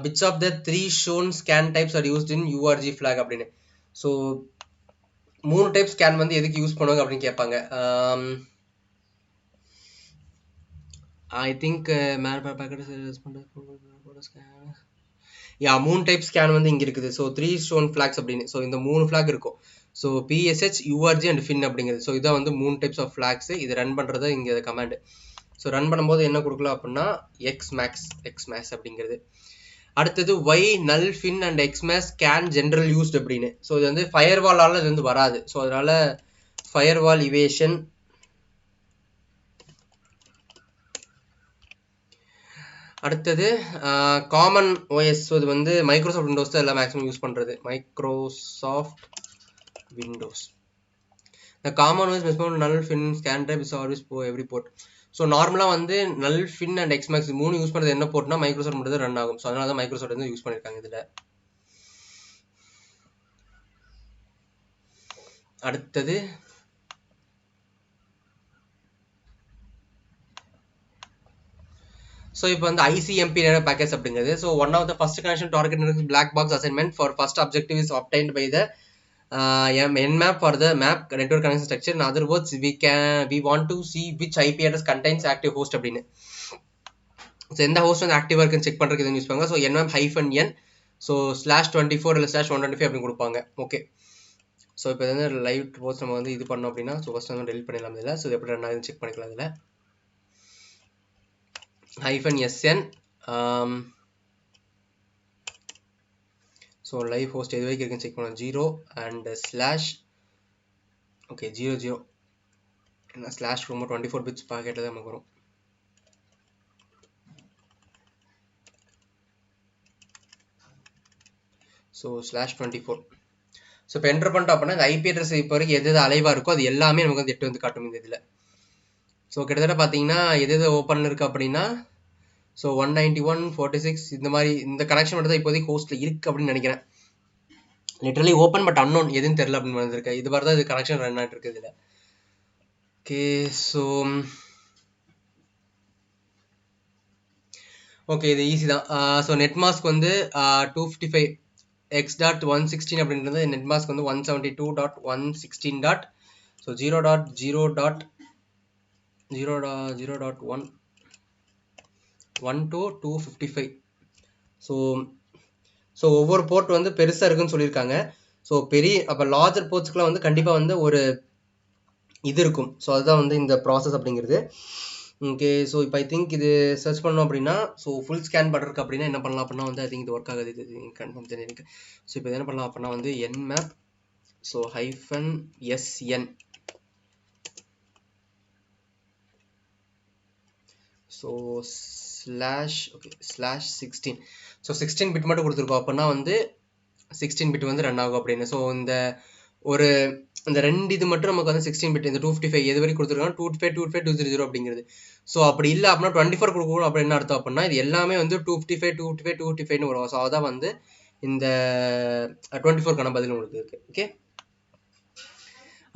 [SPEAKER 1] Which of the 3 shown scan types are used in URG flag அப்படின்னு. ஸோ 3 டைப் ஸ்கேன் வந்து எதுக்கு யூஸ் பண்ணுவாங்க அப்படின்னு கேட்பாங்க. I think ya 3 type scan வந்து இங்கே இருக்குது. ஸோ 3 shown flags அப்படின்னு. ஸோ இந்த 3 ஃபிளாக் இருக்கும். So PSH, URG and FIN அப்படிங்கிறது. ஸோ இதான் வந்து 3 டைப்ஸ் ஆஃப் ஃபிளாக்ஸ். இது ரன் பண்ணுறது இங்கே கமாண்ட். ஸோ ரன் பண்ணும்போது என்ன கொடுக்கலாம் அப்படின்னா xmax அப்படிங்கிறது. அடுத்தது y null fin and xmax can general used அப்படின்னு. ஸோ இது வந்து ஃபயர்வாலால் இது வந்து வராது. ஸோ அதனால ஃபயர்வால் இவேஷன். அடுத்தது காமன் ஓஎஸ். ஸோ இது வந்து மைக்ரோசாஃப்ட் விண்டோஸ் தான் எல்லாம் மேக்ஸிமம் யூஸ் பண்ணுறது. Microsoft Windows. The common OS response null fin scan type is always for every port. So நார்மலாக வந்து null fin and xmax 3 use பண்ணுறது என்ன போர்ட்னா மைக்ரோசாஃப்ட் மட்டும் தான் ரன் ஆகும். ஸோ அதனால தான் மைக்ரோசாஃப்ட் வந்து யூஸ் பண்ணியிருக்காங்க இதில். அடுத்தது ஸோ இப்போ வந்து ICMP பேக்கேஜ் அப்படிங்கிறது. So one of the first connection target black box assignment for first objective is obtained by the nmap for the map network connection structure. In other words, we want to see which IP address contains active host அப்படின்னு. So எந்த host வந்து ஆக்டிவாக இருக்குன்னு check பண்ணுறதுக்கு இதை use பண்ணுவாங்க. So nmap-n so /24 இல்லை /125 அப்படின்னு கொடுப்பாங்க. ஓகே, ஸோ இப்போ வந்து லைவ் போஸ்ட் நம்ம வந்து இது பண்ணோம் அப்படின்னா ஸோ ஃபர்ஸ்ட் வந்து டெலிட் பண்ணிடலாம் இதில். ஸோ எப்படி ரன் ஆகுதுன்னு செக் பண்ணிக்கலாம் இதில். -sn ஸோ லைவ் ஹோஸ்ட் எது வரைக்கும் இருக்குன்னு செக் பண்ணுவோம். 0 அண்ட் ஸ்லாஷ் ஓகே 00 ஏன்னா ஸ்லாஷ் ரொம்ப 24 பிட்ஸ் பாக்கெட்டில் தான் நமக்கு வரும். ஸோ /24. ஸோ இப்போ என்டர் பண்ணிட்டோம் அப்படின்னா இந்த IP அட்ரஸ் இப்போ வரைக்கும் எது அலைவாக இருக்கோ அது எல்லாமே நமக்கு வந்து 8 வந்து காட்டும் இந்த இதில். ஸோ கிட்டத்தட்ட பார்த்தீங்கன்னா எது ஓப்பனில் இருக்குது அப்படின்னா ஸோ 191.46 இந்த மாதிரி இந்த கனெக்ஷன் மட்டும் தான் இப்போதைக்கு ஹோஸ்ட்டில் இருக்குது அப்படின்னு நினைக்கிறேன். லிட்டரலி ஓப்பன் பட் அன்னோன் எதுன்னு தெரியல அப்படின்னு வந்திருக்கு. இது மாதிரி தான் இது கனெக்ஷன் ரன் ஆகிட்டு இருக்குது இதில். ஓகே, ஸோ ஓகே இது ஈஸி தான். ஸோ நெட்மாஸ்க் வந்து 255 x.116 அப்படின்றது நெட்மாஸ்க் வந்து 172.116. ஸோ 0.0. 0.1 1 to 255. ஸோ ஒவ்வொரு போர்ட் வந்து பெருசாக இருக்குன்னு சொல்லியிருக்காங்க. ஸோ அப்போ லார்ஜர் போர்ட்ஸ்க்குலாம் வந்து கண்டிப்பாக வந்து ஒரு இது இருக்கும். ஸோ அதுதான் வந்து இந்த ப்ராசஸ் அப்படிங்கிறது. ஓகே, ஸோ இப்போ ஐ திங்க் இது சர்ச் பண்ணோம் அப்படின்னா, ஸோ ஃபுல் ஸ்கேன் பண்ணுறதுக்கு அப்படின்னா என்ன பண்ணலாம் அப்படின்னா வந்து ஐ திங்க் இது ஒர்க் ஆகுது, இது கன்ஃபார்ம் தெரியும். ஸோ இப்போ என்ன பண்ணலாம் அப்படின்னா வந்து nmap so -sn so /16. So 16 bit மட்டும் கொடுத்துருக்கோம் அப்படின்னா வந்து 16 பிட் வந்து ரன் ஆகும் அப்படின்னு. ஸோ இந்த ரெண்டு இது மட்டும் நமக்கு வந்து 16 பிட், இந்த 255 எது வரைக்கும் கொடுத்துருக்காங்க 255 200 அப்படிங்கிறது. ஸோ அப்படி இல்லை அப்படின்னா 24 கொடுக்கணும் அப்படின்னு என்ன அர்த்தம் அப்படின்னா இது எல்லாமே வந்து 255 வரும். ஸோ அதான் வந்து இந்த 24க்கான பதில் உங்களுக்கு இருக்கு. ஓகே,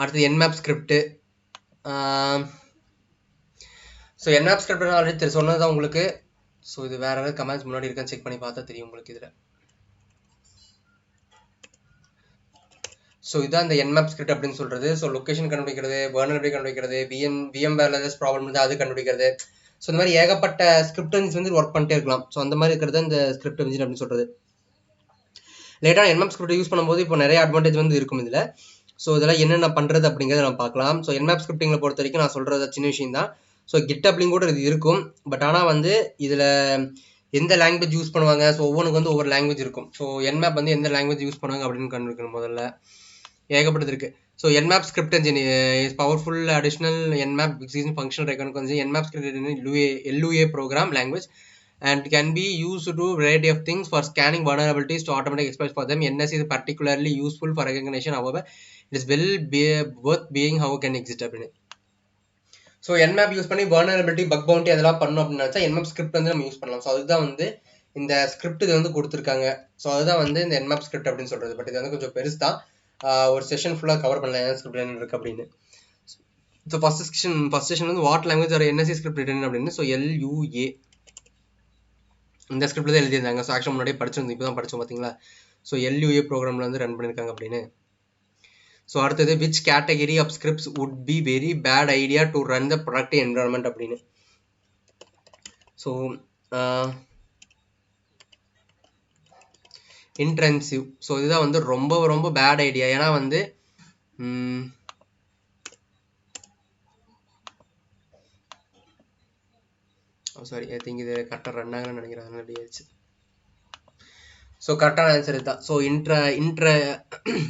[SPEAKER 1] அடுத்தது nmap script. So nmap script already சொன்னதுதான் உங்களுக்கு. ஸோ இது வேற ஏதாவது கமெண்ட்ஸ் முன்னாடி இருக்கான்னு செக் பண்ணி பார்த்தா தெரியும் உங்களுக்கு இதில். ஸோ இதான் இந்த nmap ஸ்கிரிப்ட் அப்படின்னு சொல்றது. ஸோ லொக்கேஷன் கண்டுபிடிக்கிறது, வர்னரபிலிட்டி கண்டுபிடிக்கிறது, VMware ஏதாவது ப்ராப்ளம் இருந்தால் அது கண்டுபிடிக்கிறது. ஸோ இந்த மாதிரி ஏகப்பட்ட ஸ்கிரிப்ட் இன்ஜின்ஸ் வந்து ஒர்க் பண்ணிட்டே இருக்கலாம். ஸோ அந்த மாதிரி இருக்கிறது இந்த ஸ்கிரிப்ட் இன்ஜின் அப்படின்னு சொல்றது. லேட்டாக nmap ஸ்கிரிப்ட் யூஸ் பண்ணும்போது இப்போ நிறைய அட்வான்டேஜ் வந்து இருக்கும் இதில். ஸோ இதெல்லாம் என்னென்ன பண்ணுறது அப்படிங்கிறத நம்ம பார்க்கலாம். ஸோ nmap ஸ்கிரிப்டிங்கில் பொறுத்த வரைக்கும் நான் சொல்கிறது சின்ன விஷயம் தான். ஸோ GitHubலையும் கூட இது இருக்கும். பட் ஆனால் வந்து இதில் எந்த லாங்குவேஜ் யூஸ் பண்ணுவாங்க, ஸோ ஒவ்வொன்றுக்கு வந்து ஒவ்வொரு லாங்குவேஜ் இருக்கும். ஸோ nmap வந்து எந்த லாங்குவேஜ் யூஸ் பண்ணுவாங்க அப்படின்னு கண்டுபிடிக்கணும். முதல்ல ஏகப்பட்டது இருக்கு. So nmap script engine is powerful additional nmap execution functional recognition. nmap script is LUA program language and can be used to do variety of things for scanning vulnerabilities to automatic exploits for them. NS is particularly useful for recognition. However, it is worth being how can exist அப்படின்னு. So nmap use பண்ணி vulnerability bug bounty அதெல்லாம் பண்ணணும் அப்படின்னு நினச்சா nmap script வந்து நம்ம use பண்ணலாம். So அதுதான் வந்து இந்த ஸ்கிரிப்ட் இது வந்து கொடுத்துருக்காங்க. ஸோ அதுதான் வந்து இந்த nmap script அப்படின்னு சொல்றது. பட் இது வந்து கொஞ்சம் பெருசு தான். ஒரு செஷன் ஃபுல்லாக கவர் பண்ணலாம் என்ன ஸ்கிரிப்ட் என்ன இருக்கு அப்படின்னு. ஸோ ஃபர்ஸ்ட் செஷன் வந்து what language are NSE script written அப்படின்னு. ஸோ LUA இந்த ஸ்கிரிப்ட் தான் எழுதியிருந்தாங்க. ஸோ ஆக்சுவலாக முன்னாடியே படிச்சிருந்தோம், இப்போ தான் படித்தோம் பார்த்தீங்களா. ஸோ LUA ப்ரோக்ராமில் வந்து ரன் பண்ணியிருக்காங்க அப்படின்னு. ஸோ அடுத்தது which category of scripts would be very bad idea to run the productive environment அப்படின்னு. So intrusive. ஸோ இதுதான் வந்து ரொம்ப ரொம்ப பேட் ஐடியா. ஏன்னா வந்து சாரி ஐ திங்க் இது கரெக்டாக ரன் ஆகலன்னு நினைக்கிறேன், அதனால அப்படி ஆயிடுச்சு. ஸோ கரெக்டான ஆன்சர் இதுதான். ஸோ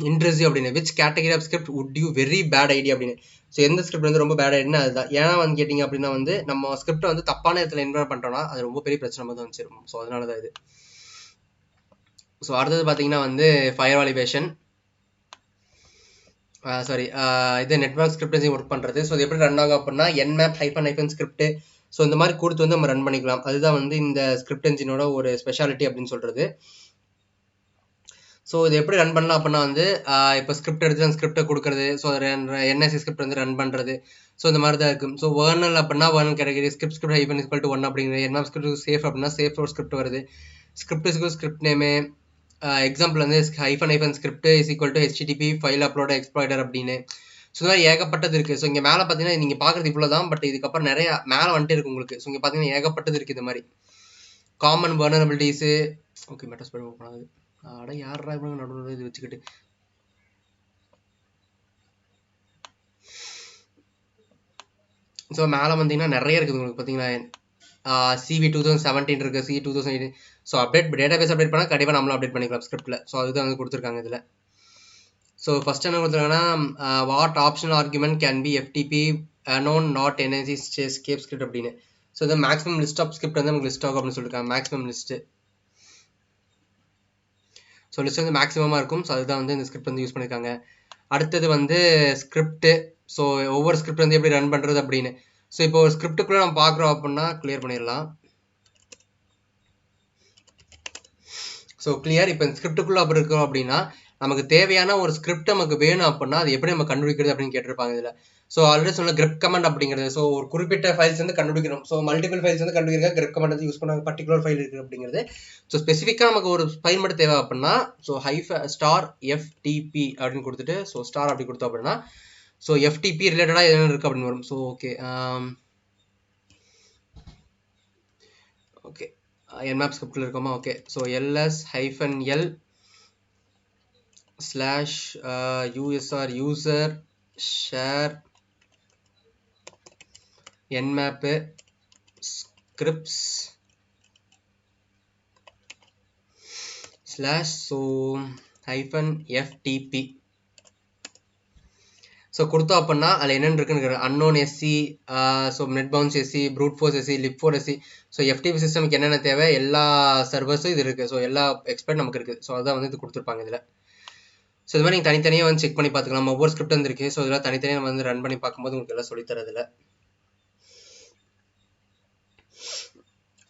[SPEAKER 1] இன்ட்ரெசிவ் அப்படின்னு. Which category of script would you very bad idea அப்படின்னு. ஸோ எந்த ஸ்கிரிப்ட் வந்து ரொம்ப பேட் ஐடியா அதுதான். ஏன்னா வந்து கேட்டிங்க அப்படின்னா வந்து நம்ம ஸ்கிரிப்டை வந்து தப்பான இடத்துல இன்வால்வ் பண்ணிட்டோம்னா அது ரொம்ப பெரிய பிரச்சனை வந்து வச்சிருக்கும். ஸோ அதனால தான் இது. ஸோ அடுத்தது பார்த்தீங்கன்னா வந்து ஃபயர் வாலிபேஷன். இது நெட்வொர்க் ஸ்கிரிப்ட் ஒர்க் பண்ணுறது. ஸோ இது எப்படி ரன் ஆகும் அப்படின்னா nmap -hyphen ஸ்கிரிப்ட். ஸோ இந்த மாதிரி கொடுத்து வந்து நம்ம ரன் பண்ணிக்கலாம். அதுதான் வந்து இந்த ஸ்கிரிப்ட் என்ஜினோட ஒரு ஸ்பெஷாலிட்டி அப்படின்னு சொல்றது. ஸோ இது எப்படி ரன் பண்ணலாம் அப்படின்னா வந்து இப்போ ஸ்கிரிப்ட் எடுத்து அந்த ஸ்கிரிப்டை கொடுக்குறது. ஸோ NSE ஸ்கிரிப்ட் வந்து ரன் பண்ணுறது. ஸோ இந்த மாதிரி தான் இருக்கும். ஸோ வேர்னல் அப்படின்னா வேர்னல் கேட்டகரி ஸ்கிரிப்ட் -hyphen = 1 அப்படிங்கிறது. nmap ஸ்கிரிப்ட் சேஃப் அப்படின்னா சேஃப் ஒரு ஸ்கிரிப்ட் வருது. ஸ்கிரிப்ட் நேமு எக்ஸாம்பிள் வந்து -hyphen script is equal to HTTP file upload exploiter அப்படின்னு. ஸோ இந்த மாதிரி ஏகப்பட்டது இருக்குது. ஸோ இங்கே மேலே பார்த்தீங்கன்னா நீங்கள் பார்க்குறது இவ்வளோ தான். பட் இதுக்கப்புறம் நிறைய மேலே வந்துட்டு இருக்கு உங்களுக்கு. ஸோ இங்கே பார்த்தீங்கன்னா ஏகப்பட்டது இருக்குது. இந்த மாதிரி காமன் வல்னரபிலிட்டிஸு. ஓகே, மெட்டாஸ்பைடர் ஓப்பன் ஆகுது. அட யாரா இவங்க நடுவில் இது வச்சுக்கிட்டு. ஸோ மேலே வந்தீங்கன்னா நிறைய இருக்குது உங்களுக்கு. பார்த்தீங்கன்னா CV 2017 இருக்கு, CV 2018. So database update பண்ணால் கண்டிப்பாக நம்மளும் அப்டேட் பண்ணிக்கலாம் ஸ்கிரிப்டில். ஸோ அதுதான் வந்து கொடுத்துருக்காங்க இதில். ஸோ ஃபர்ஸ்ட் என்ன கொடுத்துருக்காங்கன்னா what optional argument can be FTP அனோன் not NSE scape script அப்படின்னு. ஸோ இது மேக்ஸிமம் லிஸ்ட் ஆஃப் ஸ்கிரிப்ட் வந்து நமக்கு லிஸ்ட் ஆகும் அப்படின்னு சொல்லியிருக்காங்க. Maximum list. ஸோ லிஸ்ட் வந்து மேக்ஸிமமாக இருக்கும். ஸோ அதுதான் வந்து இந்த ஸ்கிரிப்ட் வந்து யூஸ் பண்ணியிருக்காங்க. அடுத்தது வந்து ஸ்கிரிப்ட். ஸோ ஒவ்வொரு ஸ்கிரிப்ட் வந்து எப்படி ரன் பண்ணுறது அப்படின்னு. ஸோ இப்போ ஒரு ஸ்கிரிப்டுக்குள்ளே நம்ம பார்க்குறோம் அப்படின்னா கிளியர் பண்ணிடலாம். So clear. இப்போ இந்த ஸ்கிரிப்டுக்குள்ளே அப்படி இருக்கோம் அப்படின்னா நமக்கு தேவையான ஒரு ஸ்கிரிப்ட் நமக்கு வேணும் அப்படின்னா அது எப்படி நம்ம கண்டுபிடிக்கிறது அப்படின்னு கேட்டிருப்பாங்க இதில். ஸோ ஆல்ரெடி சொன்ன grep கமெண்ட் அப்படிங்கிறது. ஸோ ஒரு குறிப்பிட்ட ஃபைல்ஸ் வந்து கண்டுபிடிக்கணும். ஸோ மல்டிபிள் ஃபைல்ஸ் வந்து கண்டுபிடிக்க grep கமெண்ட் வந்து யூஸ் பண்ணுவாங்க. பர்டிகுலர் ஃபைல் இருக்குது அப்படிங்கிறது. ஸோ ஸ்பெசிஃபிக்காக நமக்கு ஒரு ஃபைல் மட்டும் தேவை அப்படின்னா ஸோ $FTP அப்படின்னு கொடுத்துட்டு ஸோ ஸ்டார் அப்படி கொடுத்தோம் அப்படின்னா ஸோ FTP ரிலேட்டடாக எதுவும் இருக்குது அப்படின்னு வரும். ஸோ ஓகே, ஓகே nmap ஸ்கிரிப்ட்ல இருக்கோமா okay so ls-l slash usr user share nmap scripts slash so -ftp so கொடுத்தோம் அப்படின்னா அதில் என்னென்னு இருக்குன்னு anon SC so net bounce SC brute force SC lib four SC so FTP சிஸ்டமுக்கு என்னென்ன தேவை எல்லா சர்வர்ஸும் இது இருக்குது ஸோ எல்லா எக்ஸ்பர்ட் நமக்கு இருக்குது ஸோ அதான் வந்து இது கொடுத்துருப்பாங்க இதில் ஸோ இது மாதிரி நீங்கள் தனித்தனியாக வந்து செக் பண்ணி பார்த்துக்கலாம் ஒவ்வொரு ஸ்கிரிப்ட் வந்துருக்கு ஸோ இதெல்லாம் தனித்தனியாக நம்ம வந்து ரன் பண்ணி பார்க்கும்போது உங்களுக்கு எல்லாம் சொல்லித்தரதில்ல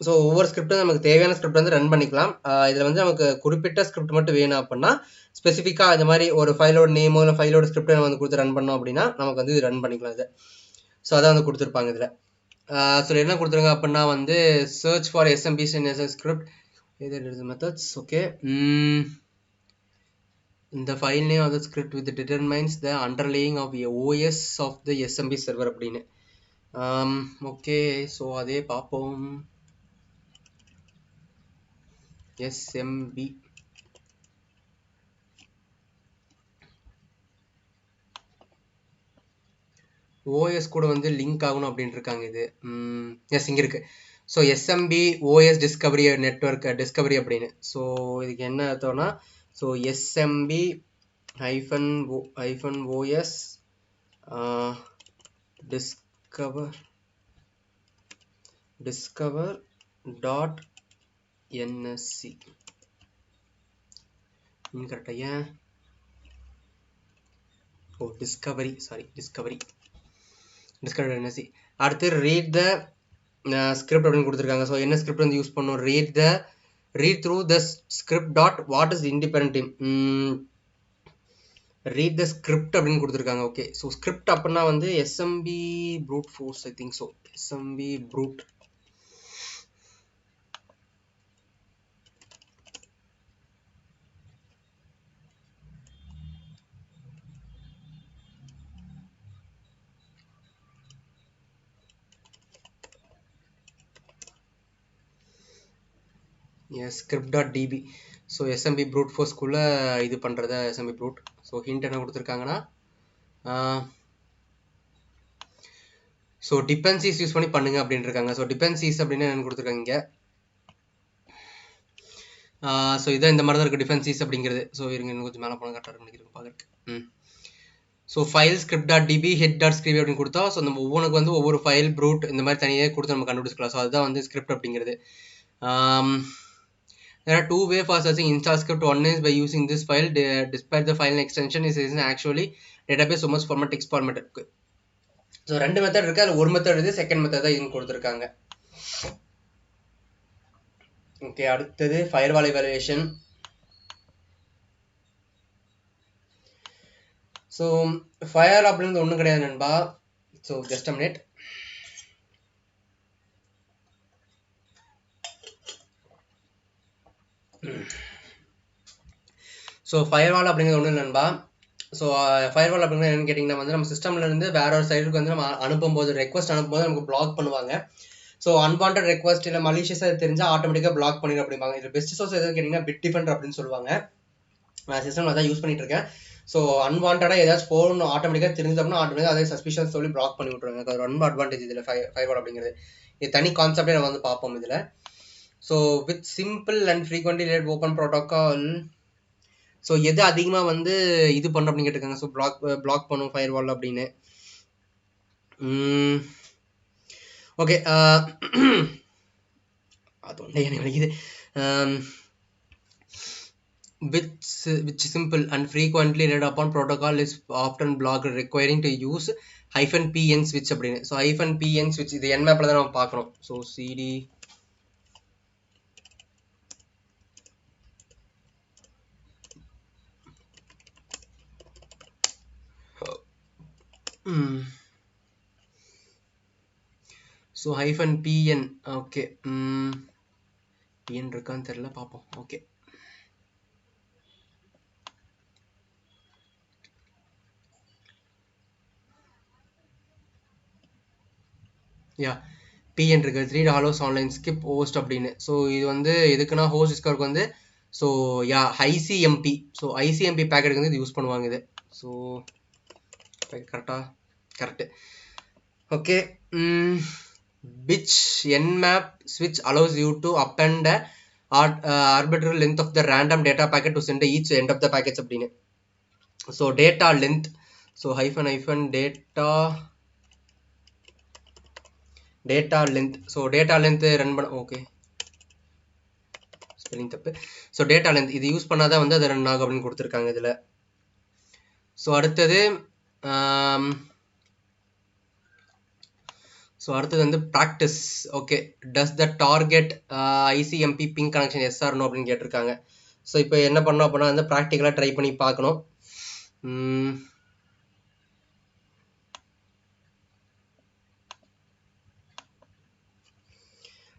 [SPEAKER 1] ஸோ ஒவ்வொரு ஸ்கிரிப்டும் நமக்கு தேவையான ஸ்கிரிப்ட் வந்து ரன் பண்ணிக்கலாம் இதில் வந்து நமக்கு குறிப்பிட்ட ஸ்கிரிப்ட் மட்டும் வேணும் அப்படின்னா ஸ்பெசிஃபிக்காக இந்த மாதிரி ஒரு ஃபைலோட நேமோ இல்லை ஃபைலோட ஸ்கிரிப்டை நம்ம வந்து கொடுத்து ரன் பண்ணோம் அப்படின்னா நமக்கு வந்து இது ரன் பண்ணிக்கலாம் இது ஸோ அதான் வந்து கொடுத்துருப்பாங்க இதில் ஸோ என்ன கொடுத்துருங்க அப்படின்னா வந்து சர்ச் ஃபார் எஸ்எம்பி ஸ்கிரிப்ட் இது மெத்தட்ஸ் ஓகே இந்த file name of the script with determines the underlying of OS of the SMB server அப்படின்னு ஓகே ஸோ அதே பார்ப்போம் SMB OS கூட வந்து லிங்க் ஆகணும் அப்படின்னு இருக்காங்க இது எஸ் இங்கே இருக்கு so SMB OS discovery network discovery அப்படின்னு ஸோ இதுக்கு என்ன அர்த்தம்னா so SMB -OS discover dot NSC கரெக்டா ஏன் ஓ டிஸ்கவரி NSC அடுத்து ரீட் த ஸ்கிரிப்ட் அப்படின்னு கொடுத்துருக்காங்க ஸோ என்ன ஸ்கிரிப்ட் வந்து யூஸ் பண்ணணும் read through the script dot what is independent team read the script அப்படின்னு கொடுத்துருக்காங்க ஓகே ஸோ ஸ்கிரிப்ட் அப்படின்னா வந்து SMB brute force I think so SMB brute script.db so SMB brute ஃபோர்ஸ்க்குள்ளே இது பண்ணுறத SMB ப்ரூட் ஸோ ஹிண்ட் என்ன கொடுத்துருக்காங்கன்னா so டிபென்சிஸ் use பண்ணி பண்ணுங்க அப்படின்னு இருக்காங்க ஸோ டிபென்சிஸ் அப்படின்னு என்ன கொடுத்துருக்காங்க இங்கே ஸோ இதான் இந்த மாதிரி தான் இருக்குது டிஃபென்சிஸ் அப்படிங்கிறது ஸோ இருங்க இன்னும் கொஞ்சம் மேலே போனால் கரெக்டாக நினைக்கிறேன் பார்க்குறதுக்கு ஸோ ஃபைல் script.db head.script அப்படின்னு கொடுத்தா ஸோ நம்ம ஒவ்வொன்றுக்கு வந்து ஒவ்வொரு ஃபைல் ப்ரூட் இந்த மாதிரி தனியாக கொடுத்து நம்ம கண்டுபிடிச்சிக்கலாம் ஸோ அதுதான் வந்து ஸ்கிரிப்ட் அப்படிங்கிறது there are two ways for searching install script. One is by using this file despite the file extension is actually database so much format text format இருக்கு ஸோ ரெண்டு மெத்தட் இருக்கு அதில் ஒரு மெத்தட் இது second method தான் இதுன்னு கொடுத்துருக்காங்க okay அடுத்தது ஃபயர்வால் எவாலுவேஷன் ஸோ ஃபயர் அப்படின்றது ஒன்றும் கிடையாது நண்பா so just a minute so firewall அப்படிங்கிறது ஒன்றும் நண்பா ஸோ ஃபயர்வால் அப்படிங்கிறது என்னன்னு கேட்டிங்கன்னா வந்து நம்ம சிஸ்டம்ல இருந்து வேற ஒரு சைடுக்கு வந்து நம்ம அனுப்பும்போது ரெக்வஸ்ட் அனுப்பும்போது நமக்கு பிளாக் பண்ணுவாங்க ஸோ அன்வான்ட் ரெக்வஸ்ட் இல்லை மலிஷியஸாக தெரிஞ்சால் ஆட்டோமேட்டிக்காக பிளாக் பண்ணிடும் அப்படிம்பாங்க இது பெஸ்ட் சோர்ஸ் எதுன்னு கேட்டிங்கன்னா பிட் டிஃபெண்டர் அப்படின்னு சொல்லுவாங்க நான் சிஸ்டம் அதான் யூஸ் பண்ணிட்டு இருக்கேன் ஸோ அன்வான்டாக ஏதாச்சும் போகணும் ஆட்டோமேட்டிக்காக தெரிஞ்சோம்னா ஆட்டோமேட்டிக்காக அதே சஸ்பிஷன் சொல்லி பிளாக் பண்ணி விட்ருவாங்க அது ரொம்ப அட்வான்டேஜ் இதில் ஃபயர்வால் அப்படிங்கிறது இது தனி கான்செப்டே நம்ம வந்து பார்ப்போம் இதில் so with simple and frequently relate open protocol so எது அதிகமாக வந்து இது பண்ணும் அப்படின்னு கேட்டிருக்காங்க ஸோ பிளாக் பண்ணும் ஃபயர்வால் அப்படின்னு ஓகே அது ஒன்றே எனக்கு வலிக்குது which simple and frequently read upon protocol is often blocked requiring to use -pn switch அப்படின்னு ஸோ -pn switch இது nmapல தான் நம்ம பார்க்கணும் so cd so -pn okay pn இருக்கான்னு தெரியல பார்ப்போம் ஓகே யா பிஎன் இருக்கு, read allows online skip host அப்படின்னு. ஸோ இது வந்து எதுக்குன்னா ஹோஸ்ட் டிஸ்கவருக்கு வந்து so yeah ICMP, so ICMP பேக்கெட்டுக்கு வந்து இது யூஸ் பண்ணுவாங்க இது. ஸோ கரெக்டா? Correct. Okay. which nmap switch allows you to append a arbitrary length of the random data packet to send each end of the packets அப்படின்னு. So data length, so hyphen data length, so data length run பண்ண, okay spelling தப்பு. So data length இது use பண்ணாதான் வந்து அது run ஆகும் அப்படின்னு கொடுத்துருக்காங்க இதில். ஸோ அடுத்தது வந்து practice. Okay, does the target ICMP ping connection yes or no அப்படின்னு கேட்டிருக்காங்க. ஸோ இப்போ என்ன பண்ணோம் அப்படின்னா வந்து ப்ராக்டிக்கலாக ட்ரை பண்ணி பார்க்கணும்.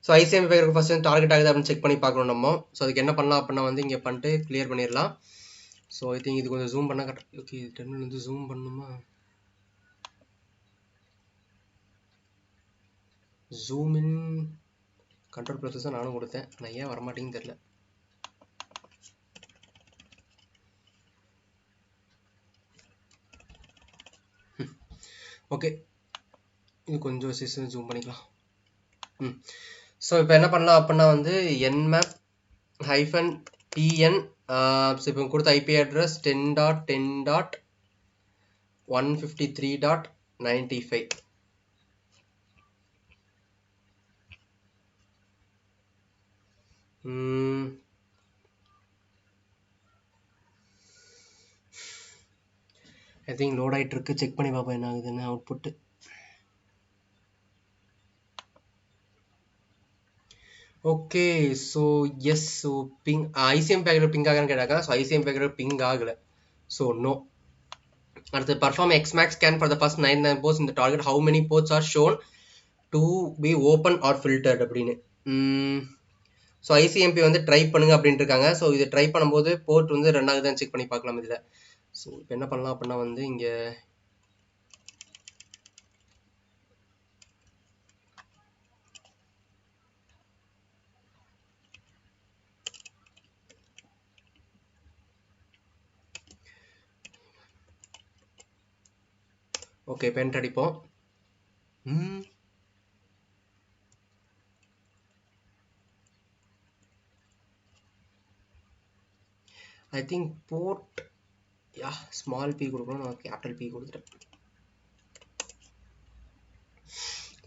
[SPEAKER 1] ஸோ ஐசிஎம்பி பேக்கருக்கு ஃபர்ஸ்ட் டார்கெட் ஆகுது அப்படின்னு செக் பண்ணி பார்க்கணும் நம்ம. ஸோ அதுக்கு என்ன பண்ணலாம் அப்படின்னா வந்து இங்கே பண்ணிட்டு கிளியர் பண்ணிடலாம். ஸோ ஐ திங்க் இது கொஞ்சம் ஜூம் பண்ணால் கரெக்ட். ஓகே, டெர்மினல் வந்து ஜூம் பண்ணணுமா? ஜூம் இன் கண்ட்ரோல் ப்ளஸ் தான் நானும் கொடுத்தேன், நான் ஏன் வரமாட்டேங்குன்னு தெரியல. ஓகே, இது கொஞ்சம் சிஸ்டம் ஜூம் பண்ணிக்கலாம். ஸோ இப்போ என்ன பண்ணலாம் அப்படின்னா வந்து nmap ஹைஃபன் பிஎன், ஸோ இப்போ கொடுத்த IP address 10.10.153.95. I think load ஆகிட்டு இருக்கு, செக் பண்ணி பார்ப்போம் என்ன ஆகுதுன்னு output. Okay, so yes, so ping ICM packet ping ஆகான்னு கேட்டாங்க. ஸோ ஐசிஎம் பேக்கெட் பிங் ஆகலை, ஸோ நோ. அடுத்து perform Xmas scan for the first 9 ports இந்த target, how many ports are shown to be open or filtered அப்படின்னு. So ICMP வந்து try பண்ணுங்க அப்படின்ட்டு இருக்காங்க. ஸோ இது ட்ரை பண்ணும்போது போர்ட் வந்து 2வது தான் செக் பண்ணி பார்க்கலாம் இதில். ஸோ இப்போ என்ன பண்ணலாம் அப்படின்னா வந்து இங்கே ஓகே பென்ட் அடிப்போம். ஐ திங்க் போர்ட் யா ஸ்மால் பி கொடுக்கணும், நான் கேபிட்டல் பி கொடுத்துட்டேன்.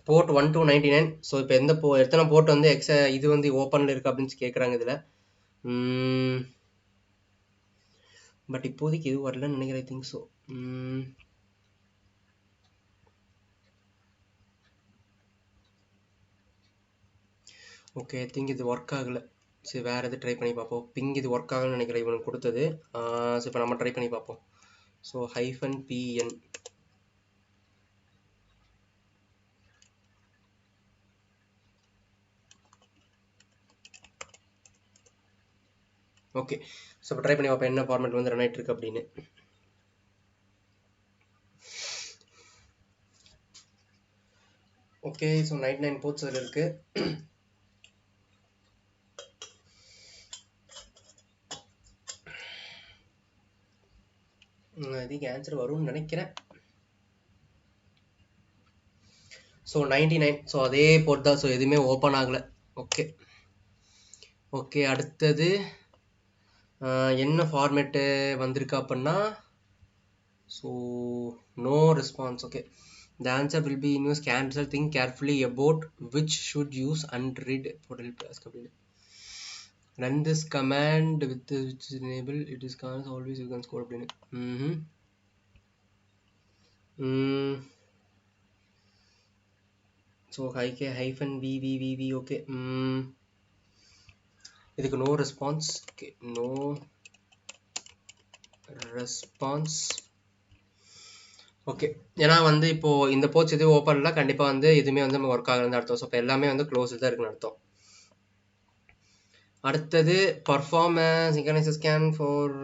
[SPEAKER 1] போர்ட் 1299. ஸோ இப்போ எத்தனை போர்ட் வந்து இது வந்து ஓப்பனில் இருக்குது அப்படின்னு கேட்குறாங்க இதில். பட் இப்போதைக்கு எதுவும் வரலன்னு நினைக்கிறேன். ஐ think so. Okay, I think இது ஒர்க் ஆகலை. சரி வேறு எது ட்ரை பண்ணி பார்ப்போம். பிங் இது ஒர்க் ஆகலன்னு நினைக்கிறேன் இவனுக்கு கொடுத்தது. ஸோ இப்போ நம்ம ட்ரை பண்ணி பார்ப்போம். So hyphen Pn, okay. So இப்போ ட்ரை பண்ணி பார்ப்போம் என்ன ஃபார்மேட் வந்து ரன் ஆகிட்டு இருக்கு அப்படின்னு. ஓகே, ஸோ 99 போர்ட்ஸ் அதில் இருக்கு. இதுக்கு ஆன்சர் வரும்னு நினைக்கிறேன். ஸோ 99, ஸோ அதே போர்ட் தான். ஸோ எதுவுமே ஓப்பன் ஆகலை. ஓகே ஓகே, அடுத்தது என்ன ஃபார்மேட்டு வந்திருக்கு அப்படின்னா so no response. Okay, the answer will be in your scan result. Think carefully about which should use and read for help ask அப்படின்னு. Run this command with which is enable it is always you can score அப்படின்னு. So hyphen VVVV. Okay, இதுக்கு no response. Okay, no response. Okay, ஏன்னா வந்து இப்போ இந்த ports எதுவும் ஓப்பன்ல கண்டிப்பாக வந்து எதுவுமே வந்து நம்ம ஒர்க் ஆகலன்னு அர்த்தம். ஸோ இப்போ எல்லாமே வந்து க்ளோஸில் தான் இருக்குன்னு அர்த்தம். அடுத்தது perform synchronise scan for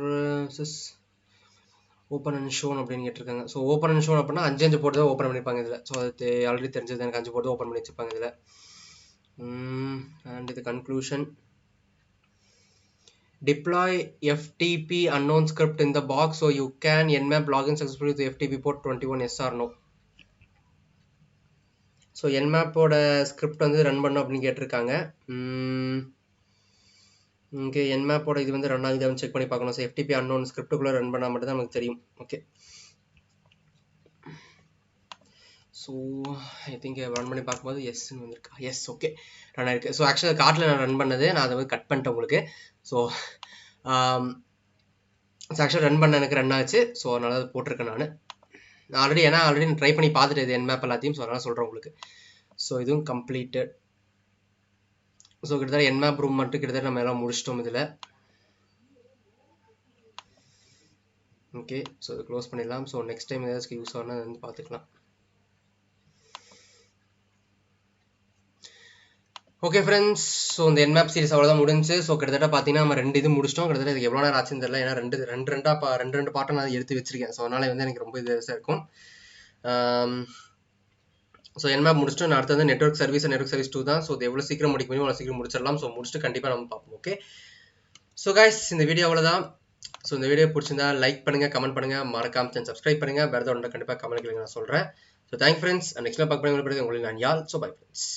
[SPEAKER 1] open and shown அப்படின்னு கேட்டிருக்காங்க. ஸோ ஓப்பன் அண்ட் ஷோன் அப்படின்னா 5 போட்டு தான் ஓப்பன் பண்ணியிருப்பாங்க இதில். ஸோ அது ஆல்ரெடி தெரிஞ்சது எனக்கு 5 போட்டு ஓப்பன் பண்ணி வச்சிருப்பாங்க இதில். அண்ட் இது conclusion. Deploy FTP unknown script in the box so you can nmap login successfully with FTP port 21, yes or no. So nmap-ஓட ஸ்கிரிப்ட் வந்து ரன் பண்ணும் அப்படின்னு கேட்டிருக்காங்க. இங்கே nmap-ஓட இது வந்து ரன் ஆகுது செக் பண்ணி பார்க்கணும். ஸோ FTP unknown ஸ்கிரிப்டுக்குள்ளே ரன் பண்ணால் மட்டும் தான் நமக்கு தெரியும். Okay, so I think run பண்ணி பார்க்கும்போது எஸ்ன்னு வந்திருக்கா. எஸ், ஓகே, ரன் ஆயிருக்கு. ஸோ ஆக்சுவலாக கார்ட்டில் நான் ரன் பண்ணது, நான் அதை வந்து கட் பண்ணிட்டேன் உங்களுக்கு. ஸோ ஆக்சுவலாக ரன் பண்ண எனக்கு ரன் ஆச்சு. ஸோ அதனால அதை போட்டிருக்கேன் நான் ஆல்ரெடி நான் ட்ரை பண்ணி பார்த்துட்டு இது nmap எல்லாத்தையும். ஸோ அதனால் சொல்கிறேன் உங்களுக்கு. ஸோ இதுவும் கம்ப்ளீட்டட். ஸோ கிட்டத்தட்ட nmap ரூம் மட்டும் கிட்டத்தட்ட நம்ம எல்லாம் முடிச்சிட்டோம் இதில். ஓகே, ஸோ இது க்ளோஸ் பண்ணிடலாம். ஸோ நெக்ஸ்ட் டைம் ஏதாச்சும் யூஸ் ஆனால் வந்து பார்த்துக்கலாம். ஓகே ஃப்ரெண்ட்ஸ், ஸோ இந்த nmap சீரிஸ் அவ்வளோதான் முடிஞ்சு. ஸோ கிட்டத்தட்ட பார்த்தீங்கன்னா நம்ம 2 இது முடிச்சிட்டோம். கிட்டத்தட்ட இதுக்கு எவ்வளோ நேரம் ஆச்சுன்னு தெரியல. ஏன்னா ரெண்டு பாட்டை நான் எடுத்து வச்சிருக்கேன். ஸோ அதனால வந்து எனக்கு ரொம்ப இதுவாக இருக்கும். ஸோ nmap முடிச்சுட்டு நான் அடுத்தது நெட்வொர்க் சர்வீஸ் 2 தான். ஸோ இது எவ்வளோ சீக்கிரம் முடிக்க முடியும் அவ்வளோ சீக்கிரம் முடிச்சிடலாம். ஸோ முடிச்சுட்டு கண்டிப்பாக நம்ம பார்ப்போம். ஓகே, ஸோ கைஸ், இந்த வீடியோ அவ்வளோதான். ஸோ இந்த வீடியோ பிடிச்சிருந்தா லைக் பண்ணுங்கள், கமெண்ட் பண்ணுங்கள், மறக்காம சேனல் சப்ஸ்கிரைப் பண்ணுங்கள். வேறு ஏதாவது கண்டிப்பாக கமெண்ட் கேளுங்க, நான் சொல்கிறேன். So thank friends. நெக்ஸ்ட் பார்க்க போகிறேன். உங்களுக்கு நான் யாழ். So bye friends.